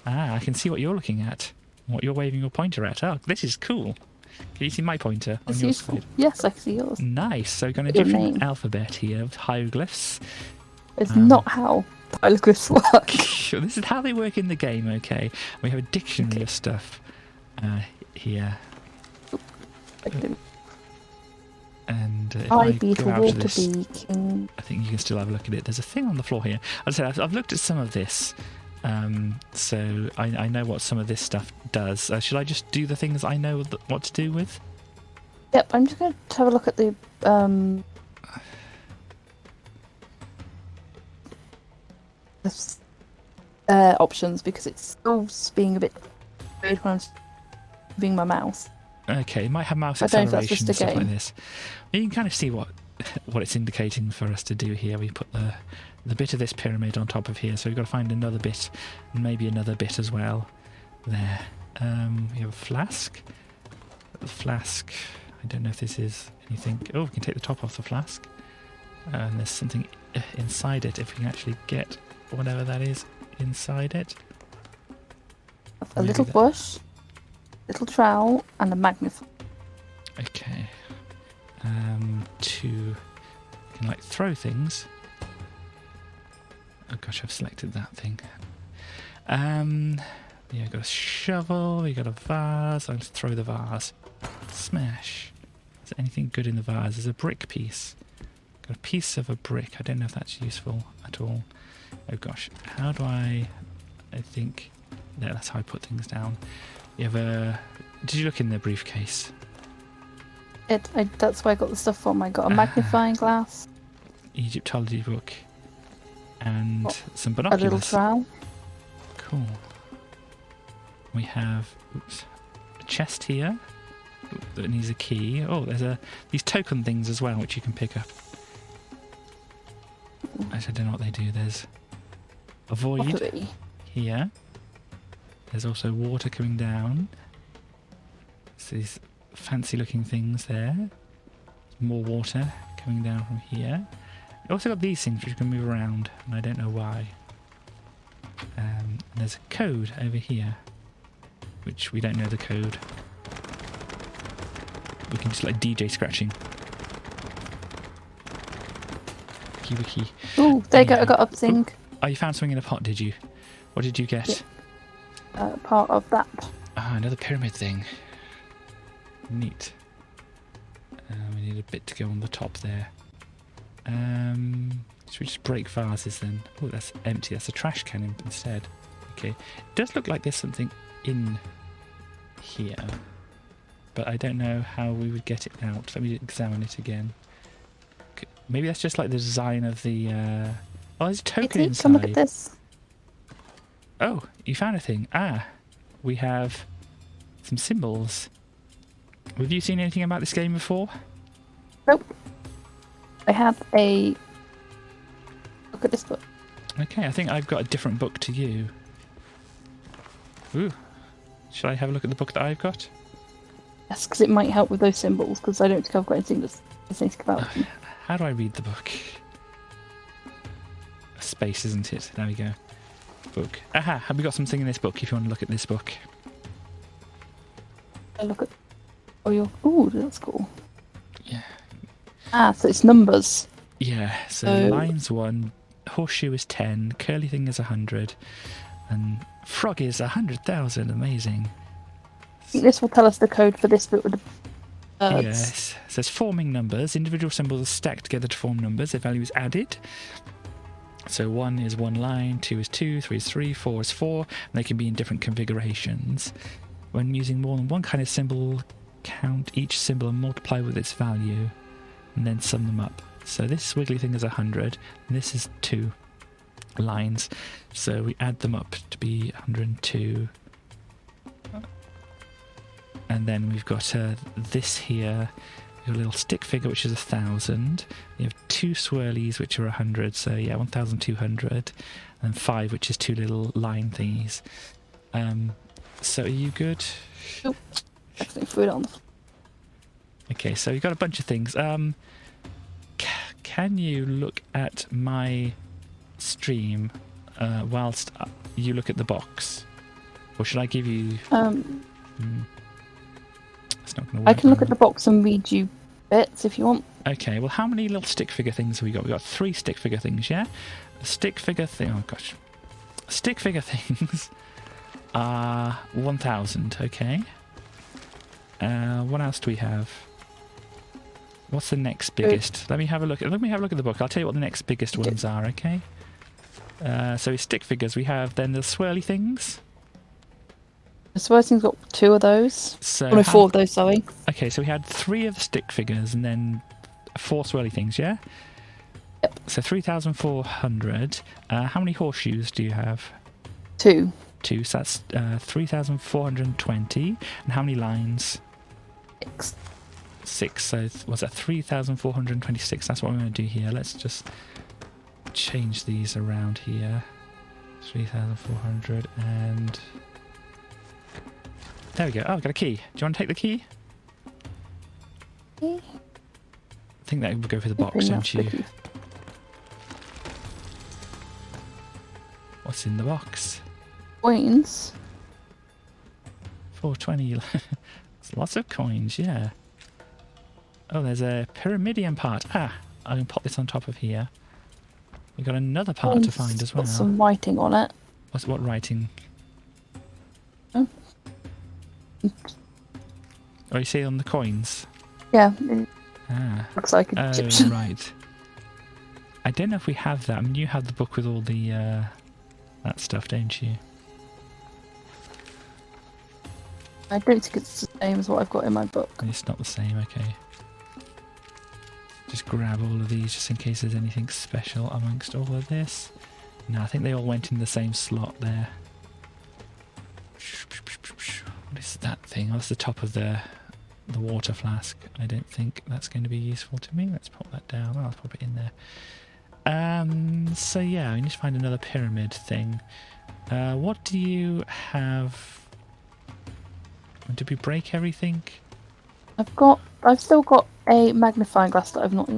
I can see what you're looking at. What you're waving your pointer at. Oh, this is cool. Can you see my pointer on your side? Yes, I see yours. Nice. So we've got a different alphabet here of hieroglyphs. It's not how hieroglyphs work. This is how they work in the game, okay? We have a dictionary of stuff here. And if I beetle, go out water to this, bee, king. I think you can still have a look at it. There's a thing on the floor here. As I said, I've looked at some of this. So I know what some of this stuff does. Should I just do the things I know what to do with? Yep, I'm just going to have a look at the options because it's still being a bit weird when I'm moving my mouse. Okay, it might have mouse I don't know if that's acceleration just a and stuff game. like this. You can kind of see what it's indicating for us to do here. We put the bit of this pyramid on top of here, so we've got to find another bit, and maybe another bit as well. There. We have a flask. The flask. I don't know if this is anything. Oh, we can take the top off the flask. And there's something inside it, if we can actually get whatever that is inside it. A little bush, little trowel, and a magnifier. Okay. You can like throw things. Oh gosh, I've selected that thing. Yeah, I've got a shovel, we got a vase. I'll just throw the vase. Smash. Is there anything good in the vase? There's a brick piece. Got a piece of a brick. I don't know if that's useful at all. Oh gosh, how do I think... Yeah, that's how I put things down. You have a... Did you look in the briefcase? That's where I got the stuff from. I got a magnifying glass. Egyptology book. And some binoculars. A little trowel. Cool. We have a chest here that needs a key. Oh, there's these token things as well, which you can pick up. I don't know what they do. There's a void here. There's also water coming down. So these fancy looking things there. More water coming down from here. You also got these things which you can move around, and I don't know why. And there's a code over here, which we don't know the code. We can just like DJ scratching. Wiki. Oh, there you go. I got a thing. Oh, you found something in a pot, did you? What did you get? Yeah. Part of that. Ah, another pyramid thing. Neat. We need a bit to go on the top there. Should we just break vases then? Oh, that's empty. That's a trash can instead. Okay. It does look like there's something in here. But I don't know how we would get it out. Let me examine it again. Okay. Maybe that's just like the design of the... Oh, there's a token inside. Come look at this. Oh, you found a thing. Ah, we have some symbols. Have you seen anything about this game before? Nope. I have a... Look at this book. Okay, I think I've got a different book to you. Ooh. Shall I have a look at the book that I've got? Yes, because it might help with those symbols, because I don't think I've got anything that's anything about them. How do I read the book? A space, isn't it? There we go. Book. Aha, have we got something in this book if you want to look at this book? I look at... Oh, you're... Ooh, that's cool. Yeah. Ah, so it's numbers. Yeah, so line's 1, horseshoe is 10, curly thing is 100, and frog is 100,000. Amazing. I think this will tell us the code for this bit with the birds. Yes. It says forming numbers. Individual symbols are stacked together to form numbers. Their value is added. So 1 is 1 line, 2 is 2, 3 is 3, 4 is 4, and they can be in different configurations. When using more than one kind of symbol, count each symbol and multiply with its value, and then sum them up. So this wiggly thing is 100, and this is 2 lines. So we add them up to be 102. And then we've got this here, a little stick figure which is 1,000. You have 2 swirlies which are 100, so yeah, 1,200, and 5 which is 2 little line thingies. So are you good? Nope. Definitely threw it on. Okay, so you've got a bunch of things. Can you look at my stream whilst you look at the box? Or should I give you... It's not gonna work. I can look at the box and read you bits if you want. Okay, well how many little stick figure things have we got? We've got 3 stick figure things, yeah? The stick figure thing... Oh gosh. Stick figure things are 1,000, okay. What else do we have? What's the next biggest? Let me have a look. Let me have a look at the book. I'll tell you what the next biggest ones are. Okay. So with stick figures, we have then the swirly things. The swirly thing's got 2 of those. So no, 4 of those. Sorry. Okay, so we had 3 of the stick figures and then 4 swirly things. Yeah. Yep. So 3,400. How many horseshoes do you have? 2. 2. So that's 3,420. And how many lines? 6. 6, so was that 3,426? That's what I'm going to do here. Let's just change these around here. 3,400 and... There we go. Oh, I've got a key. Do you want to take the key? Okay. I think that would go for the box, don't you? What's in the box? Coins. 420. Lots of coins, yeah. Oh, there's a pyramidion part. Ah, I can pop this on top of here. We've got another part to find as well. Got some writing on it. What writing? Oh. Oh, you see on the coins? Yeah. Ah. Looks like Egyptian. Right. I don't know if we have that. I mean, you have the book with all the that stuff, don't you? I don't think it's the same as what I've got in my book. It's not the same, okay. Just grab all of these just in case there's anything special amongst all of this. No, I think they all went in the same slot there. What is that thing? Oh, that's the top of the water flask. I don't think that's going to be useful to me. Let's pop that down. I'll pop it in there. So yeah, we need to find another pyramid thing. What do you have? Did we break everything? I've still got a magnifying glass that I've not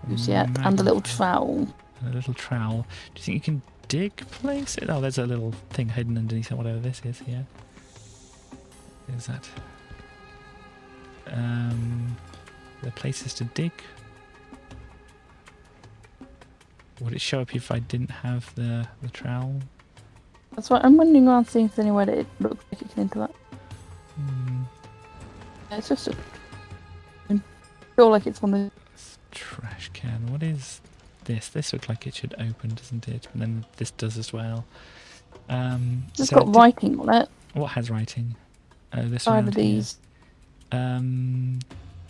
used yet, and a little trowel. A little trowel. Do you think you can dig place it? Oh, there's a little thing hidden underneath it, whatever this is here. What is that? The places to dig. Would it show up if I didn't have the trowel? That's why I'm wondering around seeing if there's anywhere that it looks like it can interact. It's just I feel like it's one of those... Trash can. What is this. This looks like it should open, doesn't it? And then this does as well. It's So got writing on it. what has writing? Oh, this Side around of here. these.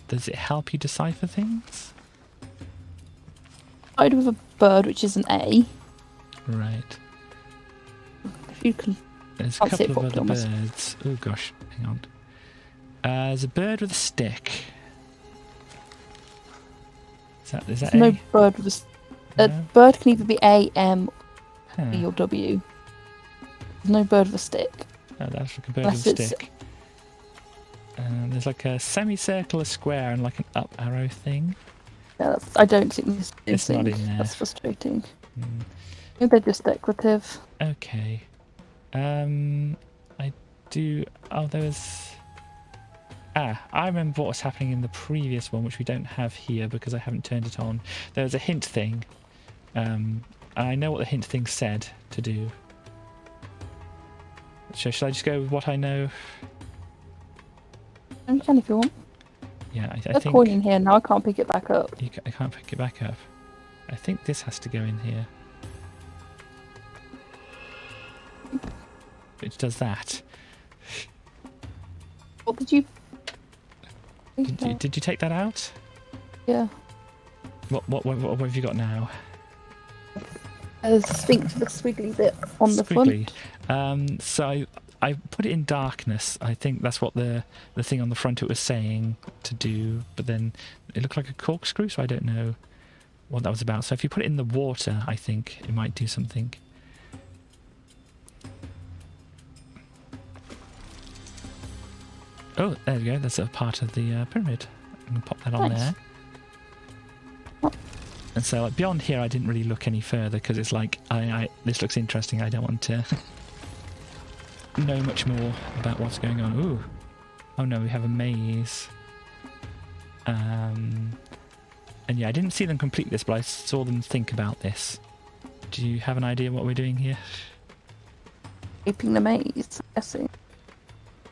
Does it help you decipher things? Side with a bird, which is an A. Right. If you can. There's a Can't see it couple of other properly on this. birds. Oh gosh, hang on. There's a bird with a stick. Is that No A? bird with a. No? Bird can either be A, M, Huh. E, or W. There's no bird with a stick. Oh, that's like a bird Unless with a it's- stick. There's like a semicircle, a square, and like an up arrow thing. Yeah, I don't think this It's is not in there. That's frustrating. Hmm. Maybe they're just decorative. Okay. I do. Oh, there was. I remember what was happening in the previous one, which we don't have here because I haven't turned it on. There was a hint thing. And I know what the hint thing said to do. So should I just go with what I know? You can if you want. Yeah, I There's a think coin in here now. I can't pick it back up. I can't pick it back up. I think this has to go in here. Which does that. What did you? Did you take that out? Yeah. What have you got now? There's a sphinx with a squiggly bit on the Squiggly. front. So I put it in darkness. I think that's what the thing on the front it was saying to do. But then it looked like a corkscrew, so I don't know what that was about. So if you put it in the water, I think it might do something. Oh, there we go. That's a part of the pyramid. I'm going to pop that on Nice. there. Oh. And so like, beyond here, I didn't really look any further because it's like, this looks interesting. I don't want to know much more about what's going on. Ooh. Oh no, we have a maze. And yeah, I didn't see them complete this, but I saw them think about this. Do you have an idea what we're doing here? Keeping the maze. I'm guessing.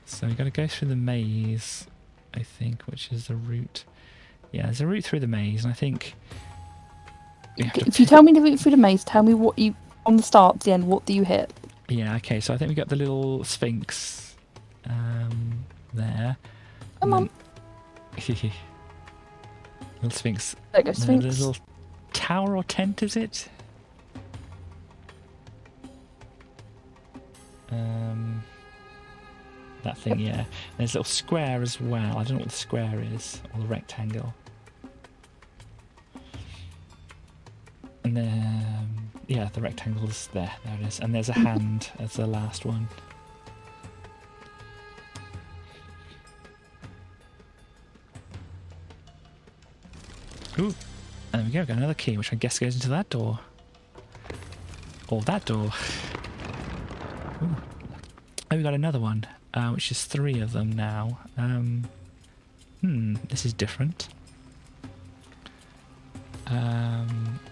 So we got to go through the maze, I think, which is the route. Yeah, there's a route through the maze, and I think we have to If you tell me the route through the maze, tell me what you on the start to the end. What do you hit? Yeah, okay, so I think we got the little sphinx there. Come on. Little sphinx. There goes The sphinx. little tower or tent, is it? That thing, yeah. There's a little square as well. I don't know what the square is, or the rectangle. And then, yeah, the rectangle's there. There it is. And there's a hand as the last one. Ooh, and there we go. Got another key, which I guess goes into that door. Or that door. Ooh. Oh, we got another one, which is 3 of them now. This is different. I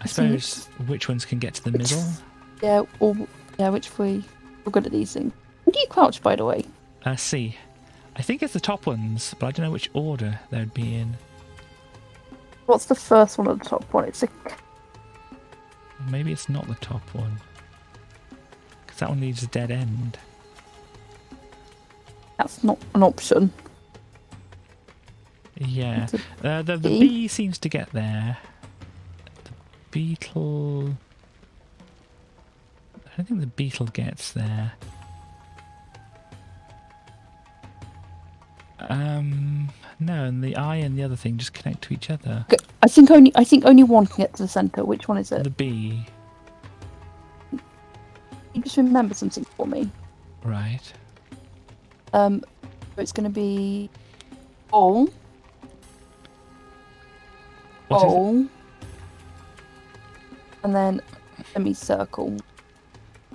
suppose which ones can get to the middle? Yeah, or yeah, which way? We're good at these things. Where do you crouch, by the way? C. I think it's the top ones, but I don't know which order they'd be in. What's the first one at the top one? It's a. Maybe it's not the top one. Because that one leaves a dead end. That's not an option. Yeah. It's a The bee. bee seems to get there. The beetle... I don't think the beetle gets there. No, and the eye and the other thing just connect to each other. Okay, I think only one can get to the centre. Which one is it? The bee. You just remember something for me. Right. It's going to be bowl, What is it? bowl, and then semicircle.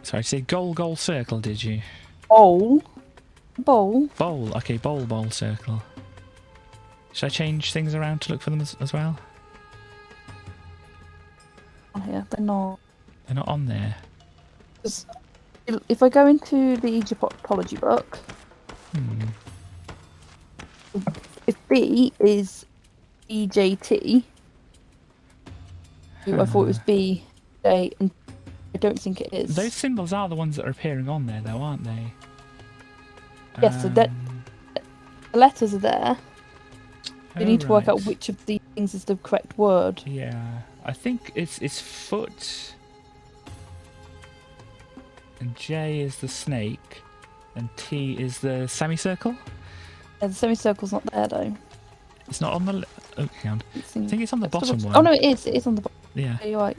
Sorry, say goal, circle, did you? Bowl. Bowl. Okay, bowl, circle. Should I change things around to look for them as well? On here, they're not. They're not on there. 'Cause if I go into the Egyptology book, if B is EJT, I thought it was B, J, and I don't think it is. Those symbols are the ones that are appearing on there, though, aren't they? Yes, so that the letters are there. You need to work out right. which of these things is the correct word. Yeah, I think it's foot, and J is the snake, and T is the semicircle. Yeah, the semicircle's not there though. It's not on the. Oh, hang on. I think it's on the bottom one. Oh no, it is. It is on the bottom. Yeah. Yeah, you're right.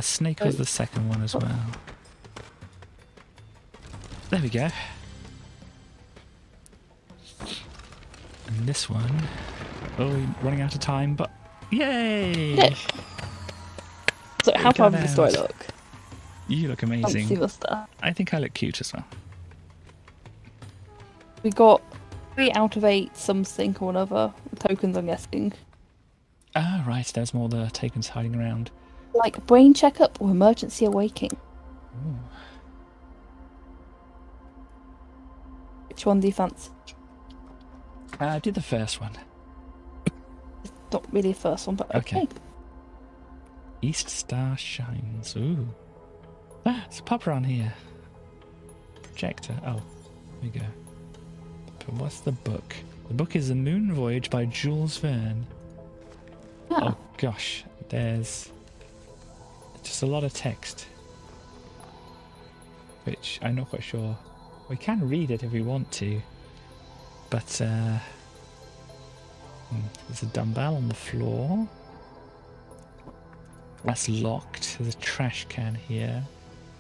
Snake was the second one as well. There we go. And this one. Oh, we're running out of time, but yay! Yeah. So how powerful do I look? You look amazing. Fancy stuff. I think I look cute as well. We got 3 out of 8 something or another tokens, I'm guessing. Ah, right. There's more the tokens hiding around. Like brain checkup or emergency awakening. Ooh. Which one do you fancy? I did the first one. It's not really the first one, but okay. East Star Shines. Ooh. Ah, it's a popper on here. Projector. Oh, here we go. But what's the book? The book is The Moon Voyage by Jules Verne. Ah. Oh gosh, there's just a lot of text, which I'm not quite sure. We can read it if we want to, but there's a dumbbell on the floor. That's locked. There's a trash can here.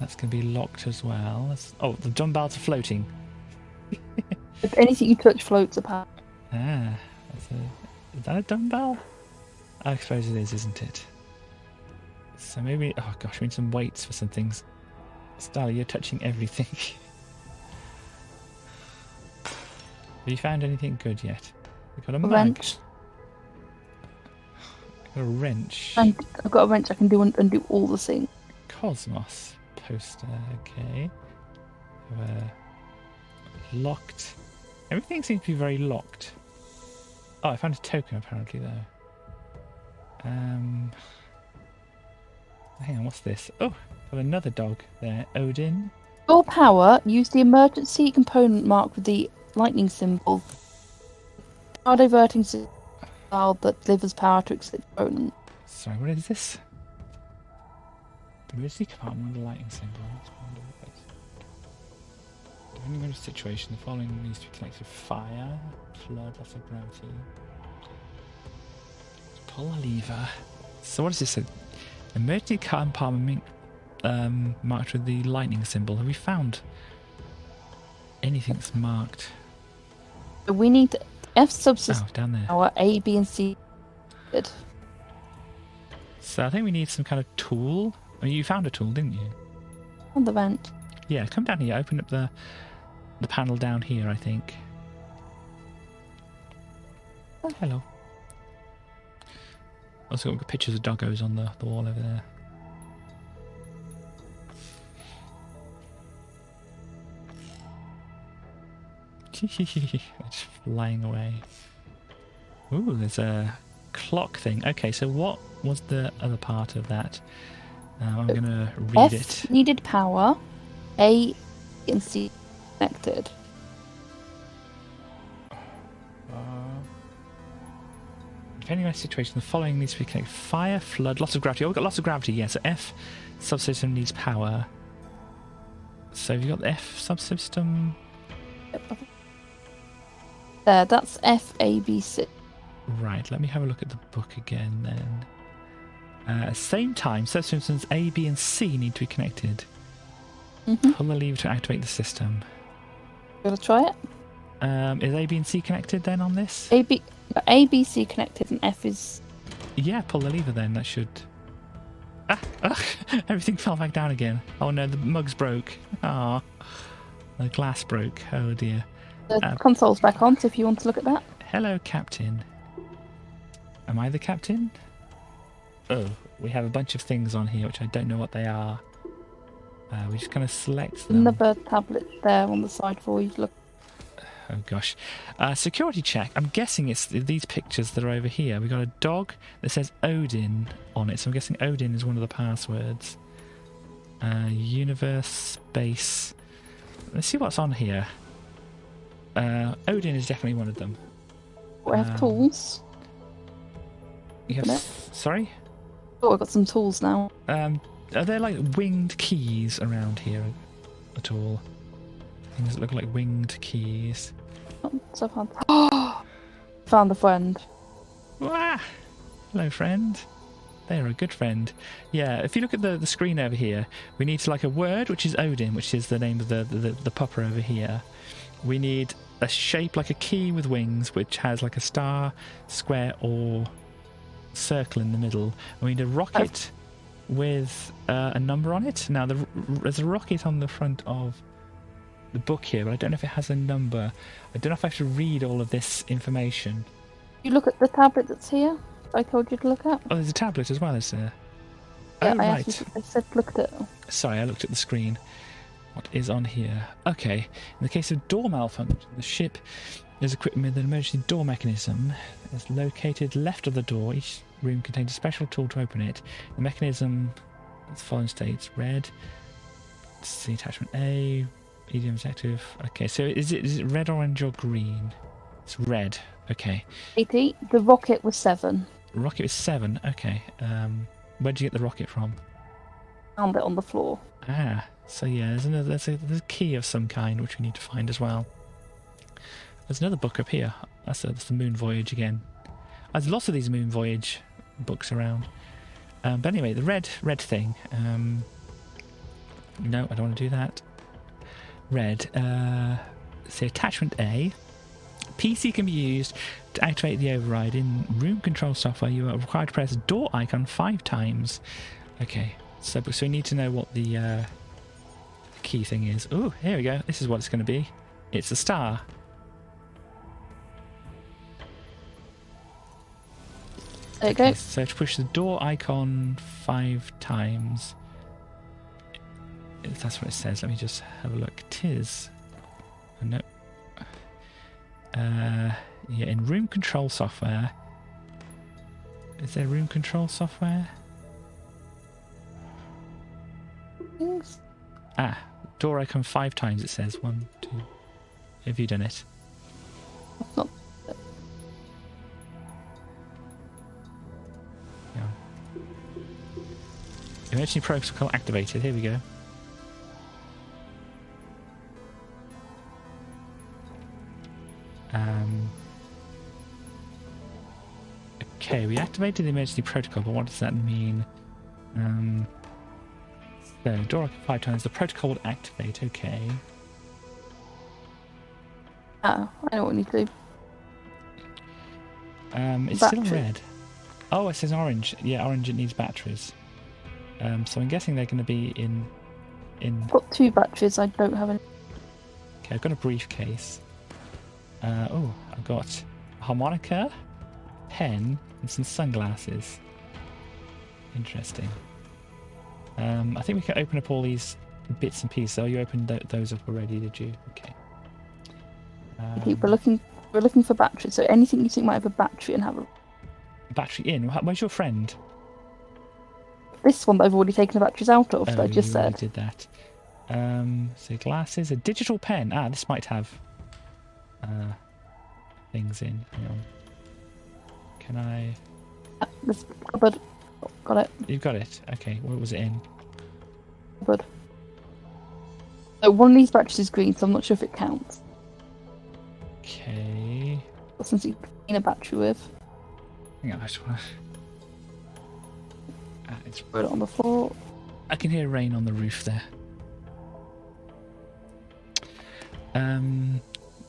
That's going to be locked as well. Oh, the dumbbells are floating. If anything you touch floats apart. Ah, is that a dumbbell? I suppose it is, isn't it? So maybe... Oh gosh, we need some weights for some things. Stella, you're touching everything. Have you found anything good yet? We've got a mug. Wrench. Got a wrench. And I've got a wrench I can undo all the things. Cosmos poster, okay. Locked. Everything seems to be very locked. Oh, I found a token apparently though. Hang on, what's this? Oh, got another dog there. Odin. For power, use the emergency component marked with the lightning symbol. Power diverting signal that delivers power to its opponent. Sorry, what is this? Emergency compartment with the lightning symbol. Depending on the situation, the following needs to be connected to fire, flood, loss of gravity. Pull a lever. So what is this? Emergency compartment marked with the lightning symbol. Have we found anything that's marked? So we need F subsystem Oh, down there. power A, B, and C. Good. So I think we need some kind of tool. I mean, you found a tool, didn't you? On the vent. Yeah, come down here. Open up the panel down here, I think. Oh, hello. Also got pictures of doggos on the wall over there. Just flying away. Ooh, there's a clock thing. Okay, so what was the other part of that? I'm going to read F it. needed power. A and C connected. Depending on the situation, the following needs to be connected. Fire, flood, lots of gravity. Oh, we've got lots of gravity, yeah. So F subsystem needs power. So have you got the F subsystem? There, that's F, A, B, C. Right, let me have a look at the book again then. Same time, subsystems A, B, and C need to be connected. Pull the lever to activate the system. You want to try it? Is A, B, and C connected then on this? A, B, C connected, and F is... Yeah, pull the lever then, that should... Ah! Ugh, everything fell back down again. Oh no, the mug's broke. Ah, the glass broke. Oh dear. The console's back on, so if you want to look at that. Hello, Captain. Am I the captain? Oh, we have a bunch of things on here which I don't know what they are. We just kind of select them. Another tablet there on the side for you to look. Oh gosh. Security check. I'm guessing it's these pictures that are over here. We got a dog that says Odin on it, so I'm guessing Odin is one of the passwords. Universe, space. Let's see what's on here. Odin is definitely one of them. I have tools. You have, sorry? Oh, I've got some tools now. Are there like winged keys around here at all? Things that look like winged keys. So found. Found a friend. Wah! Hello, friend. They're a good friend. Yeah, if you look at the screen over here, we need to like a word, which is Odin, which is the name of the pupper over here. We need a shape like a key with wings, which has like a star, square, or circle in the middle. And we need a rocket with a number on it. Now, there's a rocket on the front of the book here, but I don't know if it has a number. I don't know if I have to read all of this information. You look at the tablet that's here. I told you to look at. Oh, there's a tablet as well, is there? Yeah, oh, right. I said look at it. Sorry, I looked at the screen. What is on here? Okay. In the case of door malfunction, the ship is equipped with an emergency door mechanism. It's located left of the door. Each room contains a special tool to open it. The mechanism, as following states: red. Let's see, attachment A. Medium is active. Okay, so is it red, orange, or green? It's red. Okay. 80. The rocket was 7. Rocket is 7. Okay. Where'd you get the rocket from? Found it on the floor. Ah, so yeah, there's a key of some kind which we need to find as well. There's another book up here. That's the Moon Voyage again. There's lots of these Moon Voyage books around. But anyway, the red thing. No, I don't want to do that. Red. Say attachment A. PC can be used to activate the override. In room control software, you are required to press door icon 5 times. Okay, so we need to know what the key thing is. Oh, here we go. This is what it's going to be. It's a star. There you go. So to push the door icon 5 times. If that's what it says. Let me just have a look. Tis. Oh, no. Yeah, in room control software. Is there room control software? Thanks. Ah, door icon 5 times it says. 1, 2. Have you done it? Not. Yeah. Emergency protocol activated. Here we go. Okay, we activated the emergency protocol, but what does that mean? So, door icon 5 times, the protocol would activate, okay. I know what we need to do. It's Battery. still red. Oh, it says orange. Yeah, orange, it needs batteries. So I'm guessing they're going to be in... I've got 2 batteries, I don't have any. Okay, I've got a briefcase. Oh, I've got a harmonica, pen, and some sunglasses. Interesting. I think we can open up all these bits and pieces. Oh, you opened those up already, did you? Okay. Okay, we're looking for batteries. So anything you think might have a battery and have a Battery in? Where's your friend? this one that I've already taken the batteries out of. That I just you already said. did that. So glasses, a digital pen. Ah, this might have things in. Hang on. Can I? This cupboard. Oh, got it. You've got it. Okay. What was it in? Cupboard. So one of these batteries is green, so I'm not sure if it counts. Okay. Got something to clean a battery with. Hang on. I just want to. It's. Put it on the floor. I can hear rain on the roof there.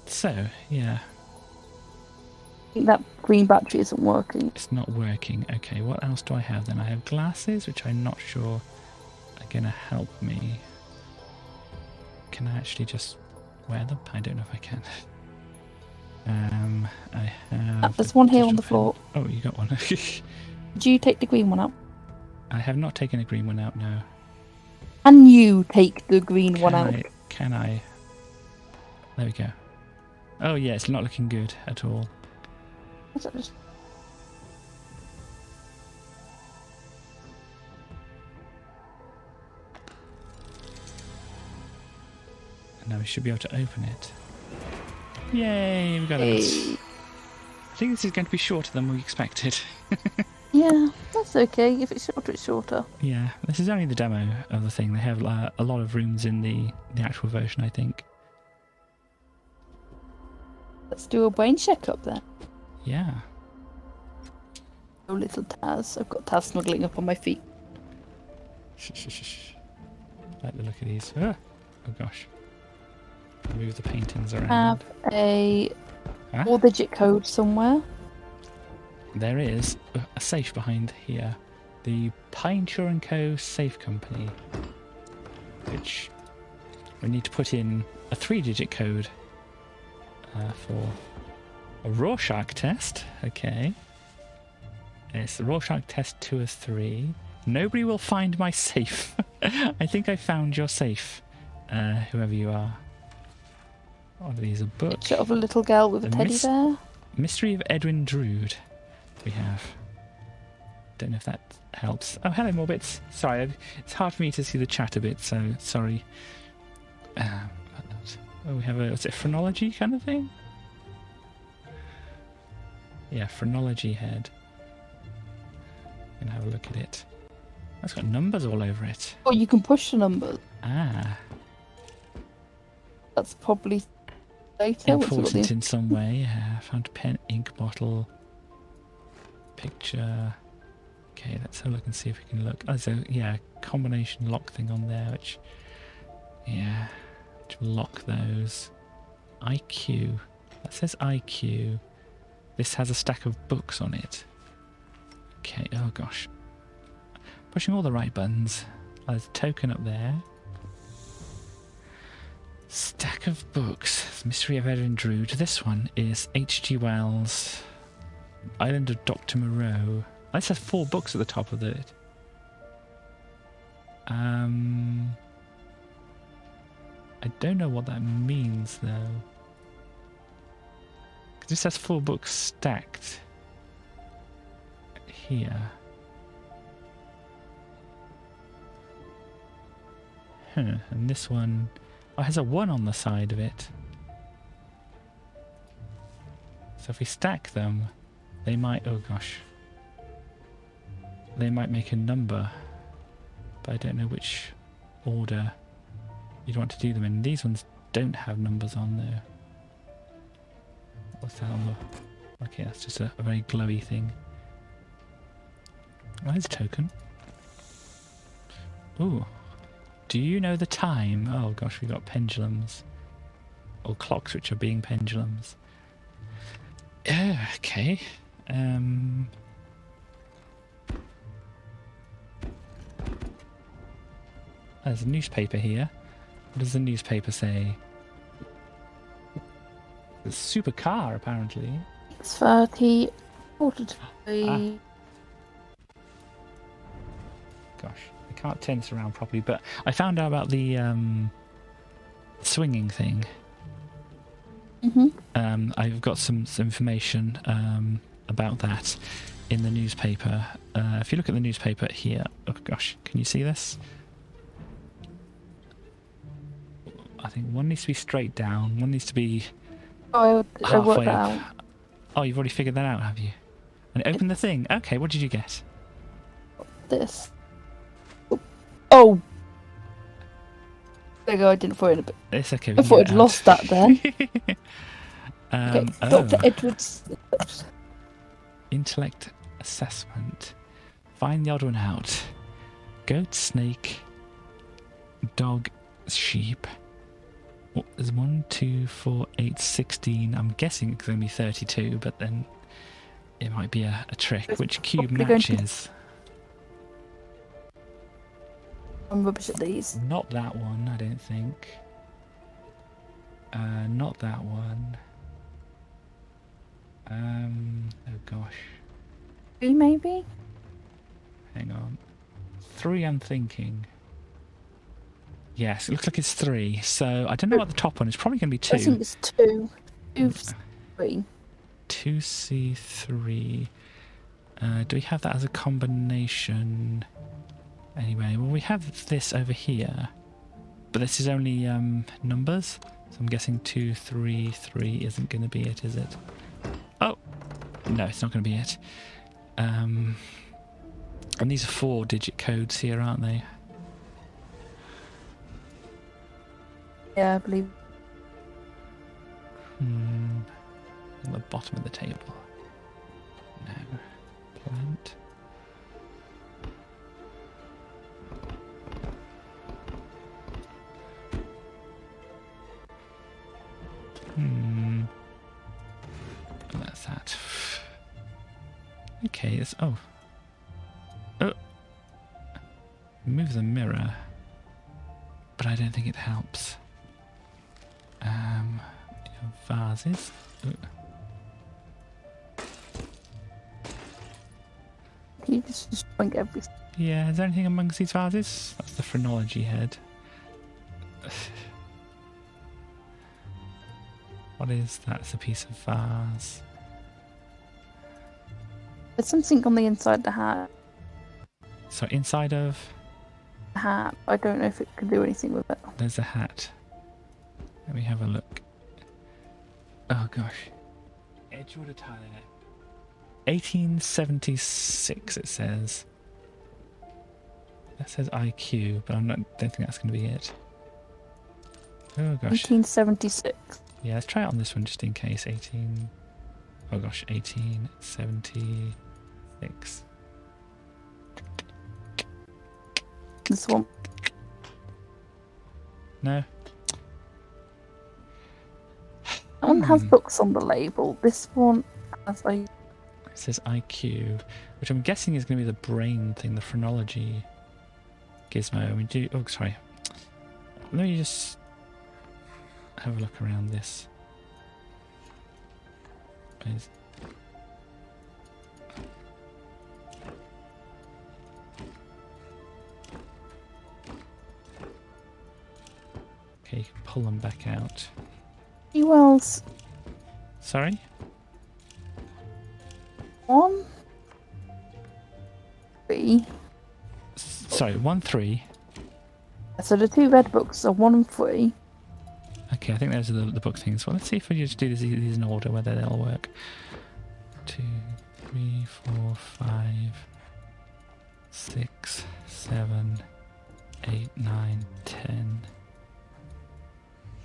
So yeah, I think that green battery isn't working. it's not working. Okay, what else do I have then? I have glasses, which I'm not sure are gonna help me. Can I actually just wear them? I don't know if I can. I have. There's one here on the digital floor. pen. Oh, you got one. Did you take the green one out? I have not taken a green one out. No. Can you take the green one out? Can I? There we go. Oh yeah, it's not looking good at all. And now we should be able to open it. Yay, we got it. I think this is going to be shorter than we expected. Yeah, that's okay. If it's shorter, it's shorter. Yeah, this is only the demo of the thing. They have a lot of rooms in the actual version, I think. Let's do a brain check-up then. Yeah. Oh, little Taz. I've got Taz snuggling up on my feet. Shh. Like the look of these. Oh gosh. Move the paintings around. Have a 4-digit code somewhere. There is a safe behind here. The Pine Co. Safe Company. Which we need to put in a 3-digit code for a Rorschach test. Okay. It's the Rorschach test 2 of 3. Nobody will find my safe. I think I found your safe, whoever you are. What are these? A book? Picture of a little girl with a teddy bear. Mystery of Edwin Drood. We have. Don't know if that helps. Oh, hello, Morbits. Sorry, it's hard for me to see the chat a bit, so sorry. Oh, we have what's it, phrenology kind of thing? Yeah, phrenology head. Gonna have a look at it. That's got numbers all over it. Oh, you can push the numbers. Ah. That's probably later. Important in some way. Yeah, found pen, ink bottle, picture. Okay, let's have a look and see if we can look. Oh, so yeah, combination lock thing on there, which to lock those. IQ. That says IQ. This has a stack of books on it. Okay, oh gosh. Pushing all the right buttons. Oh, there's a token up there. Stack of books. Mystery of Edwin Drood. This one is H.G. Wells. Island of Dr. Moreau. This has 4 books at the top of it. I don't know what that means though. This has 4 books stacked here. And this one has a 1 on the side of it. So if we stack them, they might, oh gosh, they might make a number, but I don't know which order you'd want to do them in. These ones don't have numbers on there. What's that on the... Okay, that's just a very glowy thing. Oh, there's a token. Ooh. Do you know the time? Oh gosh, we got pendulums. Or clocks which are being pendulums. Okay. There's a newspaper here. What does the newspaper say? The supercar, apparently. 6:30, 4:30. Gosh, I can't turn this around properly, but I found out about the swinging thing. I've got some information about that in the newspaper. If you look at the newspaper here, oh gosh, can you see this? I think one needs to be straight down, one needs to be I worked that up. out. Oh, you've already figured that out, have you? And open the thing. Okay, what did you get? This. Oh! There you go, I didn't throw it in a bit. It's okay. I thought I'd lost that then. Okay, Dr. Oh. Edwards. Intellect assessment. Find the odd one out. Goat, snake, dog, sheep. Oh, there's 1, 2, 4, 8, 16. I'm guessing it's going to be 32, but then it might be a trick. Which cube matches? I'm rubbish at these. Not that one, I don't think. Not that one. Oh gosh. 3 maybe? Hang on. 3 I'm thinking. Yes, it looks like it's 3. So I don't know what the top one is. Probably going to be 2. I think it's 2. 2C3. 2C3. Do we have that as a combination? Anyway, well, we have this over here, but this is only numbers, so I'm guessing 233 isn't going to be it, is it? Oh, no, it's not going to be it. And these are 4-digit codes here, aren't they? Yeah, I believe. On the bottom of the table. No. Plant. Oh, that's that. Okay, it's... Oh. Oh. Move the mirror. But I don't think it helps. Vases. Oh. You just destroying everything. Yeah, is there anything amongst these vases? That's the phrenology head. What is that? It's a piece of vase. There's something on the inside of the hat. So inside of... The hat. I don't know if it can do anything with it. There's a hat. Let me have a look. Oh gosh. Edgewood attire. 1876 it says. That says IQ, but don't think that's going to be it. Oh gosh. 1876. Yeah, let's try it on this one just in case. 18... Oh gosh, 1876. This one. No? That one has books on the label. This one has a... It says IQ, which I'm guessing is going to be the brain thing, the phrenology gizmo. We do... Oh, sorry. Let me just have a look around this. Please. Okay, you can pull them back out. Who else? Sorry? 1, 3. Sorry, 1, 3. So the 2 red books are 1 and 3. Okay, I think those are the book things. Well, let's see if we just do these in order, whether they'll work. 2, 3, 4, 5, 6, 7, 8, 9, 10.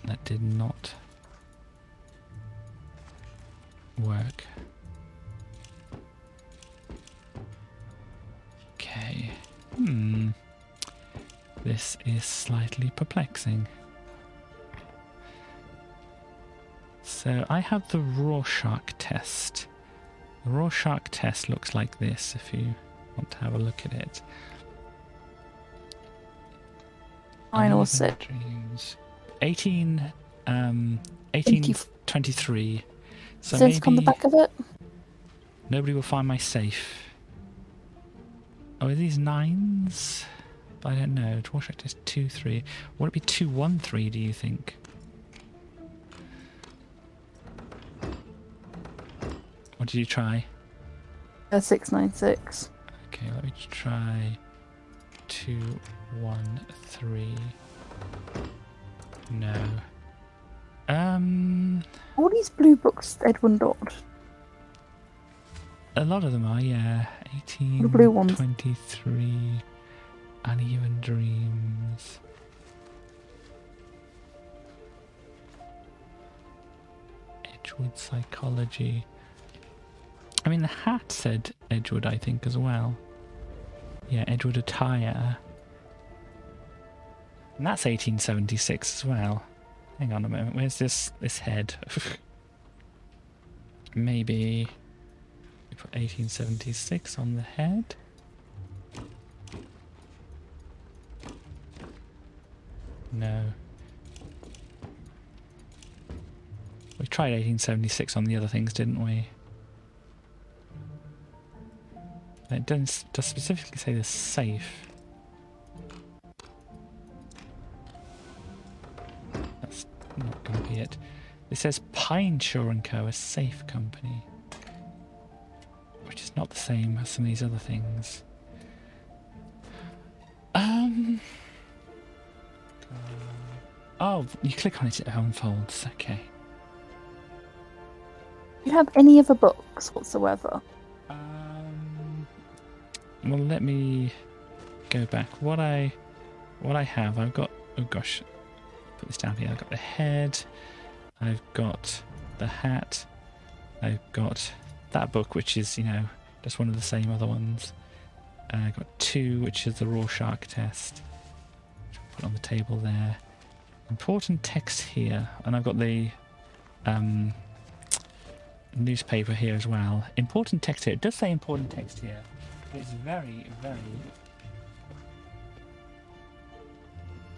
That did not work. Okay. This is slightly perplexing. So I have the Rorschach test. The Rorschach test looks like this if you want to have a look at it. 9 or 6. Dreams. 1823. So Says maybe on the back of it. nobody will find my safe. Oh, are these 9s? I don't know. Rorschach test 2, 3. Would it be 2, 1, 3, do you think? What did you try? 696. Okay, let me try 2, 1, 3. No. All these blue books, Edwin Dodd. A lot of them are, yeah. 18, The blue ones. 23, Uneven Dreams. Edgewood Psychology. I mean, the hat said Edgewood, I think, as well. Yeah, Edgewood Attire. And that's 1876 as well. Hang on a moment, where's this head? Maybe we put 1876 on the head. No. We tried 1876 on the other things, didn't we? It does specifically say the safe. That's not going to be it. It says Pine Shore & Co., a safe company. Which is not the same as some of these other things. Oh, you click on it, it unfolds. Okay. Do you have any other books whatsoever? Well, let me go back. What I have, I've got. Oh gosh, put this down here. I've got the head. I've got the hat. I've got that book, which is, you know, just one of the same other ones. I've got 2, which is the Rorschach test. Which I'll put on the table there. Important text here, and I've got the newspaper here as well. Important text here. It does say important text here. But it's very, very...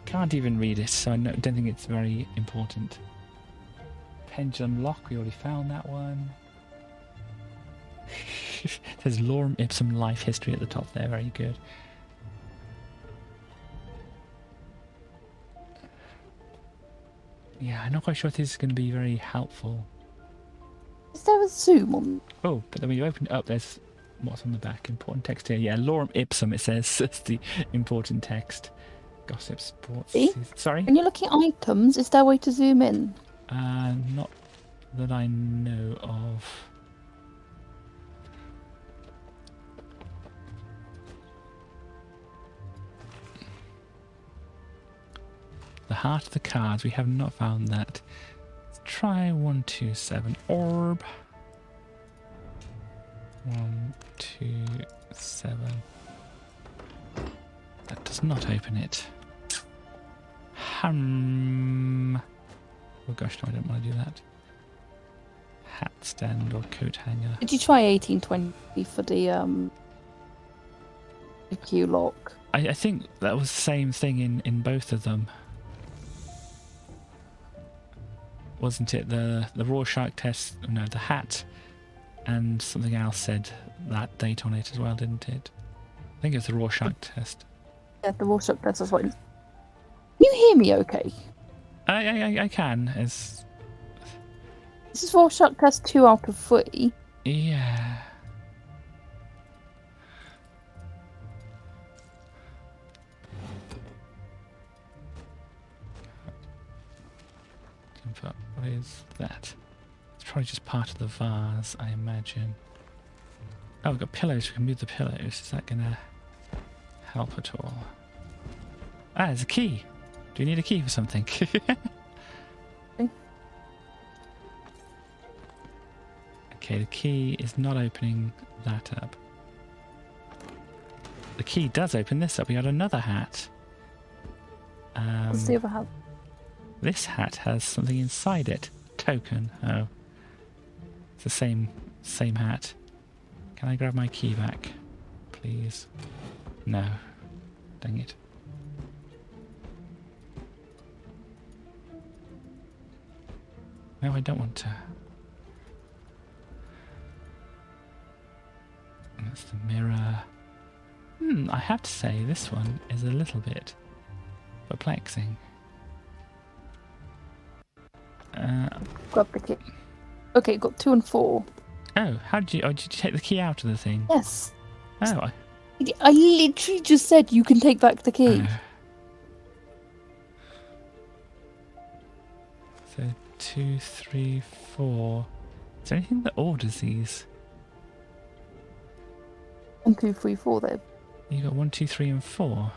Can't even read it, so I don't think it's very important. Pendulum lock, we already found that one. There's Lorem Ipsum life history at the top there, very good. Yeah, I'm not quite sure if this is going to be very helpful. Is there a zoom on? Oh, but then when you open it up, there's what's on the back. Important text here. Yeah, Lorem Ipsum, it says. That's the important text. Gossip, sports. See? Sorry? When you're looking at items, is there a way to zoom in? Not that I know of. The heart of the cards, we have not found that. Let's try 127 orb. 127. That does not open it. Oh gosh, no, I don't want to do that. Hat stand or coat hanger. Did you try 1820 for the Q lock? I think that was the same thing in both of them. Wasn't it the Rorschach test? No, the hat and something else said that date on it as well, didn't it? I think it's the Rorschach test. Yeah, the Rorschach test was what. Can you hear me okay? I can. This is Rorschach test 2 out of 3. Yeah. What is that? It's probably just part of the vase, I imagine. Oh, we've got pillows. We can move the pillows. Is that going to help at all? Ah, there's a key. Do you need a key for something? Okay, the key is not opening that up. The key does open this up. We got another hat. What's the other hat? This hat has something inside it. Token. Oh. It's the same hat. Can I grab my key back? Please. No. Dang it. No, I don't want to. That's the mirror. I have to say this one is a little bit perplexing. Grab the key. Okay, got 2 and 4. Oh, how did you? Oh, did you take the key out of the thing? Yes. Oh, I literally just said you can take back the key. So 2, 3, 4. Is there anything that orders these? 1, 2, 3, 4 then. You got 1, 2, 3, and 4.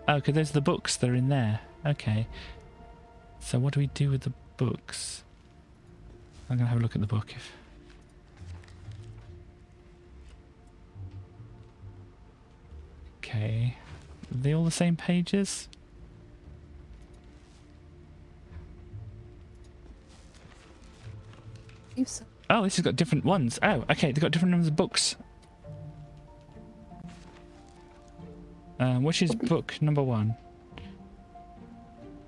Oh, okay, there's the books that are in there. Okay. So what do we do with the books? I'm gonna have a look at the book. Okay. Are they all the same pages? Oh, this has got different ones. Oh, okay, they've got different numbers of books. Which is book number 1?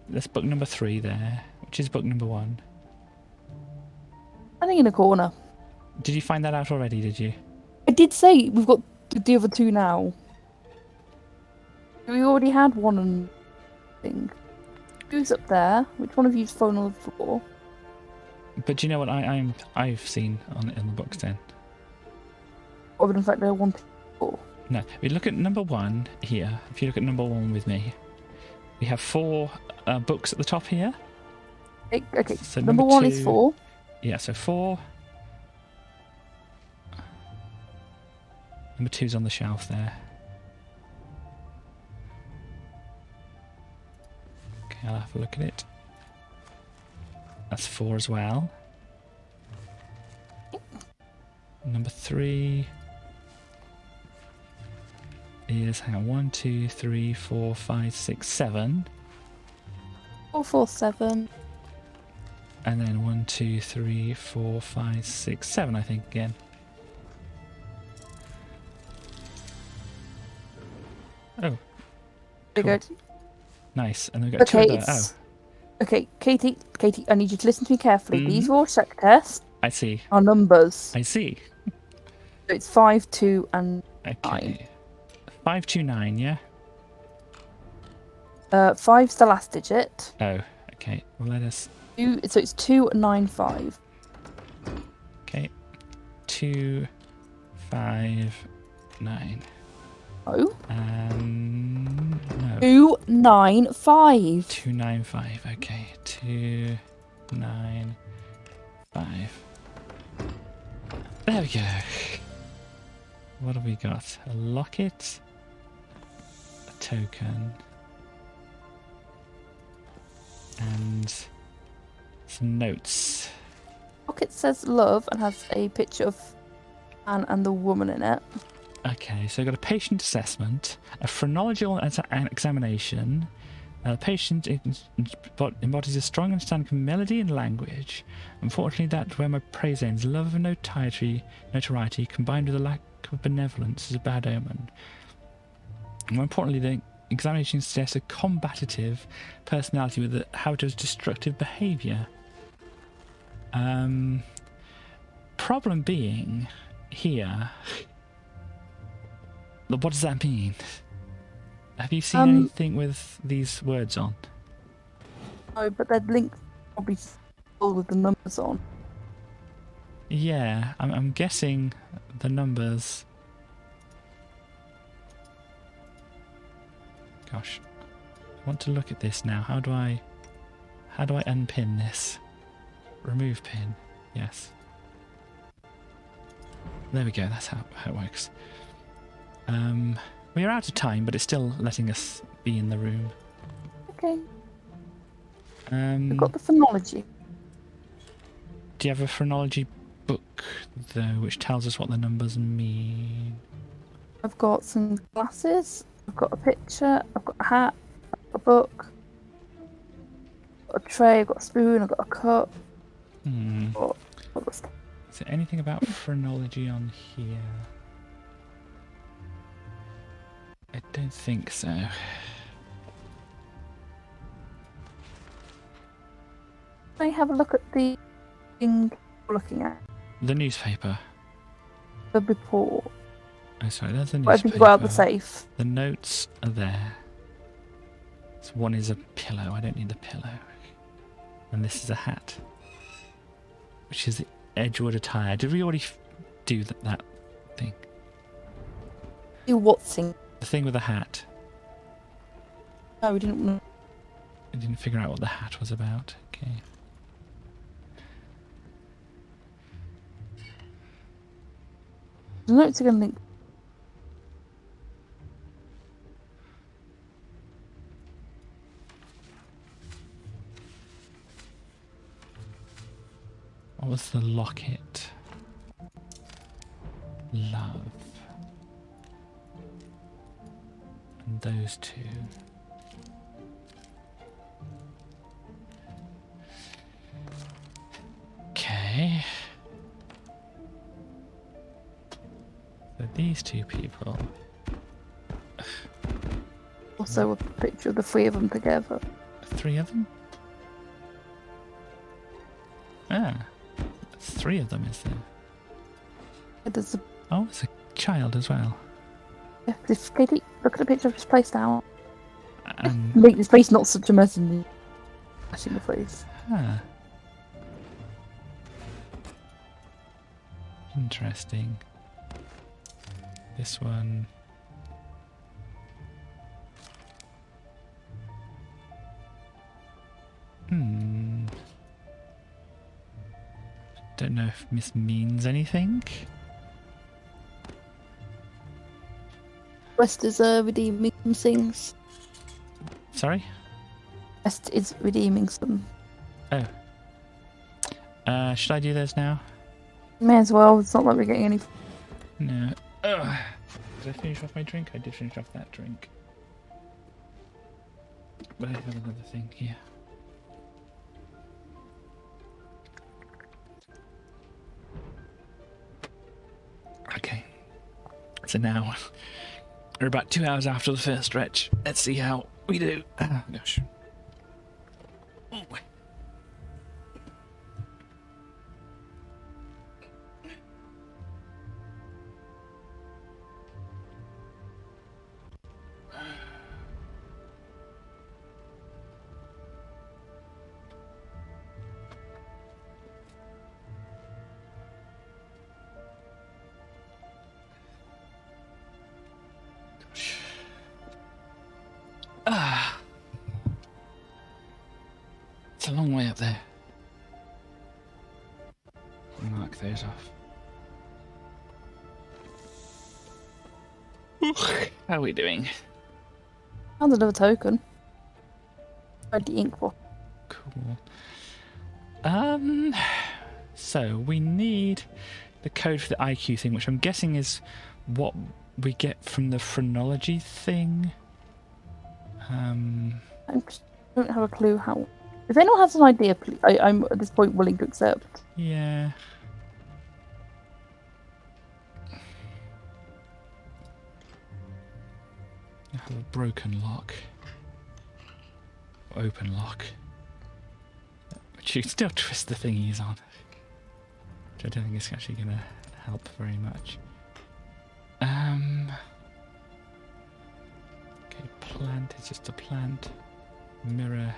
That's book number 3 there. Which is book number 1? I think in a corner. Did you find that out already, did you? I did say we've got the other 2 now. We already had one and thing. Who's up there? Which one of you's thrown on the floor? But do you know what I've seen in the books then? Or in fact, they're 1, 2, 4. No, if you look at number 1 here. If you look at number 1 with me, we have 4 books at the top here. Okay. So number 1 is 4. Yeah, so 4. Number 2's on the shelf there. Okay, I'll have a look at it. That's 4 as well. Number 3 is, hang on, 1, 2, 3, 4, 5, 6, 7. 4, 4, 7. And then 1, 2, 3, 4, 5, 6, 7, I think, again. Oh. Cool. Good. Nice. And then we've got 2 of those. Oh. Okay, Katie, I need you to listen to me carefully. These are all check tests. I see. Are numbers. I see. So it's 5, 2, and 9. Okay. 5, 2, 9, yeah? 5's the last digit. Oh, okay. Well, let us... So it's 2, 9, 5. Okay. 2, 5, 9. Oh? No. 2, 9, 5. 2, 9, 5. Okay. 2, 9, 5. There we go. What have we got? A locket. A token. And some notes. Locket says love and has a picture of Anne and the woman in it. Okay, so we've got a patient assessment, a phrenological examination. The patient embodies a strong understanding of melody and language. Unfortunately, that's where my praise ends. Love of notoriety combined with a lack of benevolence is a bad omen. More importantly, the examination suggests a combative personality with a habit of destructive behaviour. Problem being, here... What does that mean? Have you seen anything with these words on? No, but they're linked probably full with the numbers on. Yeah, I'm guessing the numbers... Gosh, I want to look at this now. How do I unpin this? Remove pin. Yes. There we go. That's how it works. We are out of time, but it's still letting us be in the room. Okay. We've got the phrenology. Do you have a phrenology book, though, which tells us what the numbers mean? I've got some glasses. I've got a picture. I've got a hat. I've got a book. I've got a tray. I've got a spoon. I've got a cup. Is there anything about phrenology on here? I don't think so. Can I have a look at the thing we're looking at? The newspaper. The report. Oh, sorry, there's the newspaper. What have you got out the safe? The notes are there. So one is a pillow. I don't need the pillow. And this is a hat. Which is the Edgewood attire. Did we already do that thing? Do what thing? The thing with the hat. No, we didn't know. I didn't figure out what the hat was about. Okay. The notes are going to link. What was the locket? Love. And those two. Okay. So these two people. Also a picture of the three of them together. 3 of them? Ah. There's 3 of them, is there? There's a... Oh, it's a child as well. Yeah, Katie, look at the picture I've just placed down. Make this place not such a mess in the face. Ah. Interesting. This one. Don't know if this means anything. West is redeeming some things. Sorry? West is redeeming some. Oh. Should I do those now? May as well. It's not like we're getting any. No. Ugh. Did I finish off my drink? I did finish off that drink. But I have another thing here. Okay. So now we're about 2 hours after the first stretch. Let's see how we do. Oh gosh. Oh. Ah, it's a long way up there. Mark those off. How are we doing? Found another token. Read the ink for. Cool. So we need the code for the IQ thing, which I'm guessing is what we get from the phrenology thing. I just don't have a clue how. If anyone has an idea, please, I'm at this point willing to accept. Yeah. I have a broken lock. Or open lock. But you can still twist the thingies on. Which I don't think is actually going to help very much. Okay, plant is just a plant. Mirror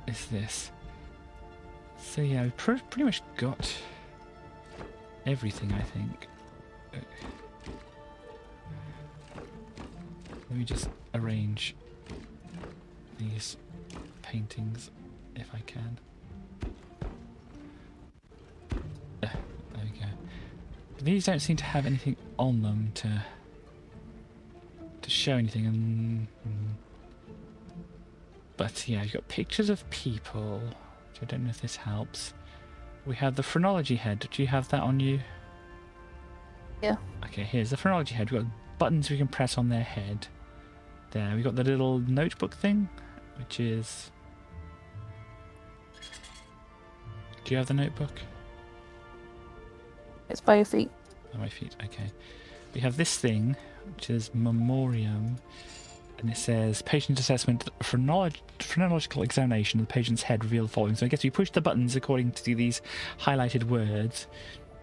is this. So yeah, we've pretty much got everything, I think. Let me just arrange these paintings if I can. There we go. These don't seem to have anything on them to show anything. But yeah, you've got pictures of people, which I don't know if this helps. We have the phrenology head. Do you have that on you? Yeah. Okay, here's the phrenology head. We've got buttons we can press on their head. There, we've got the little notebook thing, which is... Do you have the notebook? It's by your feet. By my feet, okay. We have this thing, which is memoriam, and it says patient assessment, phrenological examination of the patient's head revealed the following. So I guess you push the buttons according to these highlighted words,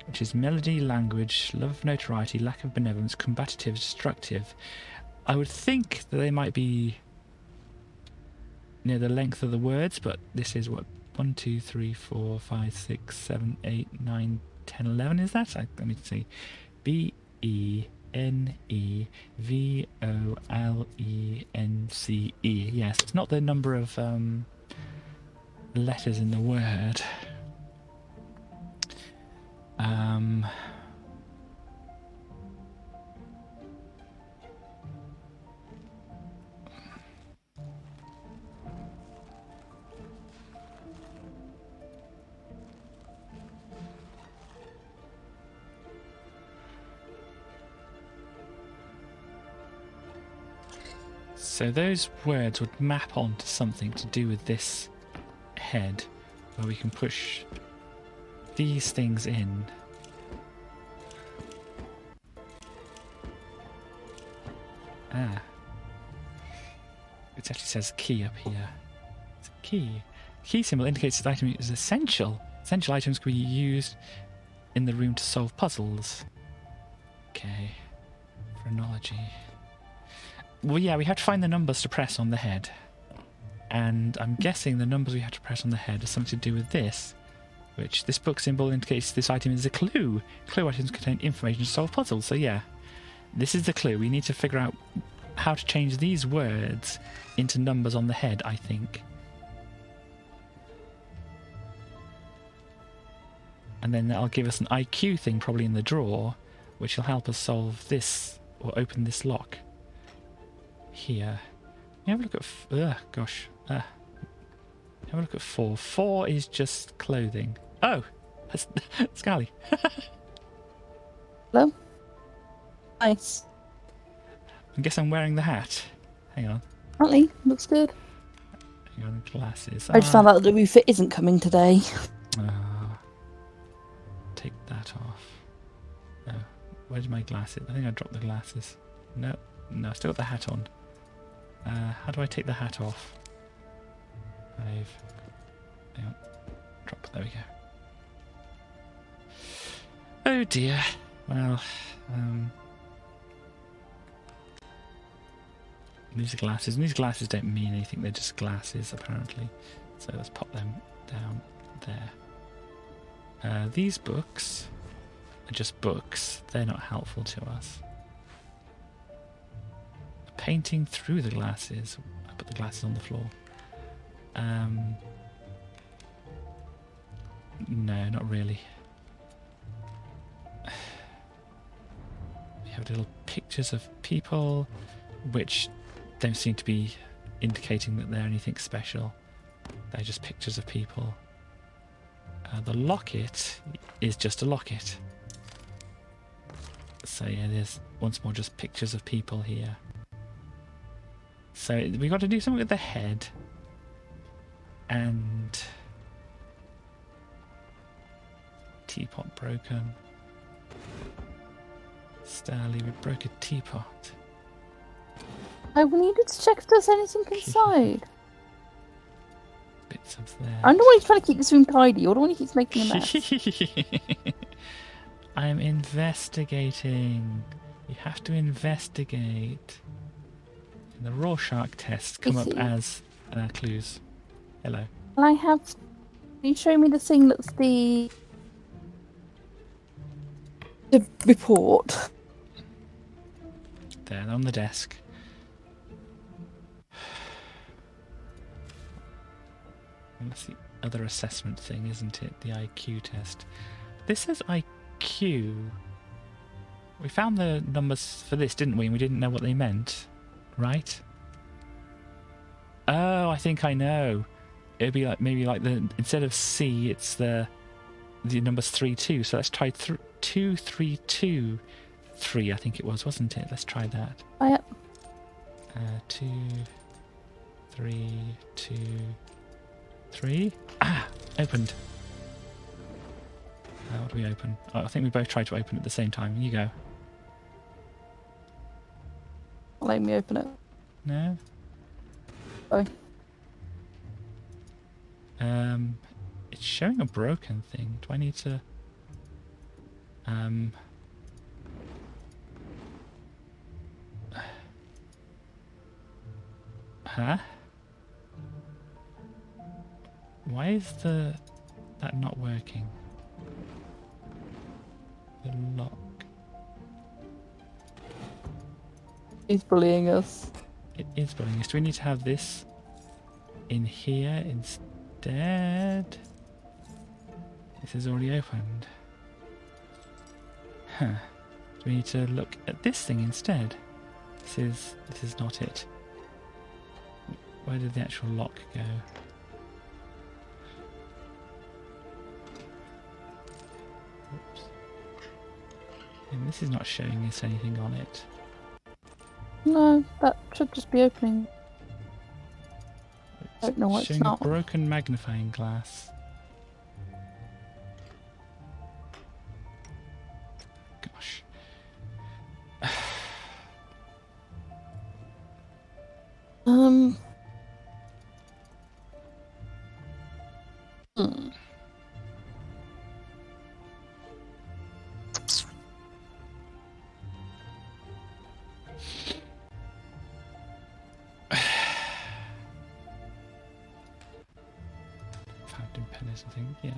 which is melody, language, love of notoriety, lack of benevolence, combative, destructive. I would think that they might be near the length of the words, but this is what, 1, 2, 3, 4, 5, 6, 7, 8, 9, 10, 11 is that? Let me see. BENEVOLENCE. Yes, it's not the number of letters in the word. So those words would map onto something to do with this head, where we can push these things in. Ah. It actually says key up here. It's a key. Key symbol indicates that item is essential. Essential items can be used in the room to solve puzzles. Okay. Phrenology. Well, yeah, we have to find the numbers to press on the head. And I'm guessing the numbers we have to press on the head are something to do with this. which this book symbol indicates this item is a clue. Clue items contain information to solve puzzles. So yeah, this is the clue. We need to figure out how to change these words into numbers on the head, I think. And then that'll give us an IQ thing probably in the drawer, which will help us solve this or open this lock. Here. Have a look at... Have a look at 4. 4 is just clothing. Oh! That's Scally. Hello? Nice. I guess I'm wearing the hat. Hang on. Apparently, looks good. Hang on, glasses. I just found out that the refit isn't coming today. Take that off. Oh, where's my glasses? I think I dropped the glasses. No, I still got the hat on. How do I take the hat off? 5. Hang on. Drop. There we go. Oh dear. Well, these are glasses, and these glasses don't mean anything. They're just glasses, apparently. So let's pop them down there. These books are just books. They're not helpful to us. Painting through the glasses. I put the glasses on the floor. No, not really. We have little pictures of people, which don't seem to be indicating that they're anything special. They're just pictures of people. The locket is just a locket. So yeah, there's once more just pictures of people here. So we've got to do something with the head. And... teapot broken. Starly, we broke a teapot. I needed to check if there's anything inside. Bits of there. I wonder why he's trying to keep this room tidy, or when he keeps making a mess. I'm investigating. You have to investigate. And the Rorschach tests come up as clues. Hello. And I have... Can you show me the thing that's the report? There, on the desk. And that's the other assessment thing, isn't it? The IQ test. This says IQ. We found the numbers for this, didn't we? And we didn't know what they meant, right? Oh, I think I know. It'd be like maybe like the instead of C, it's the number's 3 2. So let's try 2 3 2 3. I think it was, wasn't it? Let's try that. Oh, yep. 2 3 2 3. Ah, opened. What do we open? Oh, I think we both tried to open at the same time. You go. Let me open it. No. Oh. It's showing a broken thing. Do I need to? Huh? Why is that not working? The lock. He's bullying us. It is bullying us. Do we need to have this in here instead? This is already opened. Huh. Do we need to look at this thing instead? This is not it. Where did the actual lock go? Oops. And this is not showing us anything on it. No, that should just be opening. I don't know why it's showing not. a broken magnifying glass. Gosh. Hmm. pen or something. Yeah.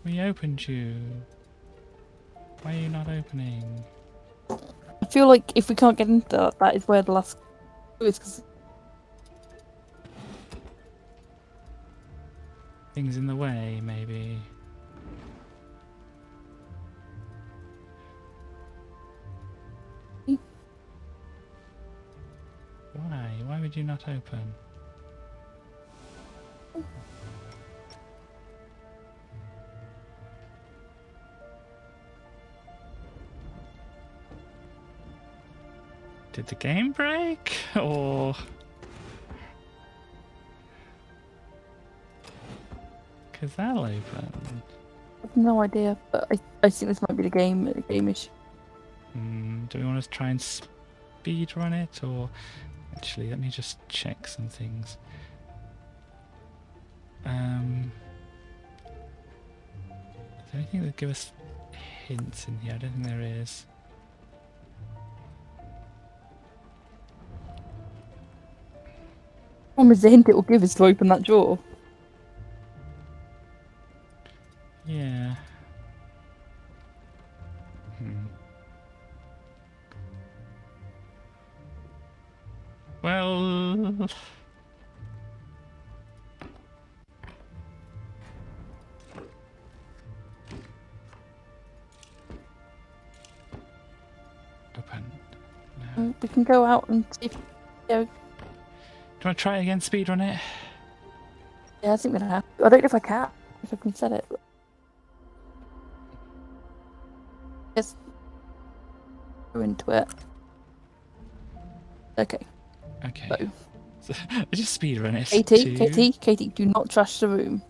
We opened you. Why are you not opening? I feel like if we can't get into that, that is where the last clue is. Cause... Things in the way, maybe. Why? Why would you not open? Did the game break? Or... Because that'll open. I have no idea, but I think this might be the game issue. Do we want to try and speed run it, or... Actually, let me just check some things. Is there anything that give us hints in here? I don't think there is. What is the hint it will give us to open that drawer? Yeah. Well... Open. No. We can go out and see if... Do you want to try it again, speedrun it? Yeah, I think we're gonna have to. I don't know if I can. If I can set it. Just go into it. Okay. Okay. So, just speedrun it. Katie, do not trash the room.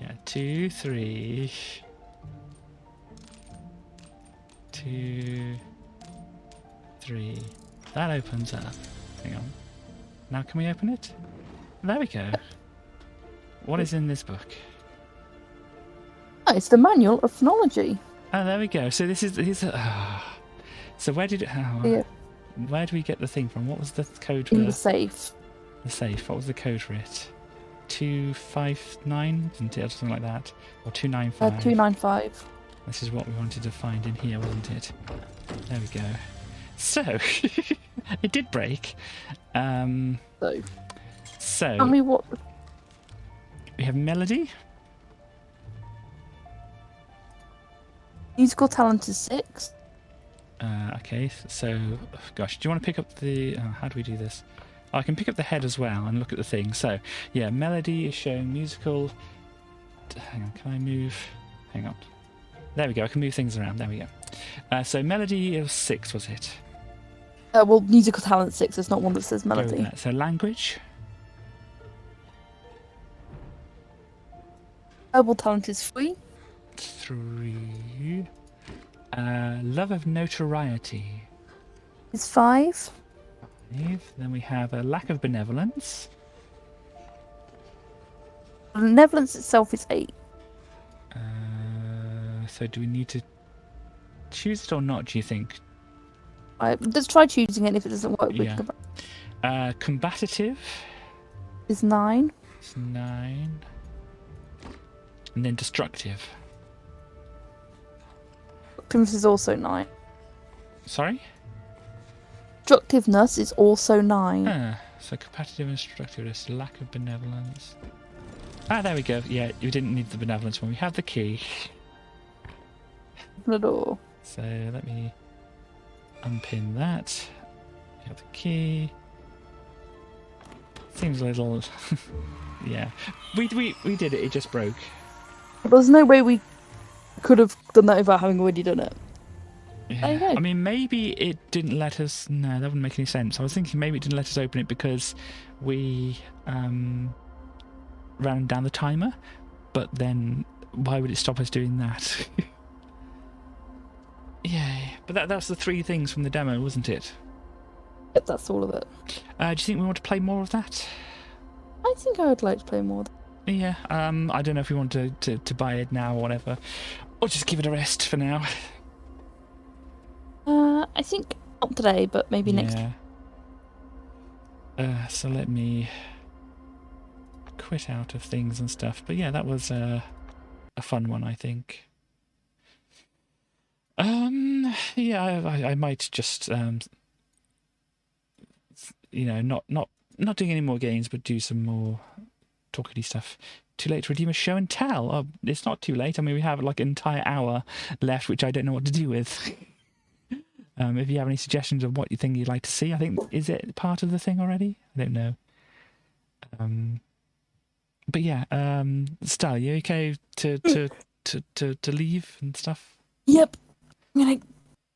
Yeah, 2, 3. 2, 3. That opens up. Hang on. Now can we open it? There we go. What is in this book? Oh, it's the manual of phonology. Oh, there we go. So this is. So where did Yeah. Where do we get the thing from? What was the code for In the safe. the safe? What was the code for it? 259, isn't it, or something like that, or 295? 295. This is what we wanted to find in here, wasn't it? There we go. So it did break. So Tell me what. we have melody. Musical talent is 6. Okay, so gosh, do you want to pick up the? How do we do this? Oh, I can pick up the head as well and look at the thing. So yeah, melody is showing musical. Hang on, can I move? Hang on. There we go. I can move things around. There we go. So melody is 6, was it? Well, musical talent 6. There's not one that says Go with melody. that. So language. Verbal talent is 3. 3. Love of notoriety. Is 5. 5. Then we have a lack of benevolence. Benevolence itself is 8. So do we need to choose it or not, do you think? Let's try choosing it. If it doesn't work, we Yeah. can go back. Combative Is 9. is 9. And then destructive. Destructiveness is also 9. Sorry? Destructiveness is also 9. So competitive and destructiveness, lack of benevolence. There we go. Yeah, you didn't need the benevolence one. We have the key. Open the door. So let me unpin that. We have the key. Seems a little... yeah. We did it. It just broke. There's no way we could have done that without having already done it. Yeah. There you go. I mean, maybe it didn't let us... No, that wouldn't make any sense. I was thinking maybe it didn't let us open it because we ran down the timer. But then why would it stop us doing that? Yeah, but that's the 3 things from the demo, wasn't it? Yep, that's all of it. Do you think we want to play more of that? I think I would like to play more. Yeah, I don't know if we want to buy it now or whatever. Or just give it a rest for now. I think not today, but maybe next. So let me quit out of things and stuff. But yeah, that was a fun one, I think. Yeah, I might just not doing any more games, but do some more talkity stuff. Too late to redeem a show and tell. Oh, it's not too late. I mean, we have like an entire hour left, which I don't know what to do with. If you have any suggestions of what you think you'd like to see, I think, is it part of the thing already? I don't know. But yeah, Stal, you okay to leave and stuff? Yep. I'm gonna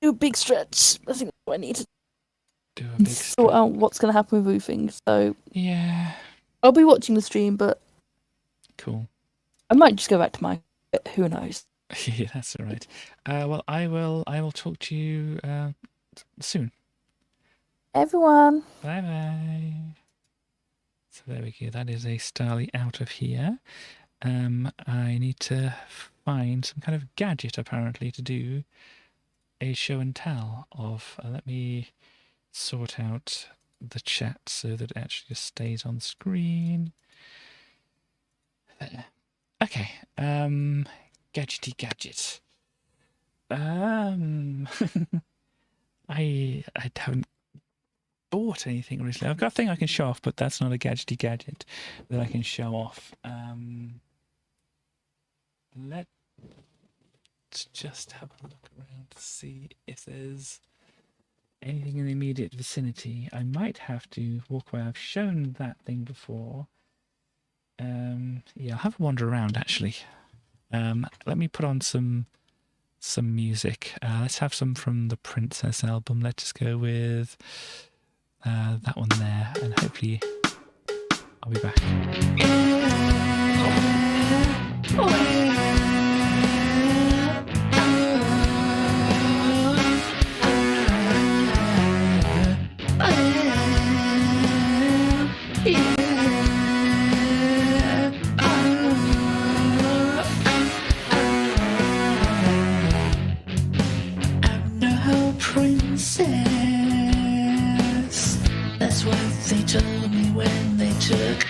do a big stretch. I think that's what I need to Do a big sort out what's gonna happen with roofing. So yeah, I'll be watching the stream, but cool. I might just go back to my. Who knows? Yeah, that's all right. Well, I will talk to you soon. Everyone. Bye bye. So there we go. That is a Starly out of here. I need to find some kind of gadget apparently to do a show and tell of. Let me sort out the chat so that it actually just stays on screen. There. Okay. Gadgety gadget. I haven't bought anything recently. I've got a thing I can show off, but that's not a gadgety gadget that I can show off. Let's just have a look around to see if there's anything in the immediate vicinity. I might have to walk away. I've shown that thing before. Yeah, I'll have a wander around actually. Let me put on some music. Let's have some from the Princess album. Let's just go with that one there, and hopefully I'll be back. That's what they told me when they took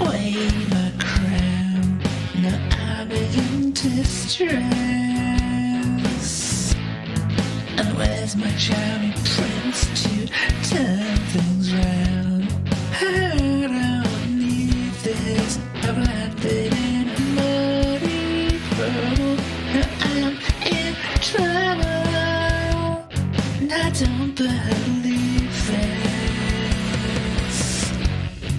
away my crown. Now I begin to stress. And where's my charming prince to turn things round? I don't need this. I've landed in a muddy puddle. Now I'm in trouble. And I don't believe this.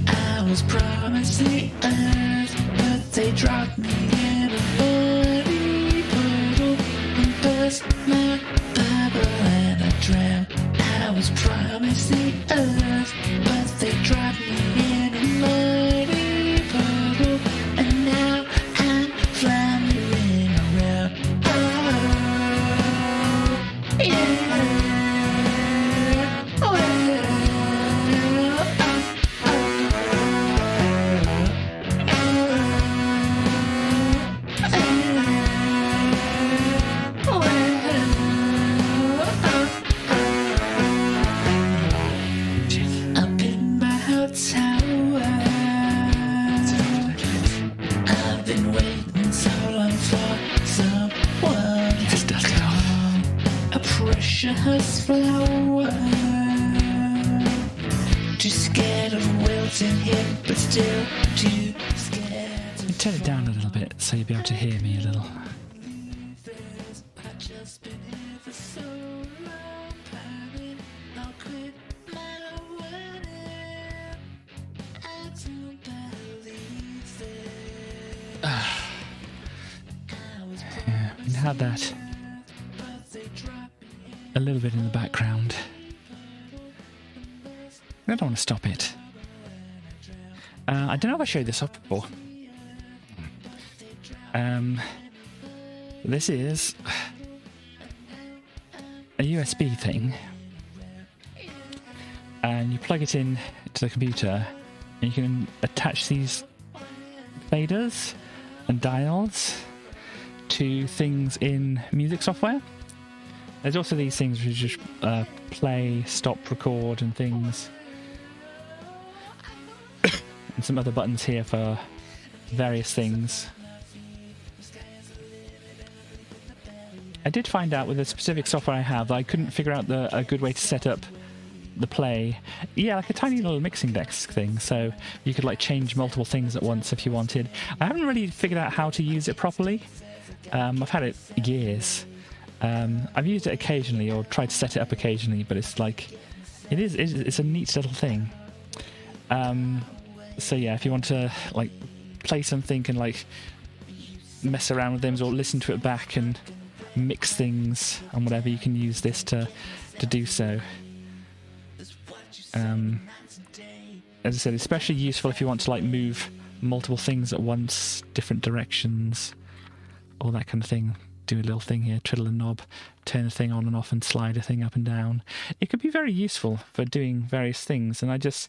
I was promised the earth, but they dropped me in a muddy puddle and burst my bubble and I drowned. I was promised the earth, but they dropped me in a muddy puddle and now I'm floundering around. Oh, yeah. Precious flower, too scared of wilting here, but still too scared to Turn it down a little bit so you'll be able to hear me a little. I've just been here for so long, planning, I'll quit my wedding. I don't believe this. Yeah, we had that a little bit in the background. I don't want to stop it. I don't know if I showed this off before. This is a USB thing, and you plug it in to the computer, and you can attach these faders and dials to things in music software. There's also these things which just play, stop, record and things. And some other buttons here for various things. I did find out with the specific software I have that I couldn't figure out a good way to set up the play. Yeah, like a tiny little mixing desk thing, so you could like change multiple things at once if you wanted. I haven't really figured out how to use it properly. I've had it years. I've used it occasionally or tried to set it up occasionally, but it's like it's a neat little thing. So yeah, if you want to like play something and like mess around with them or listen to it back and mix things and whatever, you can use this to do so. As I said, especially useful if you want to like move multiple things at once, different directions, all that kind of thing. Do a little thing here, twiddle a knob, turn a thing on and off and slide a thing up and down. It could be very useful for doing various things, and I just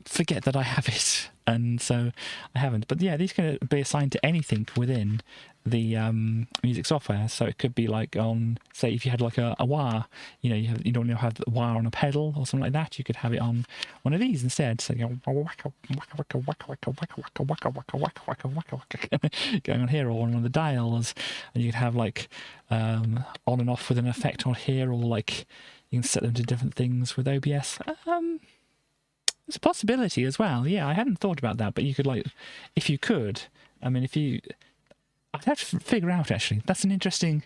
forget that I have it, and so I haven't. But yeah, these can be assigned to anything within the music software. So it could be like on, say, if you had like a wah, you don't have the wah on a pedal or something like that, you could have it on one of these instead. So going on here, or on one of the dials, and you could have like on and off with an effect on here, or like you can set them to different things with OBS. It's a possibility as well. Yeah, I hadn't thought about that, but you could like, if you could, I mean, I'd have to figure out actually. That's an interesting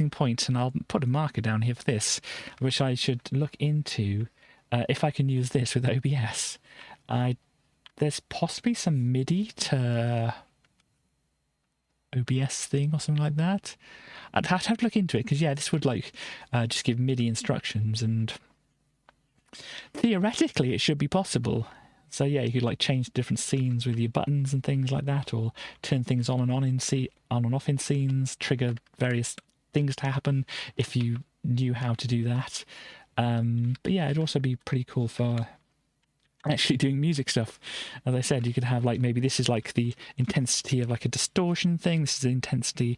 point, and I'll put a marker down here for this, which I should look into if I can use this with OBS. There's possibly some MIDI to OBS thing or something like that. I'd have to look into it, because yeah, this would like just give MIDI instructions, and theoretically it should be possible. So yeah, you could like change different scenes with your buttons and things like that, or turn things on and off in scenes, trigger various things to happen if you knew how to do that. But yeah, it'd also be pretty cool for actually doing music stuff. As I said, you could have like, maybe this is like the intensity of like a distortion thing, this is the intensity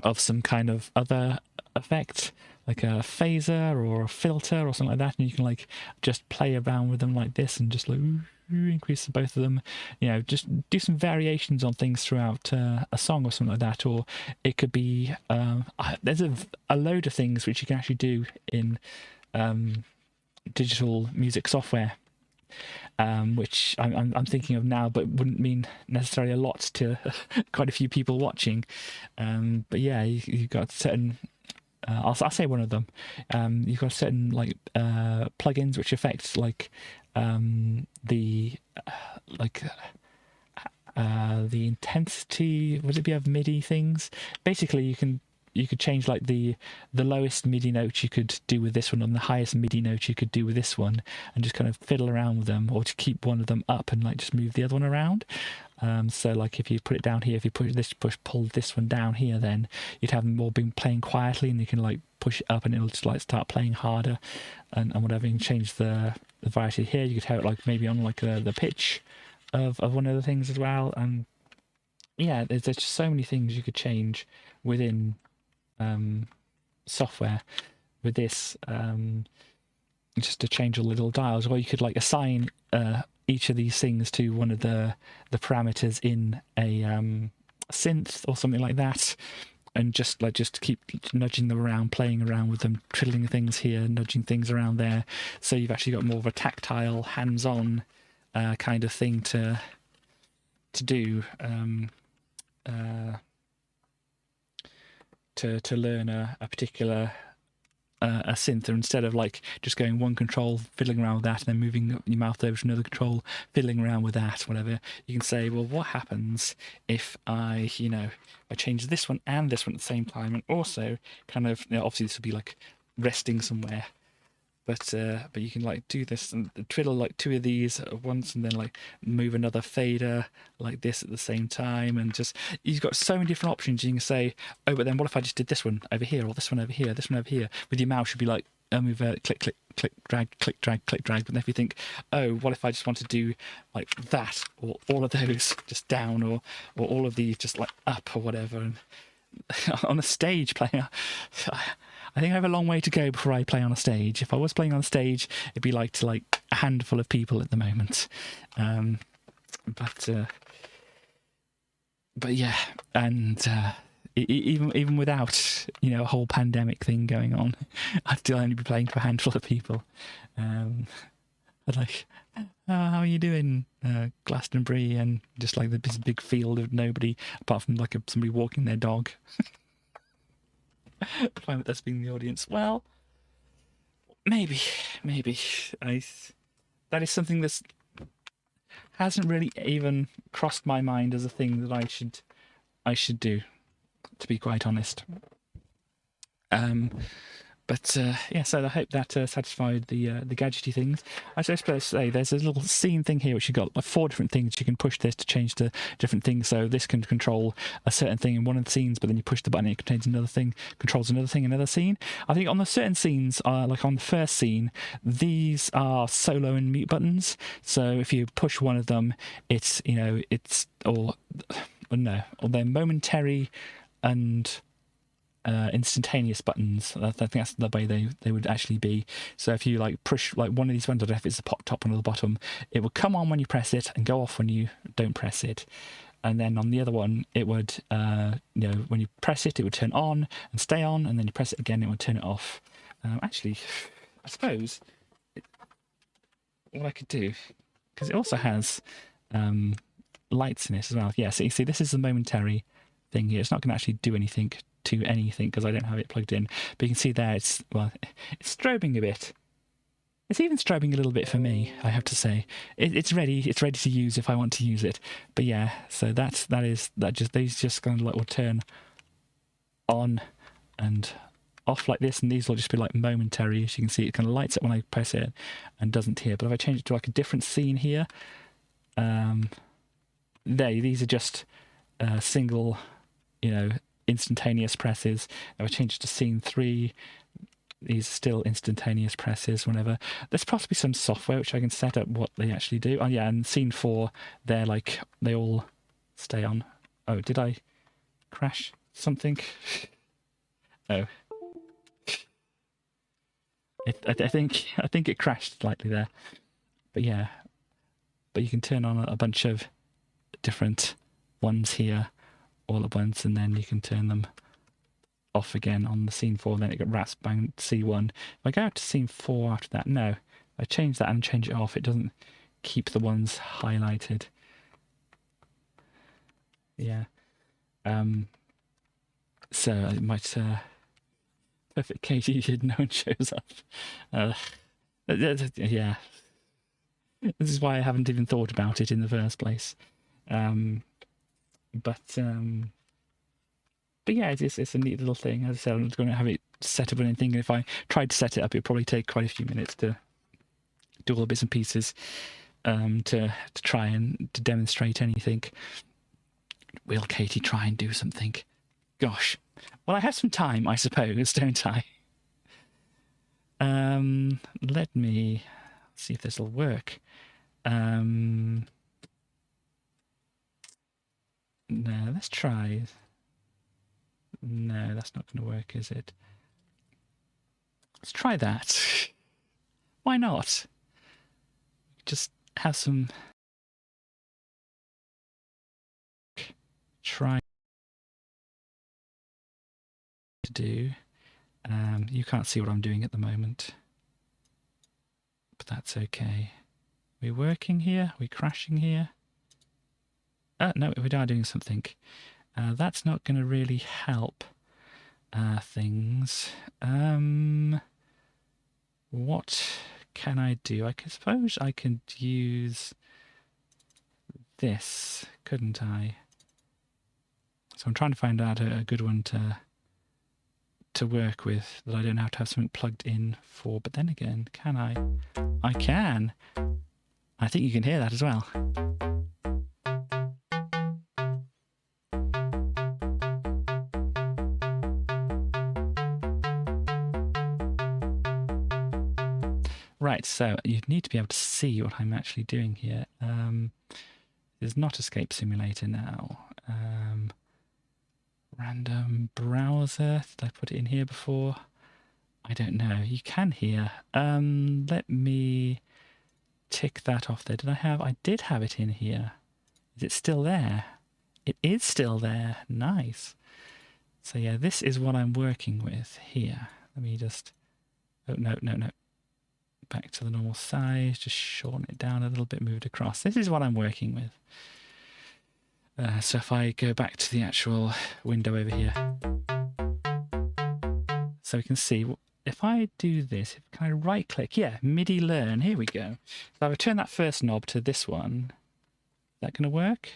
of some kind of other effect, like a phaser or a filter or something like that, and you can like just play around with them like this and just like increase both of them, just do some variations on things throughout a song or something like that. Or it could be there's a load of things which you can actually do in digital music software, which I'm thinking of now, but wouldn't mean necessarily a lot to quite a few people watching. But yeah, you've got certain I'll say one of them. You've got certain like plugins which affect like the intensity. Would it be of MIDI things? Basically, you could change like the lowest MIDI note you could do with this one, and the highest MIDI note you could do with this one, and just kind of fiddle around with them, or to keep one of them up and like just move the other one around. So like if you put it down here, if you pull this one down here, then you'd have them all being playing quietly, and you can like push it up and it'll just like start playing harder and whatever. You can change the variety here. You could have it like maybe on like the pitch of one of the things as well. And yeah, there's just so many things you could change within software with this, just to change all the little dials. Or you could like assign each of these things to one of the parameters in a synth or something like that, and just keep nudging them around, playing around with them, twiddling things here, nudging things around there. So you've actually got more of a tactile, hands-on kind of thing to do, to learn a particular a synth, or instead of like just going one control, fiddling around with that, and then moving your mouth over to another control, fiddling around with that, whatever. You can say, well, what happens if I change this one and this one at the same time, and also kind of, obviously this would be like resting somewhere, but you can like do this and twiddle like two of these at once, and then like move another fader like this at the same time, and just, you've got so many different options. You can say, oh, but then what if I just did this one over here, or this one over here, this one over here? With your mouse, you'd be like, move click, click, click, drag, click, drag, click, drag. But then if you think, oh, what if I just want to do like that, or all of those just down, or all of these just like up, or whatever, and on a stage playing. I think I have a long way to go before I play on a stage. If I was playing on a stage, it'd be like a handful of people at the moment. But yeah, and even without a whole pandemic thing going on, I'd still only be playing to a handful of people. I'd like, how are you doing, Glastonbury? And just like this big field of nobody apart from like somebody walking their dog. I find that that's being the audience. Well, maybe that is something that's hasn't really even crossed my mind as a thing that I should do, to be quite honest. But yeah, so I hope that satisfied the gadgety things. I was supposed to say there's a little scene thing here which you've got like 4 different things. You can push this to change to different things. So this can control a certain thing in one of the scenes, but then you push the button, it contains another thing, controls another thing, another scene. I think on the certain scenes, like on the first scene, these are solo and mute buttons. So if you push one of them, it's or they're momentary and instantaneous buttons. I think that's the way they would actually be. So if you like push like one of these buttons, if it's the top one or the bottom, it will come on when you press it and go off when you don't press it. And then on the other one, it would when you press it, it would turn on and stay on, and then you press it again, it would turn it off. Actually, I suppose what I could do, because it also has lights in it as well. Yeah, so you see, this is the momentary thing here. It's not going to actually do anything to anything because I don't have it plugged in. But you can see there, it's strobing a bit. It's even strobing a little bit for me, I have to say. It's ready to use if I want to use it. But yeah, so these just kind of like will turn on and off like this, and these will just be like momentary. As you can see, it kind of lights up when I press it and doesn't here. But if I change it to like a different scene here, these are just single, instantaneous presses. If I change it to scene 3, these are still instantaneous presses whenever. There's possibly some software which I can set up what they actually do. Oh yeah, and scene 4, they all stay on. Oh, did I crash something? Oh. I think it crashed slightly there. But yeah. But you can turn on a bunch of different ones here all at once, and then you can turn them off again on the scene 4. Then it got rasp bang C1. If I go out to scene 4 after that, no, I change that and change it off. It doesn't keep the ones highlighted. Yeah. So it might perfect Katie did no one shows up. Yeah. This is why I haven't even thought about it in the first place. But yeah, it's a neat little thing. As I said, I'm not going to have it set up or anything. And if I tried to set it up, it'd probably take quite a few minutes to do all the bits and pieces to try and to demonstrate anything. Will Katie try and do something? Gosh. Well, I have some time, I suppose, don't I? Let me see if this will work. No, let's try. No, that's not going to work, is it? Let's try that. Why not? Just have some... Try to do. You can't see what I'm doing at the moment. But that's okay. We're working here? We're crashing here? No, we are doing something. That's not going to really help things. What can I do? I suppose I could use this, couldn't I? So I'm trying to find out a good one to work with that I don't have to have something plugged in for. But then again, can I? I can. I think you can hear that as well. Right, so you need to be able to see what I'm actually doing here. There's not Escape Simulator now. Random browser. Did I put it in here before? I don't know. You can hear. Let me tick that off there. I did have it in here. Is it still there? It is still there. Nice. So yeah, this is what I'm working with here. Let me just... Oh, no. Back to the normal size. Just shorten it down a little bit, move it across. This is what I'm working with. So if I go back to the actual window over here. So we can see, if I do this, can I right click? Yeah, MIDI learn. Here we go. So if I turn that first knob to this one, is that going to work?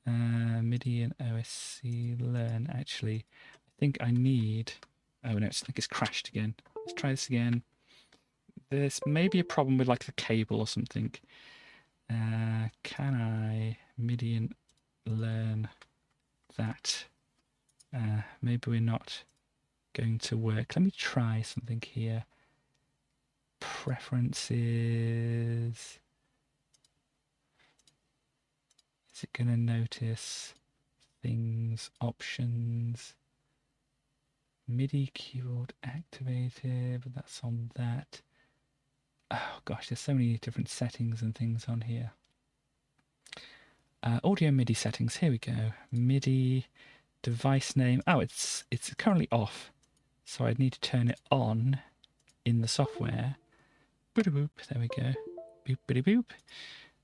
MIDI and OSC learn. Actually, I think I need... Oh no, I think it's crashed again. Let's try this again. There's maybe a problem with like the cable or something. Can I MIDI and learn that? Maybe we're not going to work. Let me try something here. Preferences. Is it going to notice things? Options. MIDI keyboard activated, but that's on that. Oh gosh, there's so many different settings and things on here. Audio MIDI settings, here we go. MIDI device name. Oh, it's currently off, so I'd need to turn it on in the software. Boop, boop, there we go. Boop, boop, boop.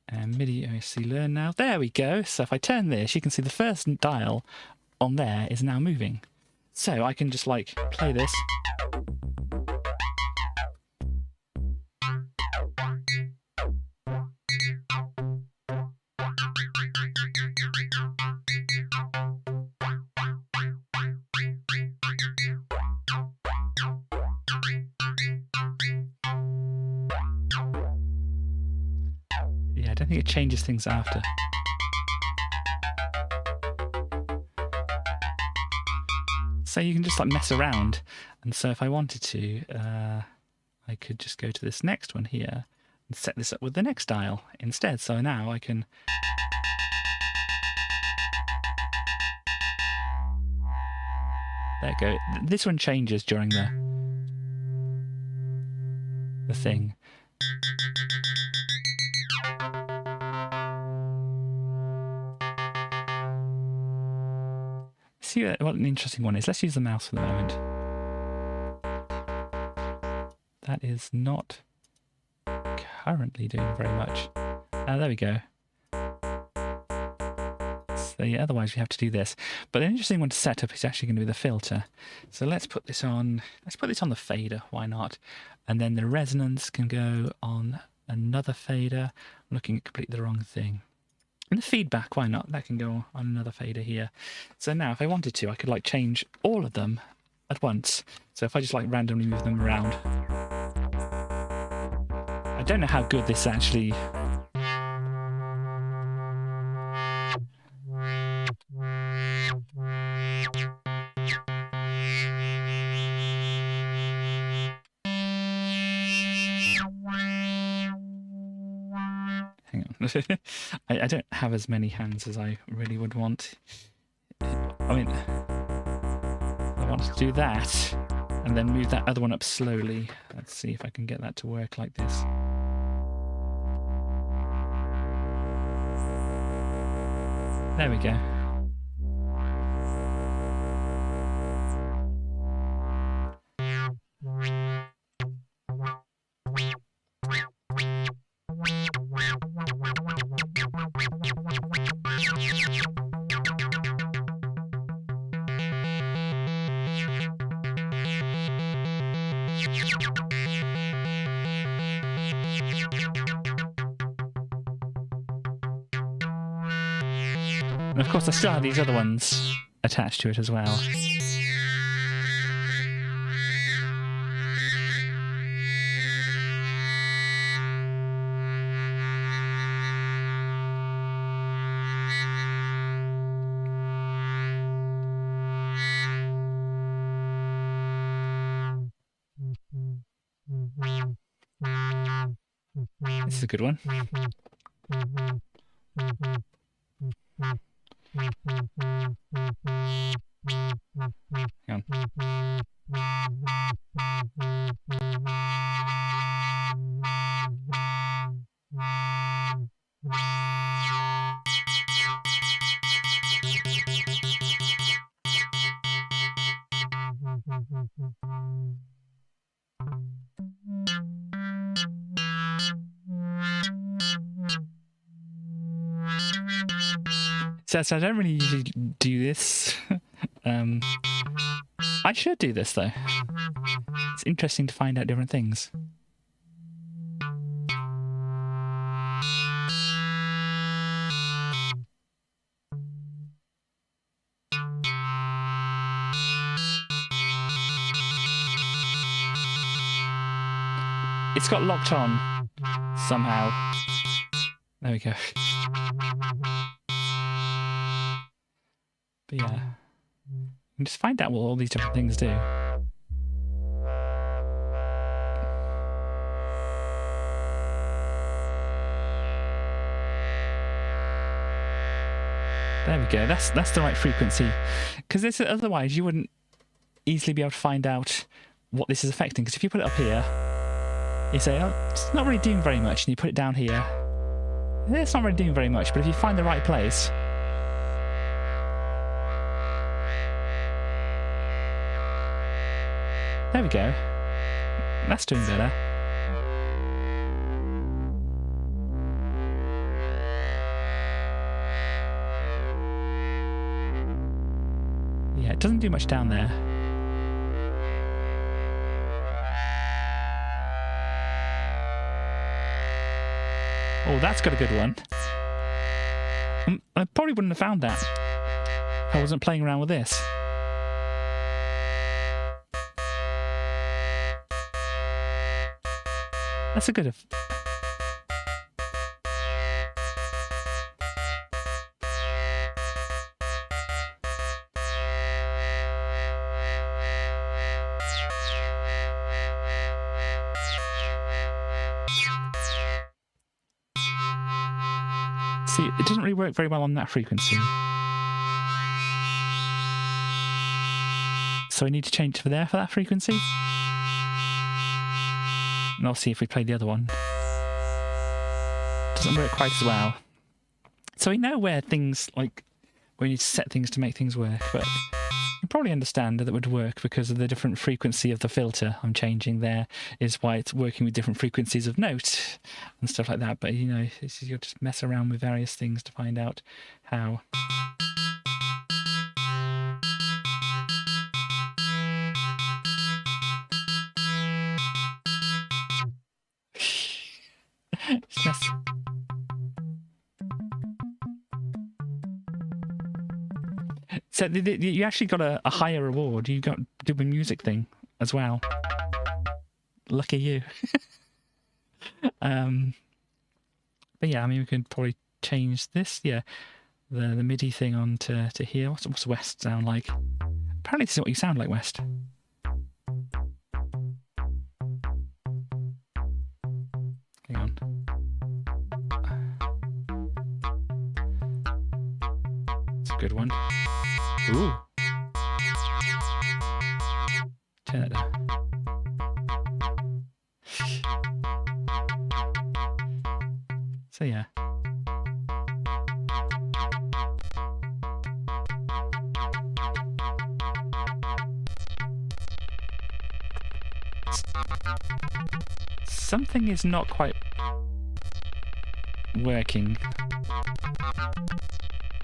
And MIDI OSC learn now. There we go. So if I turn this, you can see the first dial on there is now moving. So I can just like play this. Yeah, I don't think it changes things after. So you can just like mess around, and so if I wanted to, I could just go to this next one here and set this up with the next dial instead. So now I can... There you go. This one changes during the thing. See what an interesting one is. Let's use the mouse for the moment. That is not currently doing very much. There we go. So yeah, otherwise we have to do this. But an interesting one to set up is actually going to be the filter. So let's put this on. Let's put this on the fader. Why not? And then the resonance can go on another fader. I'm looking at completely the wrong thing. And the feedback, why not? That can go on another fader here. So now if I wanted to, I could like change all of them at once. So if I just like randomly move them around. I don't know how good this actually... Hang on. I don't have as many hands as I really would want. I mean, I want to do that and then move that other one up slowly. Let's see if I can get that to work like this. There we go. And of course I still have these other ones attached to it as well. This is a good one. So I don't really usually do this. I should do this though. It's interesting to find out different things. It's got locked on somehow. There we go. But yeah, you can just find out what all these different things do. There we go. That's the right frequency, because otherwise you wouldn't easily be able to find out what this is affecting. Because if you put it up here, you say, oh, it's not really doing very much, and you put it down here, it's not really doing very much. But if you find the right place, there we go. That's doing better. Yeah, it doesn't do much down there. Oh, that's got a good one. I probably wouldn't have found that if I wasn't playing around with this. That's a good... See, it doesn't really work very well on that frequency. So I need to change it for there for that frequency. And I'll see if we play the other one. Doesn't work quite as well. So we know where things, like, where you need to set things to make things work, but you probably understand that it would work because of the different frequency of the filter I'm changing there is why it's working with different frequencies of note and stuff like that. But, you know, you'll just mess around with various things to find out how. So you actually got a higher reward. You got the music thing as well. Lucky you. But yeah, I mean, we could probably change this. Yeah, the MIDI thing on to here. What's West sound like? Apparently, this is what you sound like, West. Hang on. It's a good one. Ooh. Turn that down. So yeah. Something is not quite working.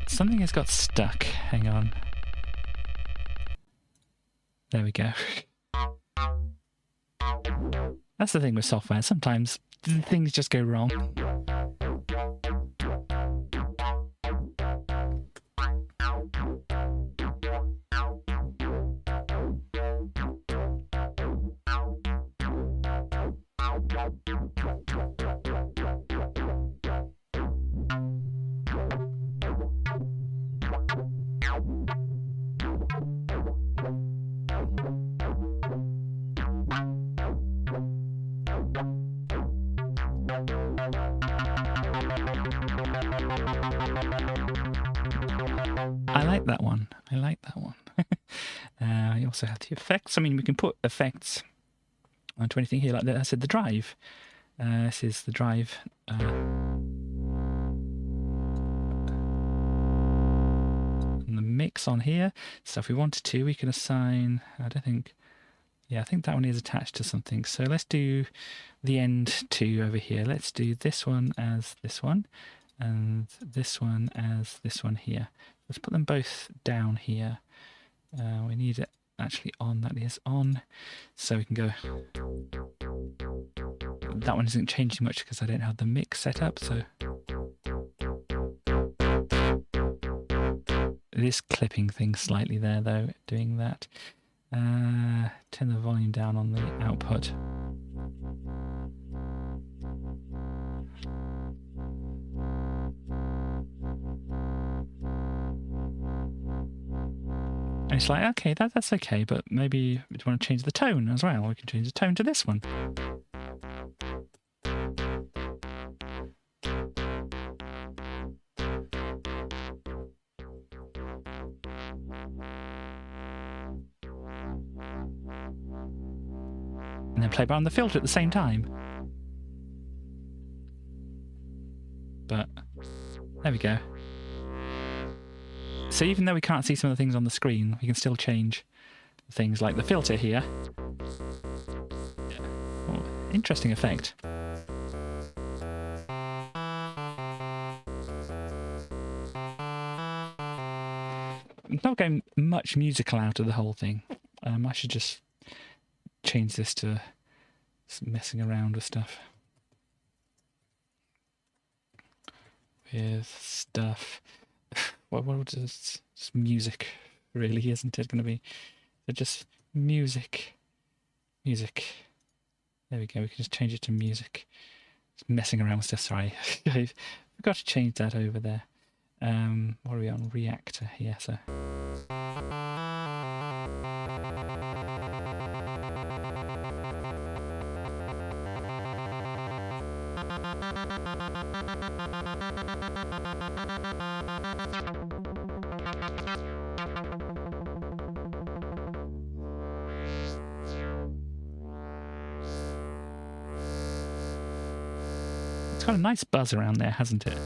Something has got stuck. Hang on. There we go. That's the thing with software. Sometimes things just go wrong. I like that one. I like that one. You also have the effects. I mean, we can put effects onto anything here. Like I said, the drive. This is the drive. And the mix on here. So if we wanted to, we can assign... I don't think... Yeah, I think that one is attached to something. So let's do the end 2 over here. Let's do this one as this one. and this one as this one here. Let's put them both down here. We need it actually on. That is on, so we can go. That one isn't changing much because I don't have the mix set up, so it is clipping things slightly there though, doing that. Turn the volume down on the output. And it's like, okay, that's okay, but maybe we want to change the tone as well. We can change the tone to this one. And then play around the filter at the same time. But there we go. So even though we can't see some of the things on the screen, we can still change things like the filter here. Oh, interesting effect. I'm not getting much musical out of the whole thing. I should just change this to messing around with stuff. With stuff. What is it's music, really, isn't it going to be? So just music. Music. There we go, we can just change it to music. Just messing around with stuff, sorry. I forgot to change that over there. What are we on? Reactor here, so. It's got a nice buzz around there, hasn't it?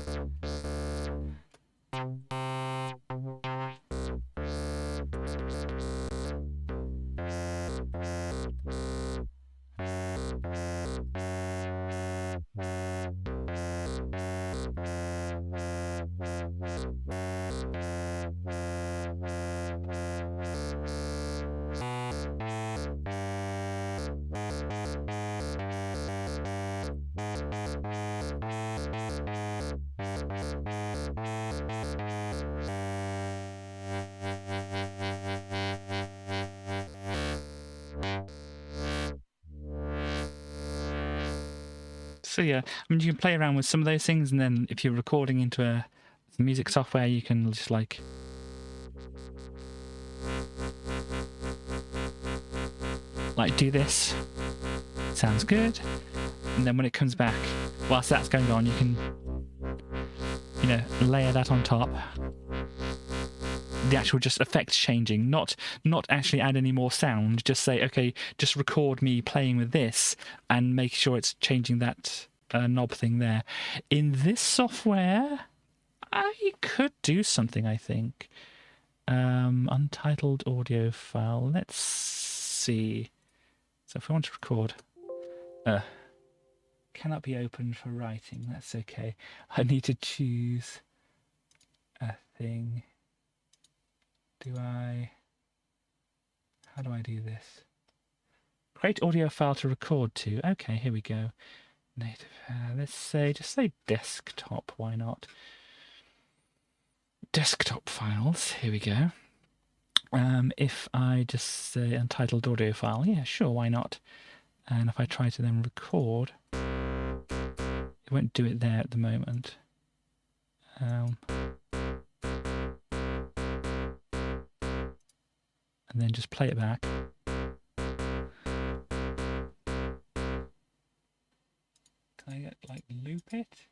So yeah, I mean, you can play around with some of those things, and then if you're recording into some music software, you can just like do this. Sounds good. And then when it comes back, whilst that's going on, you can, you know, layer that on top. The actual just effects changing, not actually add any more sound. Just say, okay, just record me playing with this and make sure it's changing that knob thing there. In this software, I could do something, I think. Untitled audio file. Let's see. So if I want to record, cannot be opened for writing. That's okay. I need to choose a thing. How do I do this? Create audio file to record to. Okay, here we go. Native. Let's say, just say desktop. Why not? Desktop files. Here we go. If I just say untitled audio file, yeah, sure, why not? And if I try to then record, it won't do it there at the moment. And then just play it back. Can I like loop it?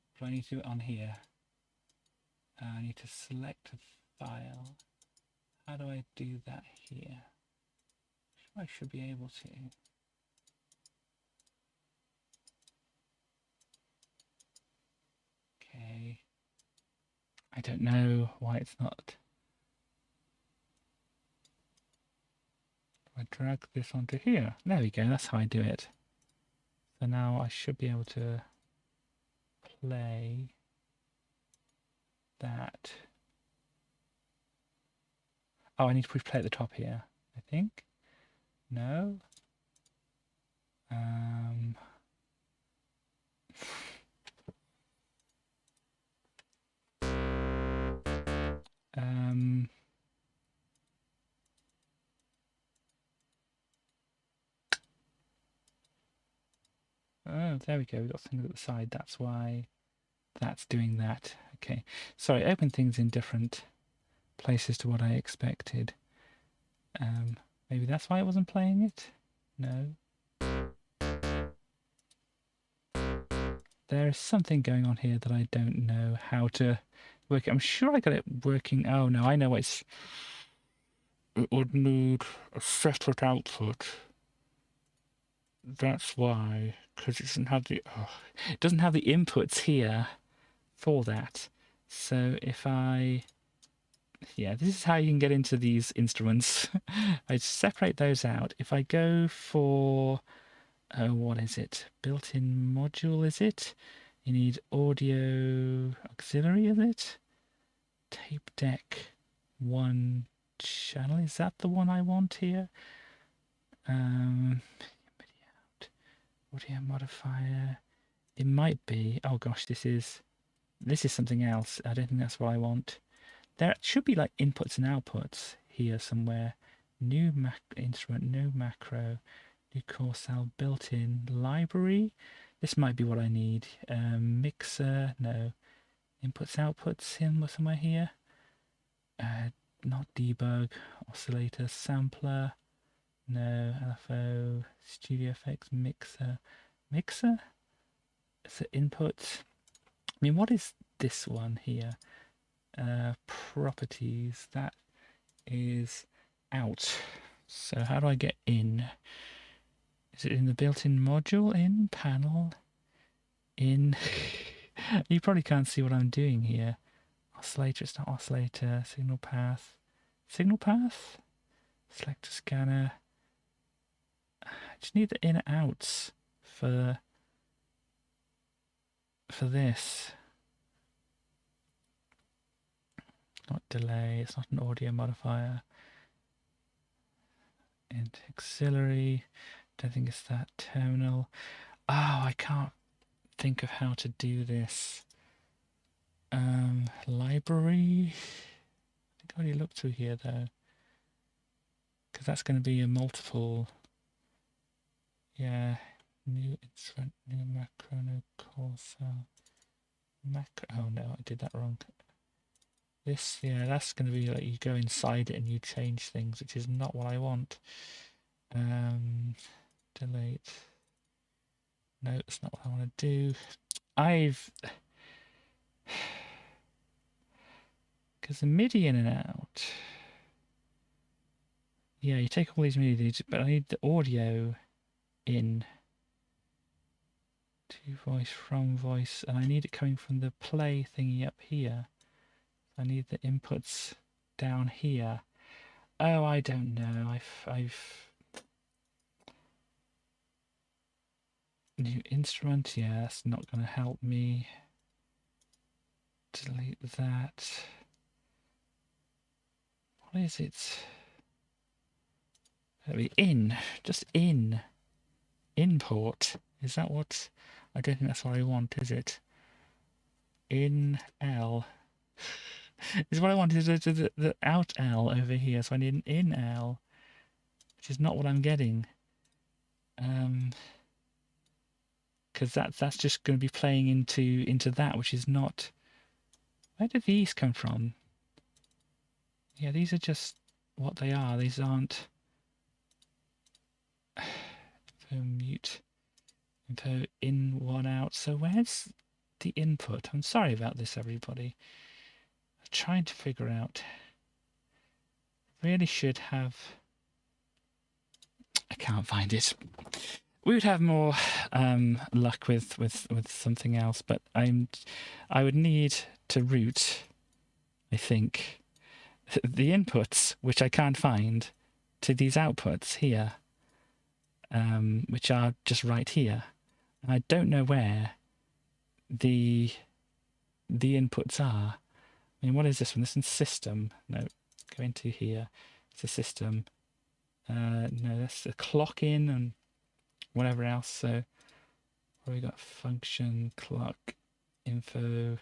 Or do I need to do it on here? I need to select a file. How do I do that here? I should be able to. Okay. I don't know why it's not. I drag this onto here. There we go, that's how I do it. So now I should be able to play. that. Oh, I need to push play at the top here, I think. No. Oh, there we go. We've got things at the side. That's why that's doing that. Okay. Sorry, open things in different places to what I expected. Maybe that's why I wasn't playing it? No. There is something going on here that I don't know how to work. I'm sure I got it working. Oh no, I know it's. It would need a separate output. That's why, because it doesn't have the it doesn't have the inputs here for that. So if I, yeah, this is how you can get into these instruments. I separate those out. If I go for, what is it? Built-in module, is it? You need audio auxiliary, is it? Tape deck 1 channel. Is that the one I want here? Audio modifier. It might be. Oh gosh, this is something else. I don't think that's what I want. There should be like inputs and outputs here somewhere. New instrument, no macro, new core cell, built-in library. This might be what I need. Mixer, no. Inputs, outputs in somewhere here. Not debug, oscillator, sampler. No, LFO, Studio Effects, Mixer. Mixer? Is it input? I mean, what is this one here? Properties. That is out. So how do I get in? Is it in the built-in module? In panel? In? You probably can't see what I'm doing here. Oscillator, it's not oscillator. Signal path. Signal path? Selector scanner. I just need the in and outs for this. Not delay, it's not an audio modifier. And auxiliary, don't think it's that terminal. Oh, I can't think of how to do this. Library. I think I already looked through here though. Because that's going to be a multiple. Yeah, new instrument, new macro, no core cell. Macro. Oh no, I did that wrong. This, yeah, that's going to be like you go inside it and you change things, which is not what I want. Delete. No, it's not what I want to do. Because the MIDI in and out. Yeah, you take all these MIDI, but I need the audio in. To voice, from voice, and I need it coming from the play thingy up here. I need the inputs down here. Oh, I don't know. I've new instrument. Yeah, that's not going to help me. Delete that. What is it? In, just in. Import. Is that what? I don't think that's what I want, is it? In L. Is what I want is the out L over here, so I need an in L, which is not what I'm getting. Because that's just going to be playing into that, which is not. Where do these come from? Yeah, these are just what they are. These aren't. Mute. Info in, one out. So where's the input? I'm sorry about this, everybody. I'm trying to figure out. Really should have. I can't find it. We would have more luck with something else, but I would need to route, I think, the inputs, which I can't find, to these outputs here, which are just right here. And I don't know where the inputs are. I mean, what is this one? This one's system. No, go into here. It's a system. No, that's a clock in and whatever else. So what have we got? Function, clock, info.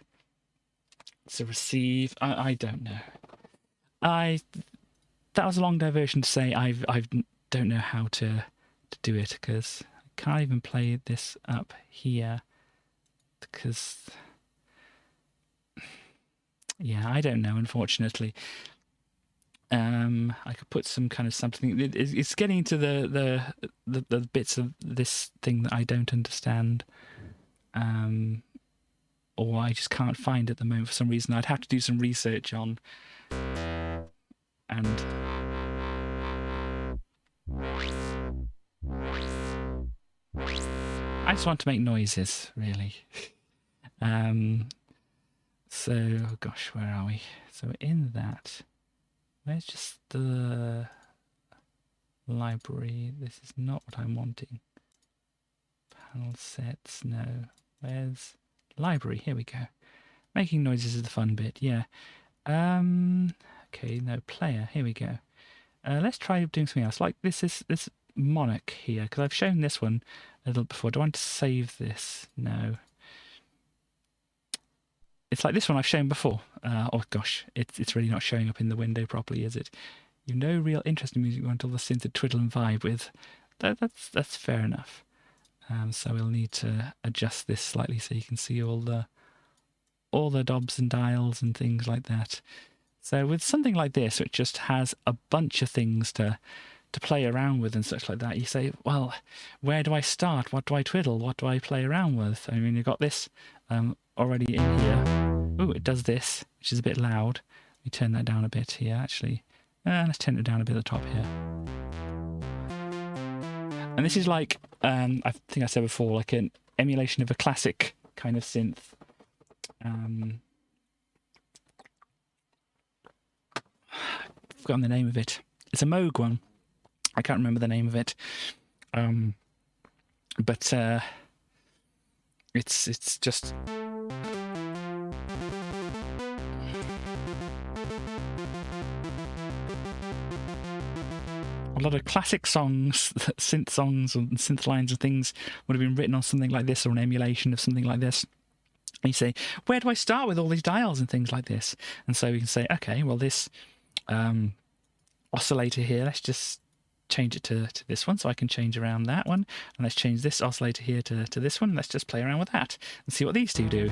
It's a receive. I don't know. That was a long diversion to say I don't know how to do it, because I can't even play this up here because yeah, I don't know, unfortunately. I could put some kind of something. It's getting to the bits of this thing that I don't understand, or I just can't find at the moment for some reason. I'd have to do some research on, and I just want to make noises, really. So, oh gosh, where are we? So in that, where's just the library? This is not what I'm wanting. Panel sets, no. Where's library? Here we go. Making noises is the fun bit, yeah. Okay, no, player, here we go. Let's try doing something else. Like this monarch here, because I've shown this one a little before. Do I want to save this? No. It's like this one I've shown before. Oh gosh, it's really not showing up in the window properly, is it? You've no real interest in music until the synth to twiddle and vibe with. That's fair enough. So we'll need to adjust this slightly so you can see all the knobs and dials and things like that. So with something like this, which just has a bunch of things to play around with and such like that, you say, well, where do I start? What do I twiddle? What do I play around with? I mean, you've got this already in here. Ooh, it does this, which is a bit loud. Let me turn that down a bit here, actually. Let's turn it down a bit at the top here. And this is like, I think I said before, like an emulation of a classic kind of synth. I've forgotten the name of it. It's a Moog one. I can't remember the name of it. But it's just a lot of classic songs, synth songs and synth lines and things would have been written on something like this, or an emulation of something like this. And you say, where do I start with all these dials and things like this? And so we can say, okay, well, this oscillator here, let's just change it to this one, so I can change around that one. And let's change this oscillator here to this one. Let's just play around with that and see what these two do.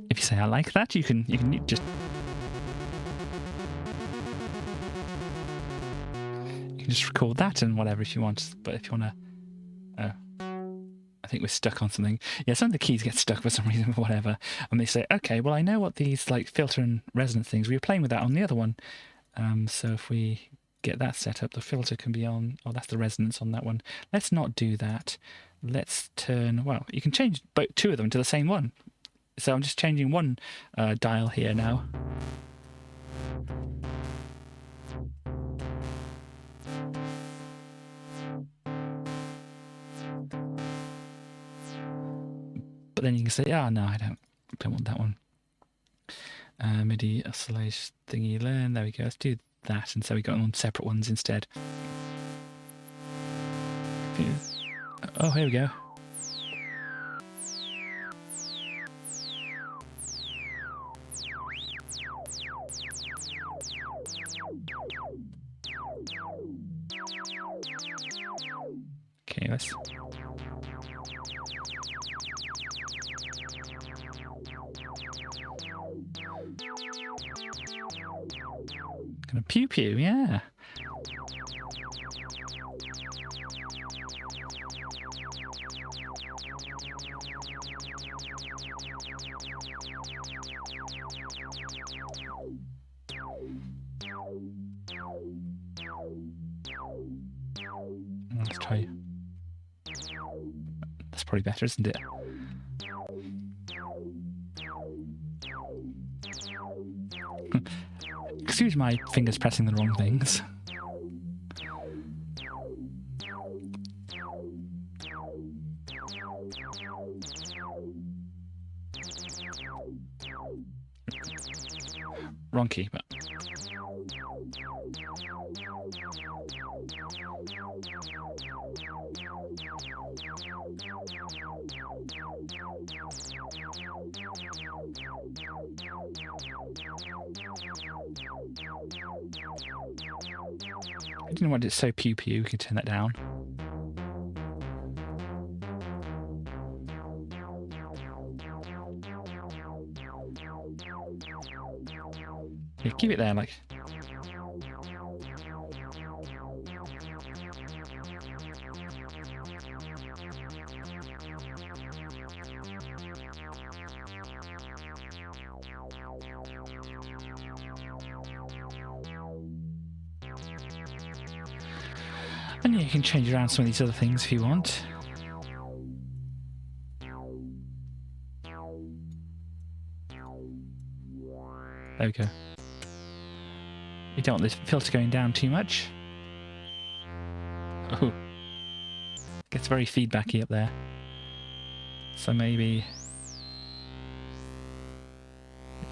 If you say I like that, you can just record that and whatever if you want. But if you want to, I think we're stuck on something. Yeah, some of the keys get stuck for some reason or whatever, and they say, okay, well I know what these like filter and resonance things. We were playing with that on the other one, so if we get that set up, the filter can be on. Oh, that's the resonance on that one. Let's not do that. Let's turn. Well, you can change both two of them to the same one. So I'm just changing one dial here now. But then you can say, oh no, I don't want that one. MIDI oscillation thingy learn. There we go. Let's do that, and so we got them on separate ones instead. Oh, here we go. Okay, let's. Kind of pew pew, yeah. Let's try. That's probably better, isn't it? Excuse my fingers pressing the wrong things. Wrong key, but... I didn't want it so pew pew, we could turn that down. Yeah, keep it there, like. And yeah, you can change around some of these other things if you want. There we go. You don't want this filter going down too much. Oh. Gets very feedbacky up there. So maybe...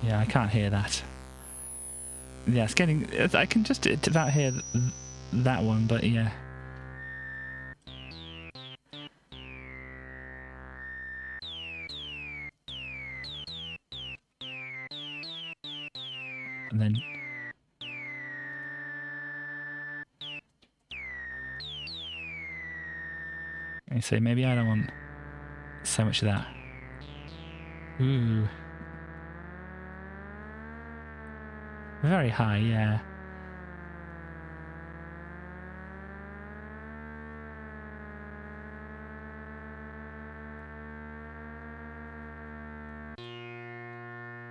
Yeah, I can't hear that. Yeah, it's getting... I can just about hear that one, but yeah. And then... I say, maybe I don't want so much of that. Ooh. Very high, yeah.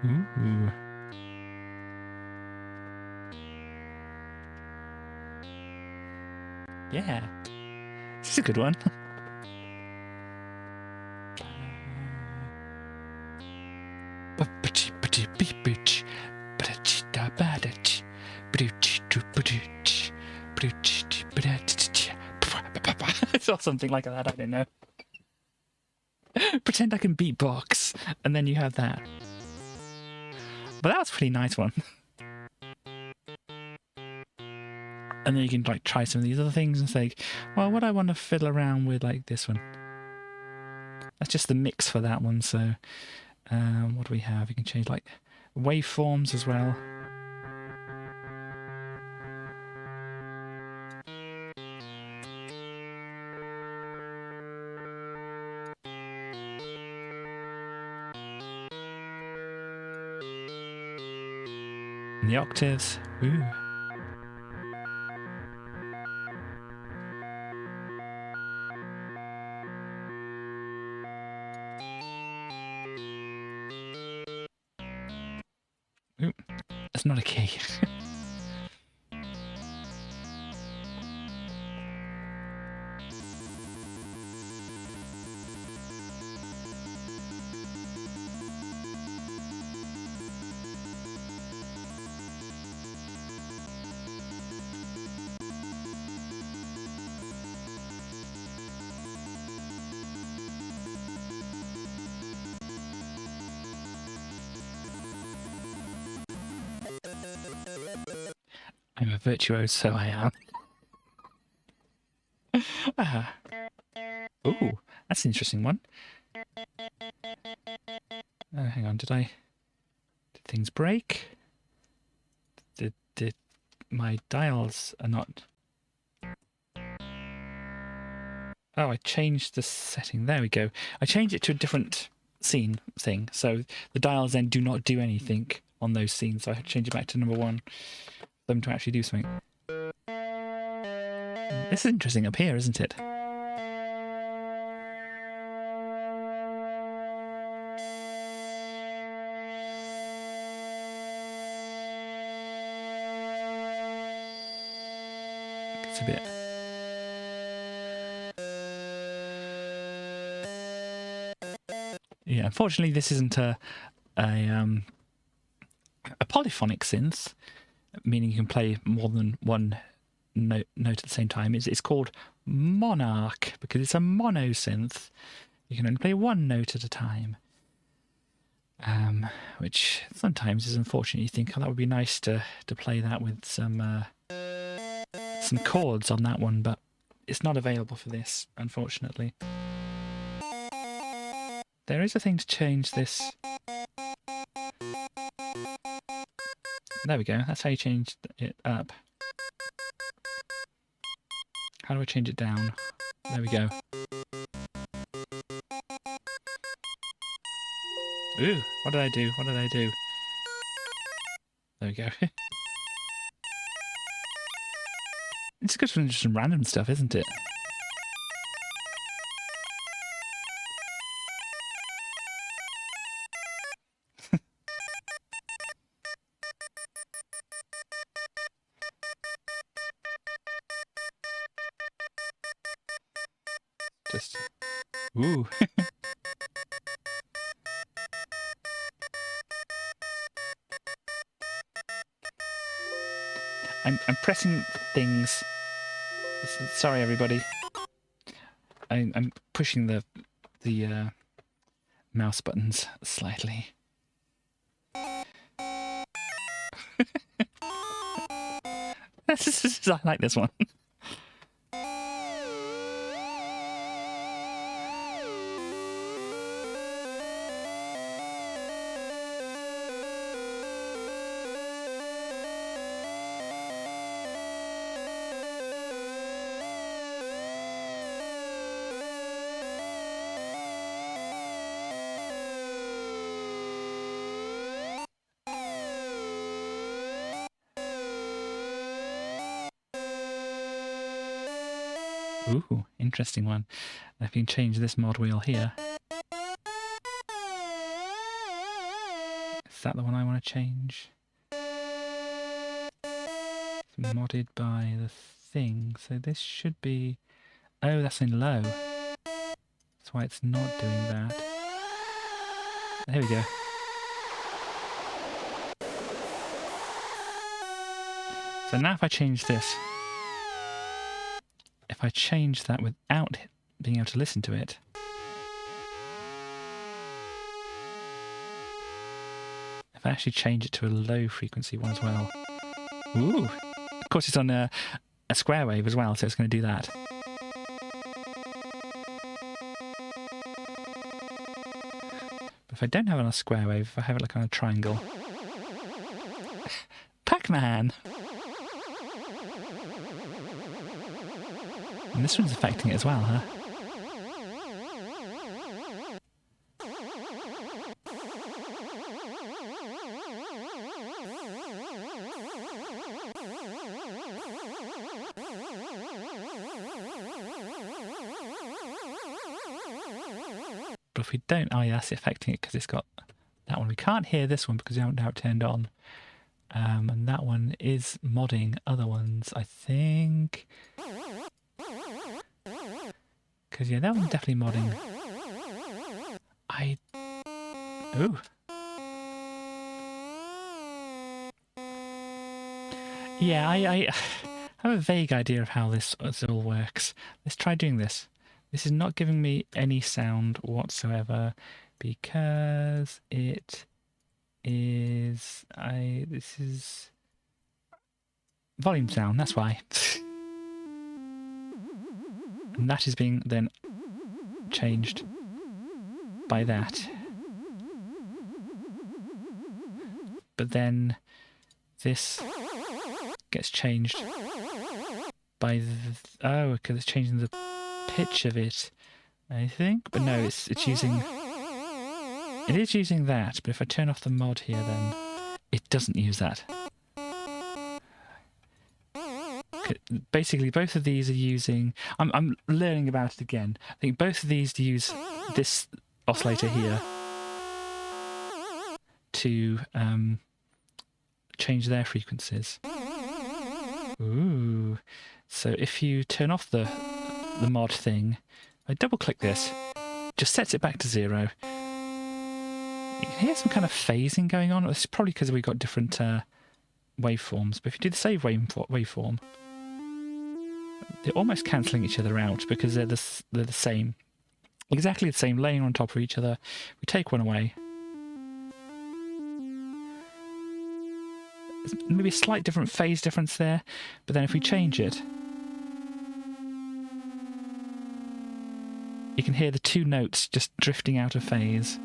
Ooh. Yeah. This is a good one. Or something like that, I don't know. Pretend I can beatbox, and then you have that. But that was a pretty nice one. And then you can like try some of these other things and say, well, would I want to fiddle around with like this one? That's just the mix for that one. So what do we have? You can change like waveforms as well. And the octaves. Ooh. Ooh, that's not a key. I'm a virtuoso, so I am. Ooh, that's an interesting one. Oh, hang on, did things break? Did my dials are not... Oh, I changed the setting. There we go. I changed it to a different scene thing, so the dials then do not do anything on those scenes. So I changed it back to number 1. Them to actually do something. This is interesting up here, isn't it? It's a bit. Yeah, unfortunately, this isn't a polyphonic synth, meaning you can play more than one note at the same time. It's called Monarch because it's a mono synth. You can only play one note at a time, which sometimes is unfortunate. You think, oh, that would be nice to play that with some chords on that one, but it's not available for this, unfortunately. There is a thing to change this. There we go. That's how you change it up. How do I change it down? There we go. Ooh, what did I do? What did I do? There we go. It's good for just some random stuff, isn't it? Just... Ooh. I'm pressing things. Sorry, everybody. I'm pushing the mouse buttons slightly. I like this one. Ooh, interesting one. If you can change this mod wheel here. Is that the one I want to change? It's modded by the thing, so this should be... Oh, that's in low. That's why it's not doing that. There we go. So now if I change this... If I change that without being able to listen to it, if I actually change it to a low frequency one as well, ooh! Of course, it's on a square wave as well, so it's going to do that. But if I don't have it on a square wave, if I have it like on a triangle, Pac-Man. And this one's affecting it as well, huh? But if we don't, oh yeah, that's affecting it because it's got that one. We can't hear this one because we haven't now turned on. And that one is modding other ones, I think. Because, yeah, that one's definitely modding. Ooh. Yeah, I have a vague idea of how this all works. Let's try doing this. This is not giving me any sound whatsoever because it is... This is... volume sound, that's why. And that is being then changed by that. But then this gets changed by oh, because it's changing the pitch of it, I think. But no, it's using... It is using that, but if I turn off the mod here, then it doesn't use that. Basically, both of these are using... I'm learning about it again. I think both of these use this oscillator here to change their frequencies. Ooh. So if you turn off the mod thing, I double click this, just sets it back to 0. You can hear some kind of phasing going on. It's probably because we've got different waveforms. But if you do the save waveform, they're almost cancelling each other out because they're the same. Exactly the same, laying on top of each other. We take one away. There's maybe a slight different phase difference there, but then if we change it, you can hear the 2 notes just drifting out of phase.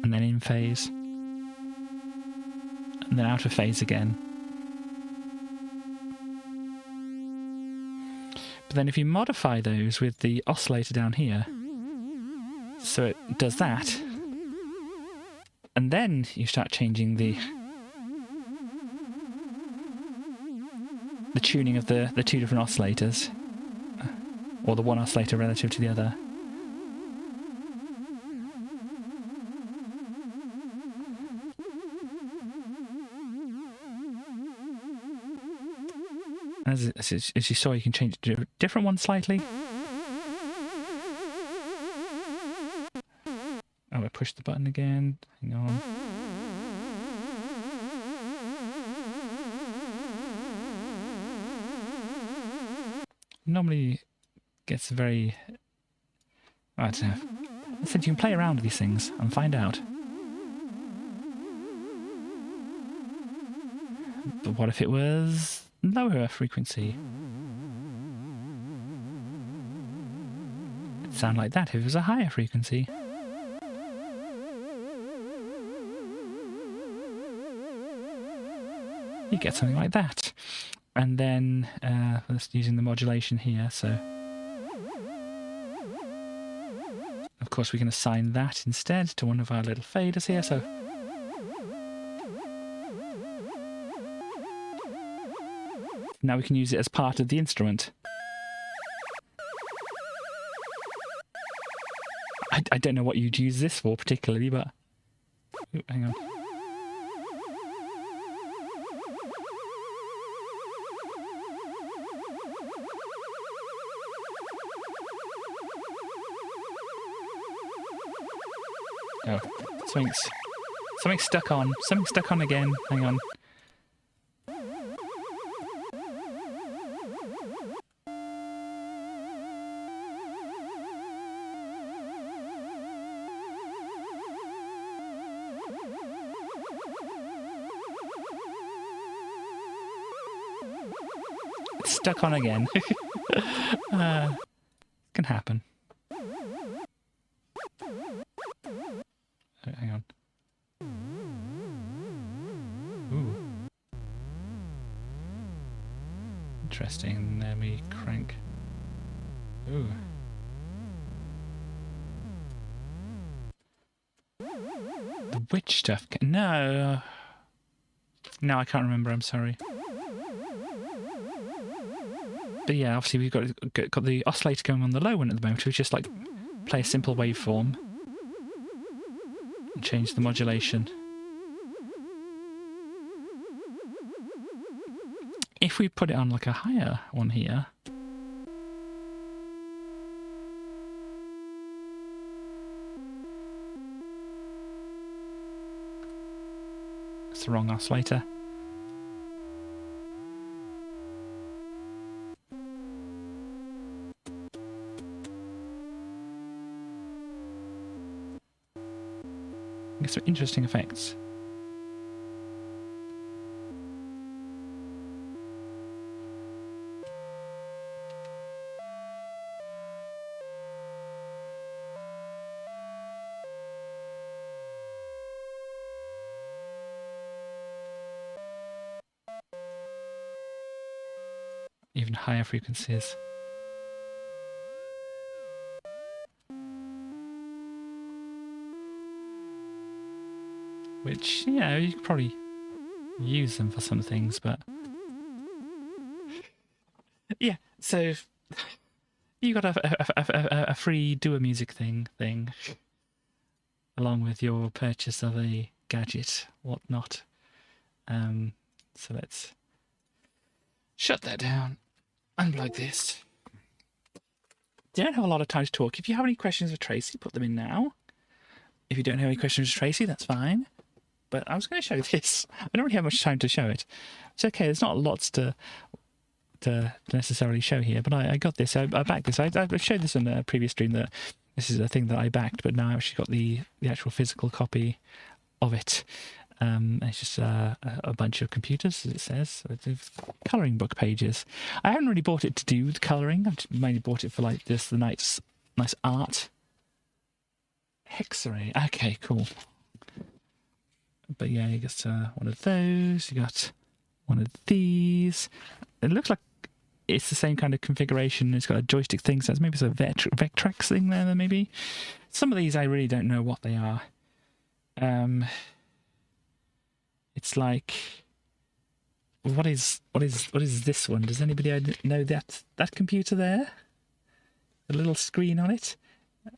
And then in phase. And then out of phase again. But then if you modify those with the oscillator down here, so it does that, and then you start changing the tuning of the 2 different oscillators, or the one oscillator relative to the other. As you saw, you can change it to a different one slightly. Oh, I pushed the button again. Hang on. Normally gets very... I don't know. I said you can play around with these things and find out. But what if it was lower frequency? It'd sound like that if it was a higher frequency. You get something like that. And then, let's using the modulation here, so... Of course we can assign that instead to one of our little faders here, so... Now we can use it as part of the instrument. I don't know what you'd use this for particularly, but... Ooh, hang on. Oh, something's stuck on. Something's stuck on again. Hang on. It's stuck on again. Can happen. Hang on. Ooh. Interesting. Let me crank. Ooh. The witch stuff. No. No, I can't remember. I'm sorry. But yeah, obviously we've got the oscillator going on the low one at the moment. We just like play a simple waveform. Change the modulation. If we put it on like a higher one here, it's the wrong oscillator. Get some interesting effects. Even higher frequencies. Which, yeah, you could probably use them for some things, but... Yeah, so... You got a free Do a Music thing, along with your purchase of a gadget, whatnot. So let's shut that down, unplug this. Don't have a lot of time to talk. If you have any questions for Tracy, put them in now. If you don't have any questions for Tracy, that's fine. But I was going to show this. I don't really have much time to show it. It's okay. There's not lots to necessarily show here. But I got this. I backed this. I showed this in a previous stream that this is a thing that I backed. But now I've actually got the actual physical copy of it. And it's just a bunch of computers, as it says. So it's colouring book pages. I haven't really bought it to do the colouring. I've mainly bought it for like just the nice art. Hexarray. Okay, cool. But yeah, you got one of those. You got one of these. It looks like it's the same kind of configuration. It's got a joystick thing, so it's maybe a Vectrex thing there. Maybe some of these I really don't know what they are. It's like, what is this one? Does anybody know that computer there? A little screen on it.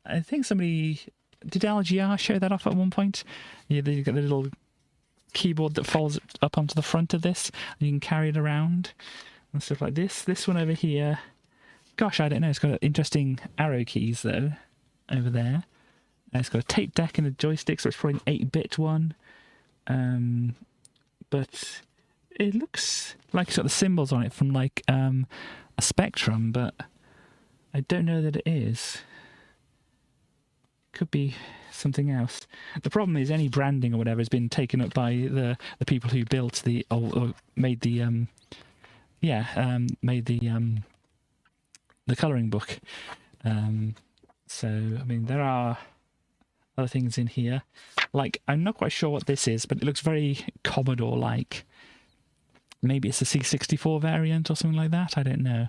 I think somebody did LGR show that off at one point. Yeah, you got the little keyboard that folds up onto the front of this, and you can carry it around and stuff like this. This one over here, gosh, I don't know. It's got interesting arrow keys though over there. And it's got a tape deck and a joystick, so it's probably an 8-bit one. But it looks like it's got the symbols on it from like a Spectrum, but I don't know that it is. Could be something else. The problem is any branding or whatever has been taken up by the people who built or made the colouring book. So I mean there are other things in here. Like, I'm not quite sure what this is, but it looks very Commodore-like. Maybe it's a C64 variant or something like that. I don't know.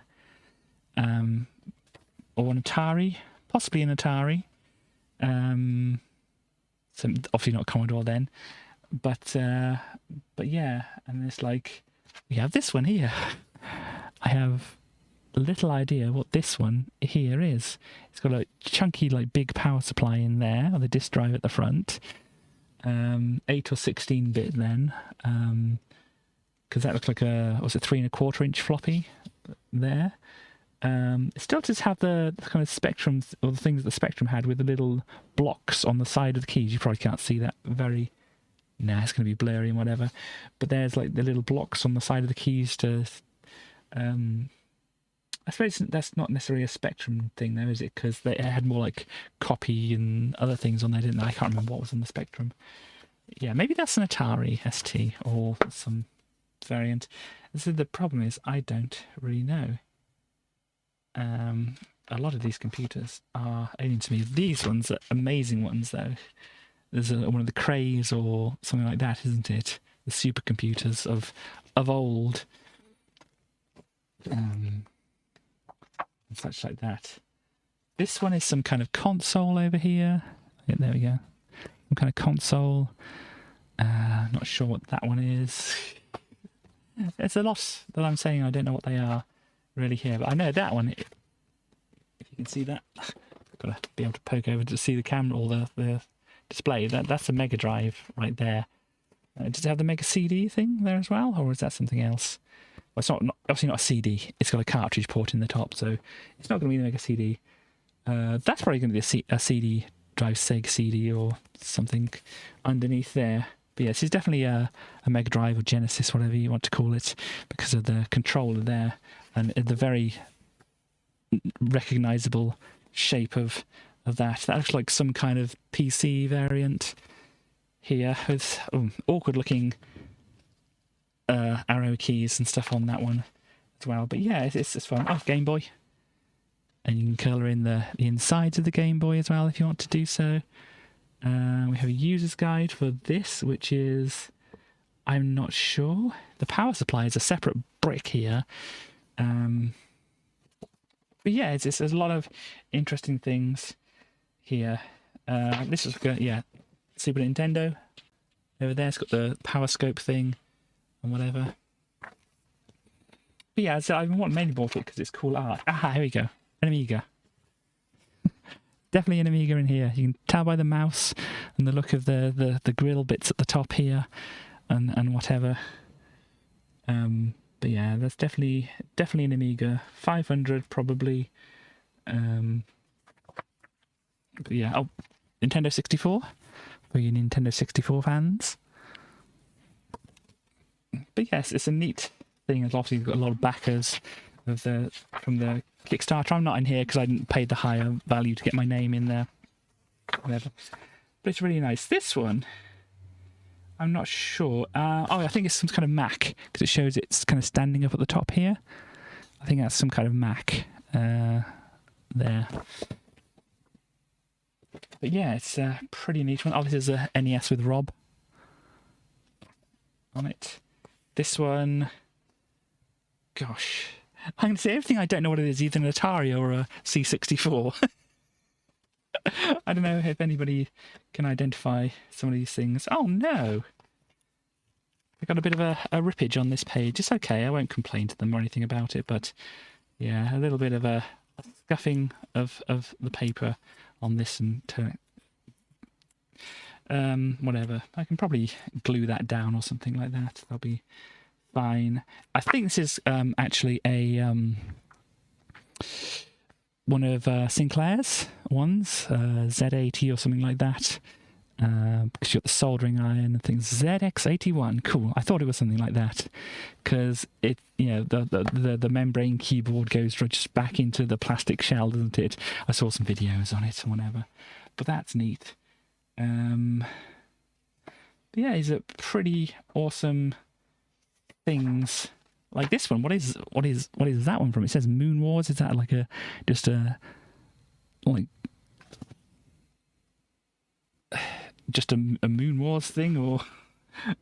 Or an Atari. Possibly an Atari. So obviously not Commodore then. But yeah. And it's like, we have this one here. I have little idea what this one here is. It's got a chunky, like, big power supply in there, or the disk drive at the front. 8 or 16-bit then, because that looks like a 3 1/4 inch floppy there. It still does have the kind of Spectrum, or the things that the Spectrum had with the little blocks on the side of the keys. You probably can't see that very. Nah, it's going to be blurry and whatever. But there's like the little blocks on the side of the keys to. I suppose that's not necessarily a Spectrum thing, though, is it? Because they had more like copy and other things on there, didn't they? I can't remember what was on the Spectrum. Yeah, maybe that's an Atari ST or some variant. So the problem is, I don't really know. A lot of these computers are alien to me. These ones are amazing ones, though. There's one of the Crays or something like that, isn't it? The supercomputers of old. And such like that. This one is some kind of console over here. Yeah, there we go. Some kind of console. Not sure what that one is. There's a lot that I'm saying I don't know what they are really here, but I know that one. If you can see that, I've got to be able to poke over to see the camera or the display. That's a Mega Drive right there. Does it have the Mega CD thing there as well, or is that something else? Well, it's not obviously not a CD. It's got a cartridge port in the top, so it's not going to be the Mega CD. That's probably going to be a CD drive, Sega CD or something underneath there. But yes, it's definitely a Mega Drive or Genesis, whatever you want to call it, because of the controller there and the very recognisable shape of that. That looks like some kind of PC variant here with awkward-looking arrow keys and stuff on that one as well. But yeah, it's fun. Oh, Game Boy. And you can colour in the insides of the Game Boy as well if you want to do so. We have a user's guide for this, which is, I'm not sure. The power supply is a separate brick here. But yeah, there's a lot of interesting things here. This is Super Nintendo. Over there, it's got the power scope thing and whatever. But yeah, so I mainly bought it because it's cool art. Ah, here we go. An Amiga. Definitely an Amiga in here. You can tell by the mouse and the look of the grill bits at the top here and whatever. But yeah, that's definitely an Amiga 500 probably. But yeah, oh, Nintendo 64 for you Nintendo 64 fans. But yes, it's a neat thing. It's obviously got a lot of backers from the Kickstarter. I'm not in here because I didn't pay the higher value to get my name in there. Whatever. But it's really nice. This one, I'm not sure. I think it's some kind of Mac because it shows it's kind of standing up at the top here. I think that's some kind of Mac there. But yeah, it's a pretty neat one. Oh, this is a NES with Rob on it. This one, gosh, I'm going to say everything I don't know what it is, either an Atari or a C64. I don't know if anybody can identify some of these things. Oh no! I got a bit of a rippage on this page. It's okay, I won't complain to them or anything about it, but yeah, a little bit of a scuffing of the paper on this and whatever. I can probably glue that down or something like that. That'll be fine. I think this is actually a one of Sinclair's ones, Z80 or something like that. Because you've got the soldering iron and things. ZX81, cool. I thought it was something like that, because it, the membrane keyboard goes just back into the plastic shell, doesn't it? I saw some videos on it or whatever, but that's neat. But yeah, these are pretty awesome things. Like this one, what is that one from? It says Moon Wars. Is that like just a Moon Wars thing or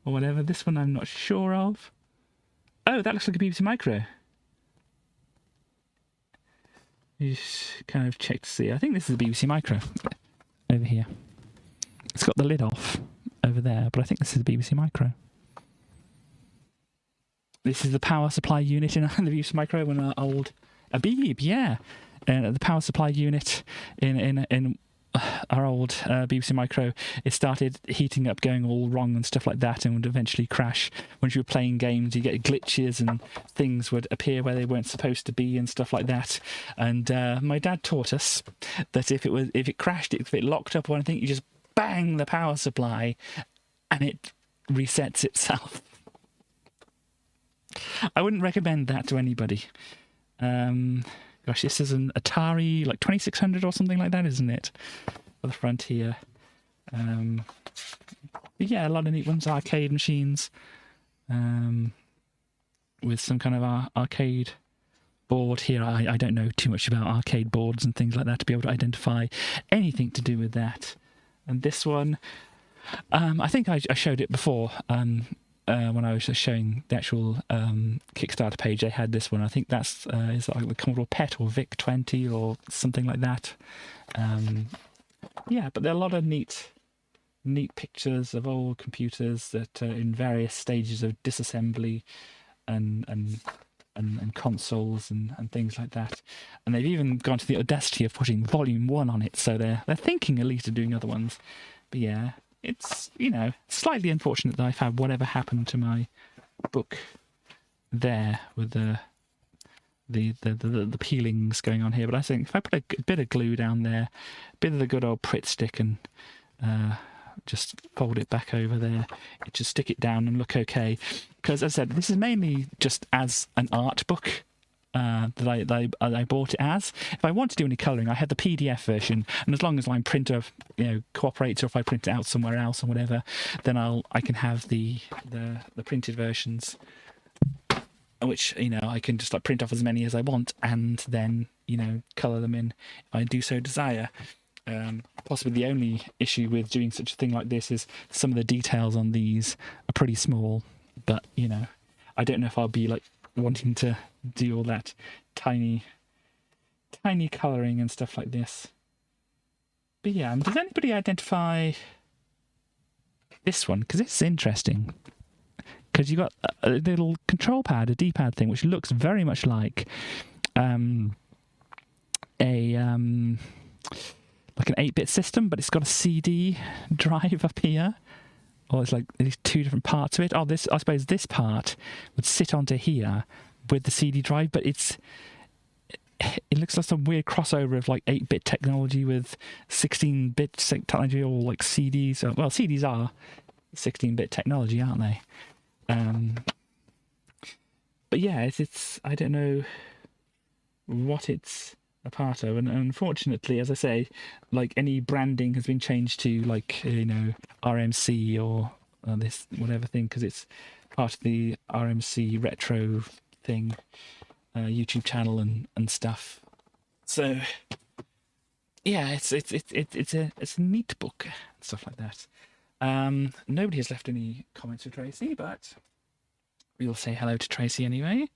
whatever? This one I'm not sure of. Oh, that looks like a BBC Micro. You just kind of check to see. I think this is a BBC Micro over here. It's got the lid off over there, but I think this is a BBC Micro. This is the power supply unit in the BBC Micro, an old Beeb, yeah. The power supply unit in our old BBC Micro, it started heating up, going all wrong and stuff like that, and would eventually crash. When you were playing games, you get glitches and things would appear where they weren't supposed to be and stuff like that. And my dad taught us that if it crashed, if it locked up or anything, you just bang the power supply and it resets itself. I wouldn't recommend that to anybody. Gosh, this is an Atari, like 2600 or something like that, isn't it? For the front here. But yeah, a lot of neat ones. Arcade machines. With some kind of arcade board here. I don't know too much about arcade boards and things like that to be able to identify anything to do with that. And this one, I think I showed it before. When I was showing the actual Kickstarter page, they had this one. I think that's is like the Commodore PET or VIC-20 or something like that. Yeah, but there are a lot of neat pictures of old computers that are in various stages of disassembly and consoles and things like that. And they've even gone to the audacity of putting Volume 1 on it, so they're thinking at least of doing other ones. But yeah, it's, slightly unfortunate that I've had whatever happened to my book there with the peelings going on here. But I think if I put a bit of glue down there, a bit of the good old Pritt stick, and just fold it back over there, it just stick it down and look okay. Because as I said, this is mainly just as an art book. That I bought it as. If I want to do any colouring, I had the PDF version, and as long as my printer, cooperates, or if I print it out somewhere else or whatever, then I can have the printed versions, which I can just print off as many as I want, and then colour them in if I do so desire. Possibly the only issue with doing such a thing like this is some of the details on these are pretty small, but I don't know if I'll be wanting to do all that tiny colouring and stuff like this. But yeah, does anybody identify this one? Because it's interesting. Because you've got a little control pad, a D-pad thing, which looks very much like an 8-bit system, but it's got a CD drive up here. or it's like at least 2 different parts of it. Oh, I suppose this part would sit onto here with the CD drive, but it looks like some weird crossover of like 8-bit technology with 16-bit technology, or like CDs. Well, CDs are 16-bit technology, aren't they? But yeah, it's I don't know what it's a part of, and unfortunately, as I say, like any branding has been changed to like RMC or this whatever thing, because it's part of the RMC retro thing, YouTube channel and stuff. So yeah, it's a neat book and stuff like that. Nobody has left any comments for Tracy, but we'll say hello to Tracy anyway.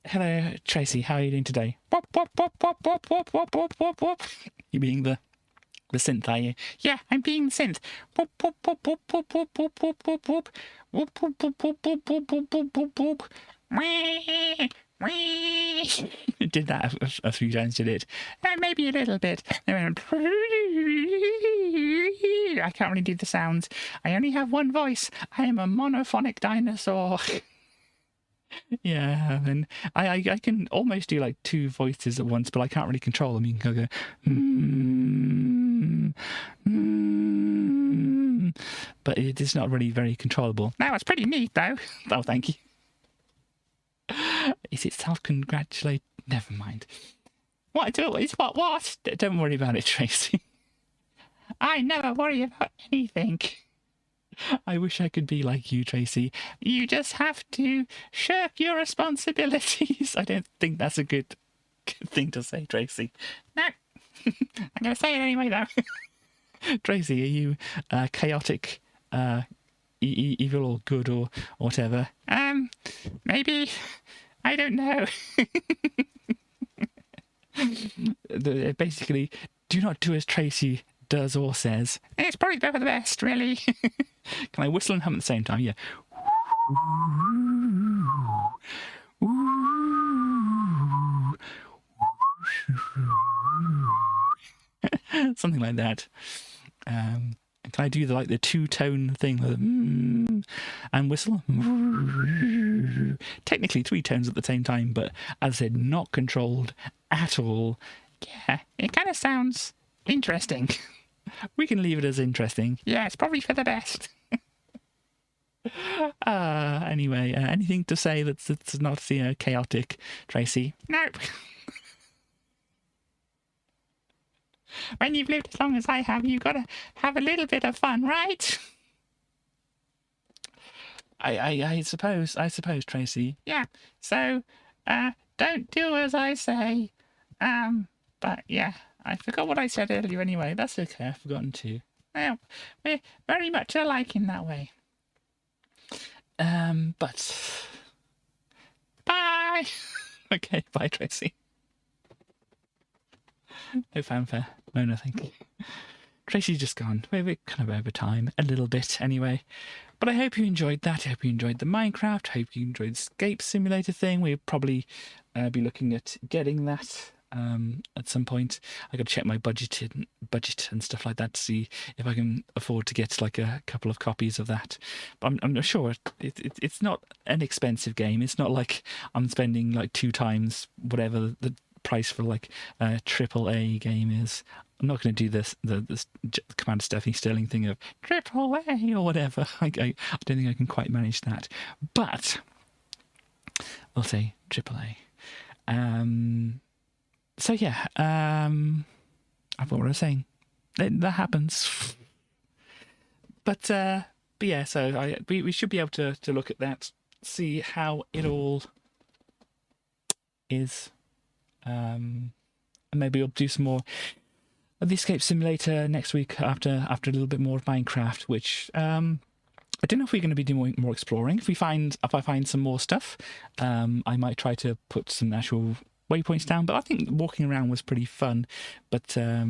Hello, Tracy. How are you doing today? Wop, wop, wop, wop, wop, wop, wop, wop, wop, wop. You being the synth, are you? Yeah, I'm being the synth. Wop, wop, wop, wop, wop, wop, wop, wop, wop, wop. Wop, wop, wop, wop, wop, wop, wop, wop, wop, wop. Wee, wee. It did that a few times, did it? Maybe a little bit. I can't really do the sounds. I only have one voice. I am a monophonic dinosaur. Yeah, and I can almost do like 2 voices at once, but I can't really control them. You can go, but it is not really very controllable. No, it's pretty neat though. Oh, thank you. Is it self-congratulate? Never mind. What I do is what? Don't worry about it, Tracy. I never worry about anything. I wish I could be like you, Tracy. You just have to shirk your responsibilities. I don't think that's a good thing to say, Tracy. No. I'm going to say it anyway, though. Tracy, are you chaotic, evil or good or whatever? Maybe. I don't know. Basically, do not do as Tracy does or says. It's probably for the best, really. Can I whistle and hum at the same time? Yeah. Something like that. Can I do the 2-tone thing, and whistle? Technically 3 tones at the same time, but as I said, not controlled at all. Yeah, it kind of sounds interesting. We can leave it as interesting. Yeah, it's probably for the best. Anyway, anything to say that's not chaotic, Tracy? Nope. When you've lived as long as I have, you've got to have a little bit of fun, right? I suppose, Tracy. Yeah. So, don't do as I say. But yeah, I forgot what I said earlier anyway. That's okay, I've forgotten to. Well, we're very much alike in that way. But... Bye! Okay, bye, Tracy. No fanfare. No nothing. Tracy's just gone. We're kind of over time. A little bit, anyway. But I hope you enjoyed that. I hope you enjoyed the Minecraft. I hope you enjoyed the Escape Simulator thing. We'll probably be looking at getting that at some point. I got to check my budget and stuff like that to see if I can afford to get like a couple of copies of that. But I'm not sure. It's not an expensive game. It's not like I'm spending like 2 times whatever the price for like a AAA game is. I'm not going to do the Commander Stephanie Sterling thing of AAA or whatever. I don't think I can quite manage that. But we'll say AAA. So yeah, I forgot what I was saying. That happens. But yeah, so we should be able to look at that, see how it all is. And maybe we'll do some more of the Escape Simulator next week after a little bit more of Minecraft, which I don't know if we're going to be doing more exploring. If I find some more stuff, I might try to put some actual waypoints down. But I think walking around was pretty fun. But yeah,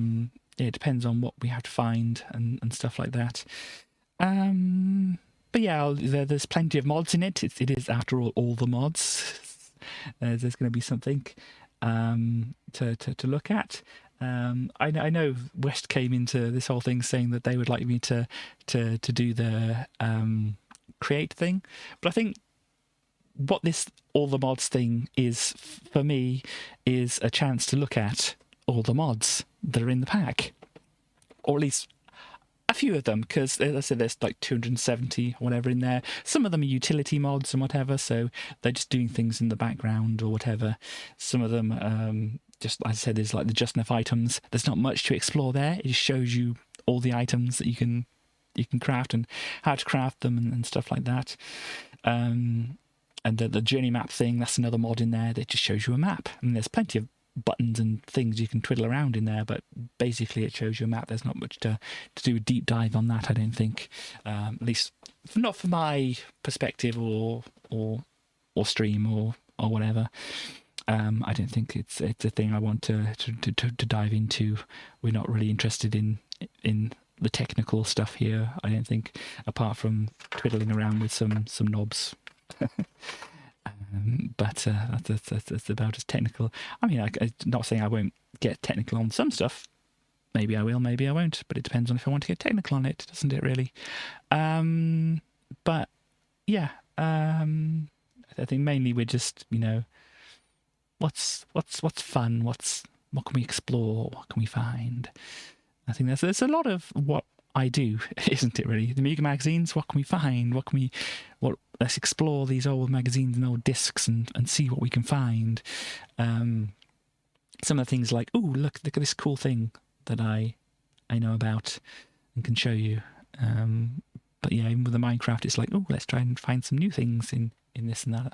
it depends on what we have to find and stuff like that. But yeah, there's plenty of mods in it. It is, after all the mods. There's going to be something to look at. I know West came into this whole thing saying that they would like me to do the create thing, but I think what this all the mods thing is for me is a chance to look at all the mods that are in the pack, or at least a few of them, because as I said, there's like 270 or whatever in there. Some of them are utility mods and whatever, so they're just doing things in the background or whatever. Some of them, just as I said, there's like the just enough items. There's not much to explore there. It just shows you all the items that you can craft and how to craft them and stuff like that. And the journey map thing, that's another mod in there that just shows you a map. And there's plenty of buttons and things you can twiddle around in there, but basically it shows you a map. There's not much to do a deep dive on that, I don't think. At least not from my perspective or stream or whatever. I don't think it's a thing I want to dive into. We're not really interested in the technical stuff here, I don't think, apart from twiddling around with some knobs. But that's about as technical. I mean, I'm not saying I won't get technical on some stuff. Maybe I will, maybe I won't. But it depends on if I want to get technical on it, doesn't it? Really. But yeah, I think mainly we're just, what's fun? What can we explore? What can we find? I think there's a lot of what I do, isn't it? Really, the Amiga magazines. What can we find? Let's explore these old magazines and old discs and see what we can find. Some of the things like, look at this cool thing that I know about and can show you. But yeah, even with the Minecraft, it's like, let's try and find some new things in this and that,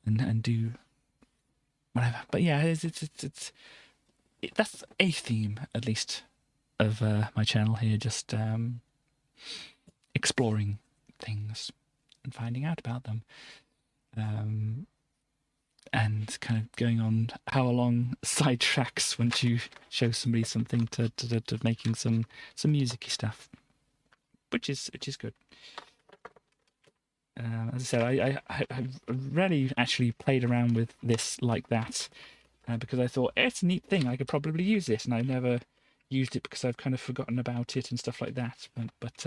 and do whatever. But yeah, that's a theme, at least, of my channel here, just exploring things and finding out about them, and kind of going on hour long side tracks once you show somebody something to making some musicy stuff, which is good. As I said, I rarely actually played around with this like that, because I thought it's a neat thing, I could probably use this, and I never used it because I've kind of forgotten about it and stuff like that. But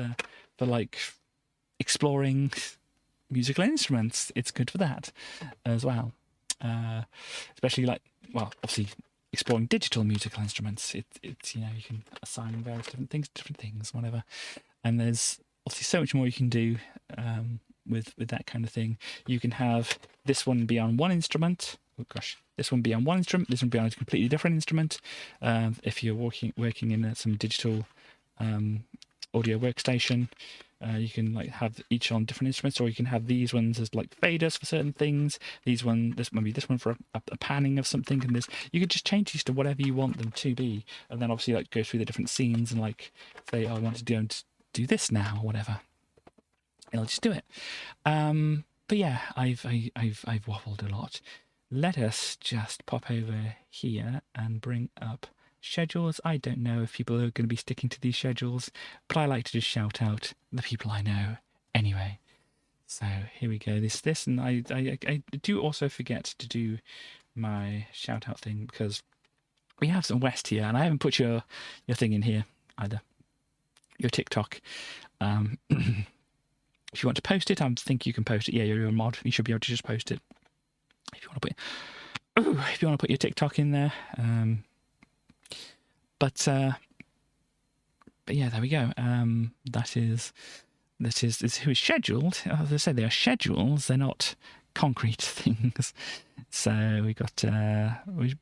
for like exploring musical instruments, it's good for that as well. Especially obviously exploring digital musical instruments. It's you can assign various different things, whatever. And there's obviously so much more you can do with that kind of thing. You can have this one be on one instrument. Oh gosh, this one be on one instrument. This one be on a completely different instrument. If you're working in some digital audio workstation, you can have each on different instruments, or you can have these ones as like faders for certain things. This one for a panning of something, and this you could just change these to whatever you want them to be, and then obviously go through the different scenes and say, I want to do this now or whatever. It'll just do it. But yeah, I've waffled a lot. Let us just pop over here and bring up schedules. I don't know if people are going to be sticking to these schedules, but I like to just shout out the people I know anyway. So here we go. This, and I do also forget to do my shout out thing because we have some West here, and I haven't put your thing in here either. Your TikTok. If you want to post it, I think you can post it. Yeah, you're a mod. You should be able to just post it. If you want to put your TikTok in there. But yeah, there we go. That is who is scheduled. As I said, they are schedules. They're not concrete things. So we got we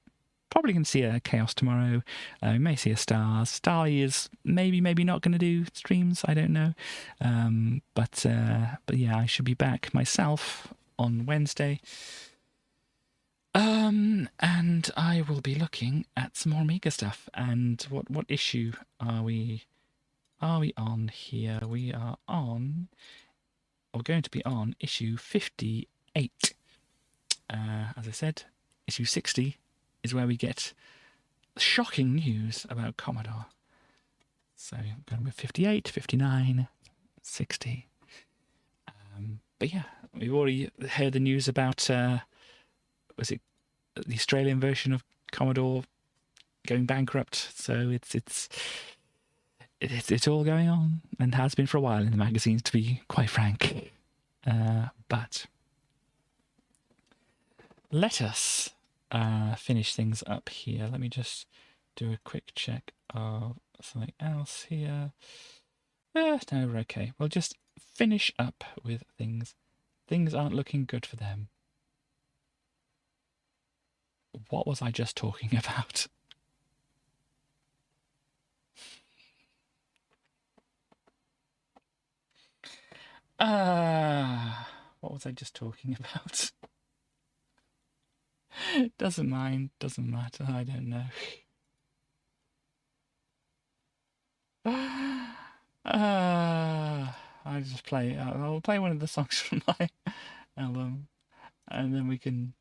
probably going to see a Chaos tomorrow. We may see a Stars. Starly is maybe not going to do streams. I don't know. But yeah, I should be back myself on Wednesday. And I will be looking at some more Amiga stuff. And what issue are we on here? We are going to be on issue 58. As I said, issue 60 is where we get shocking news about Commodore. So I'm going with 58, 59, 60. But yeah, we've already heard the news about was it the Australian version of Commodore going bankrupt. So it's all going on and has been for a while in the magazines, to be quite frank. But let us finish things up here. Let me just do a quick check of something else here. No, we're okay. We'll just finish up with things. Things aren't looking good for them. What was I just talking about? What was I just talking about? Doesn't matter, I don't know. I'll play one of the songs from my album, and then we can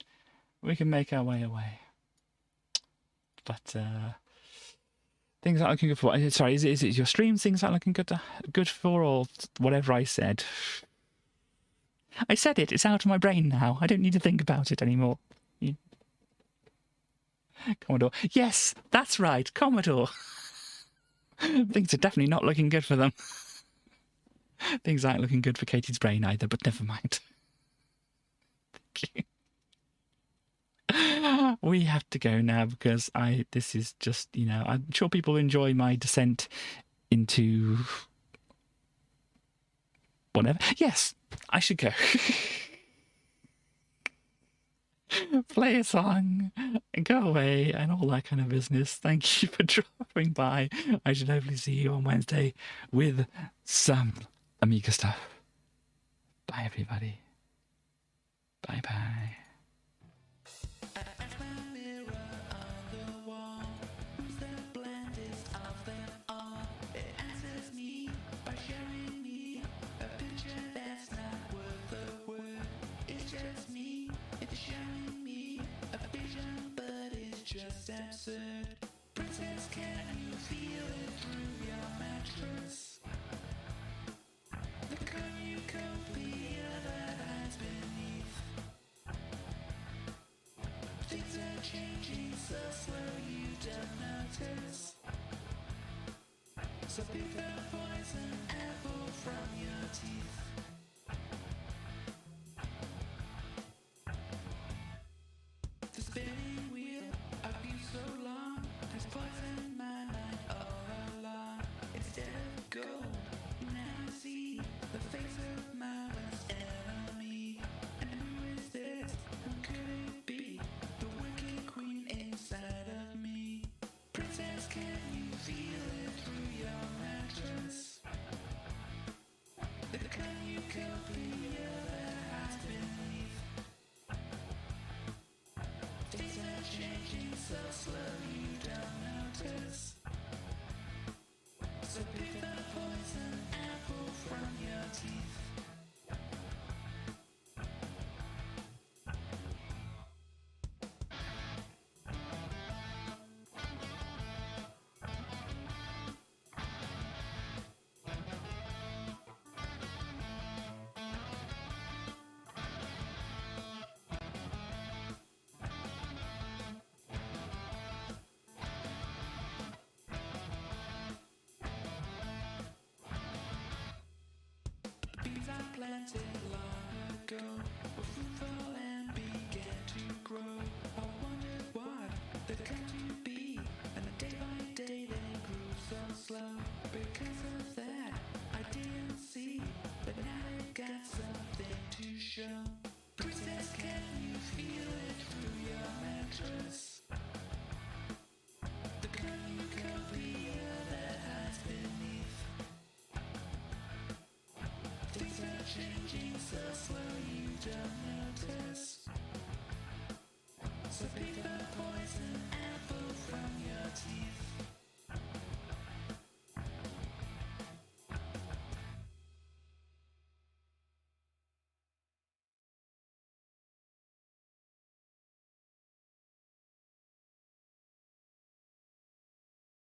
make our way away. But things aren't looking good for. Sorry, is it your stream? Things aren't looking good for, or whatever I said. I said it. It's out of my brain now. I don't need to think about it anymore. Commodore. Yes, that's right, Commodore. Things are definitely not looking good for them. Things aren't looking good for Katie's brain either, but never mind. Thank you. We have to go now because this is just, I'm sure people enjoy my descent into whatever. Yes, I should go. Play a song and go away and all that kind of business. Thank you for dropping by. I should hopefully see you on Wednesday with some Amiga stuff. Bye, everybody. Bye-bye. Absurd. Princess, can you feel it through your mattress? The cornucopia that hides beneath. Things are changing so slow you don't notice. So pick the poison apple from your teeth. The spinning wheel of you so long has poisoned my mind all along. Instead of gold, now I see the face of my worst enemy. And who is this? Who could it be? The wicked queen inside of me. Princess, can you feel it through your mattress? The cornucopia that hides beneath. Things are changing so slow you don't notice.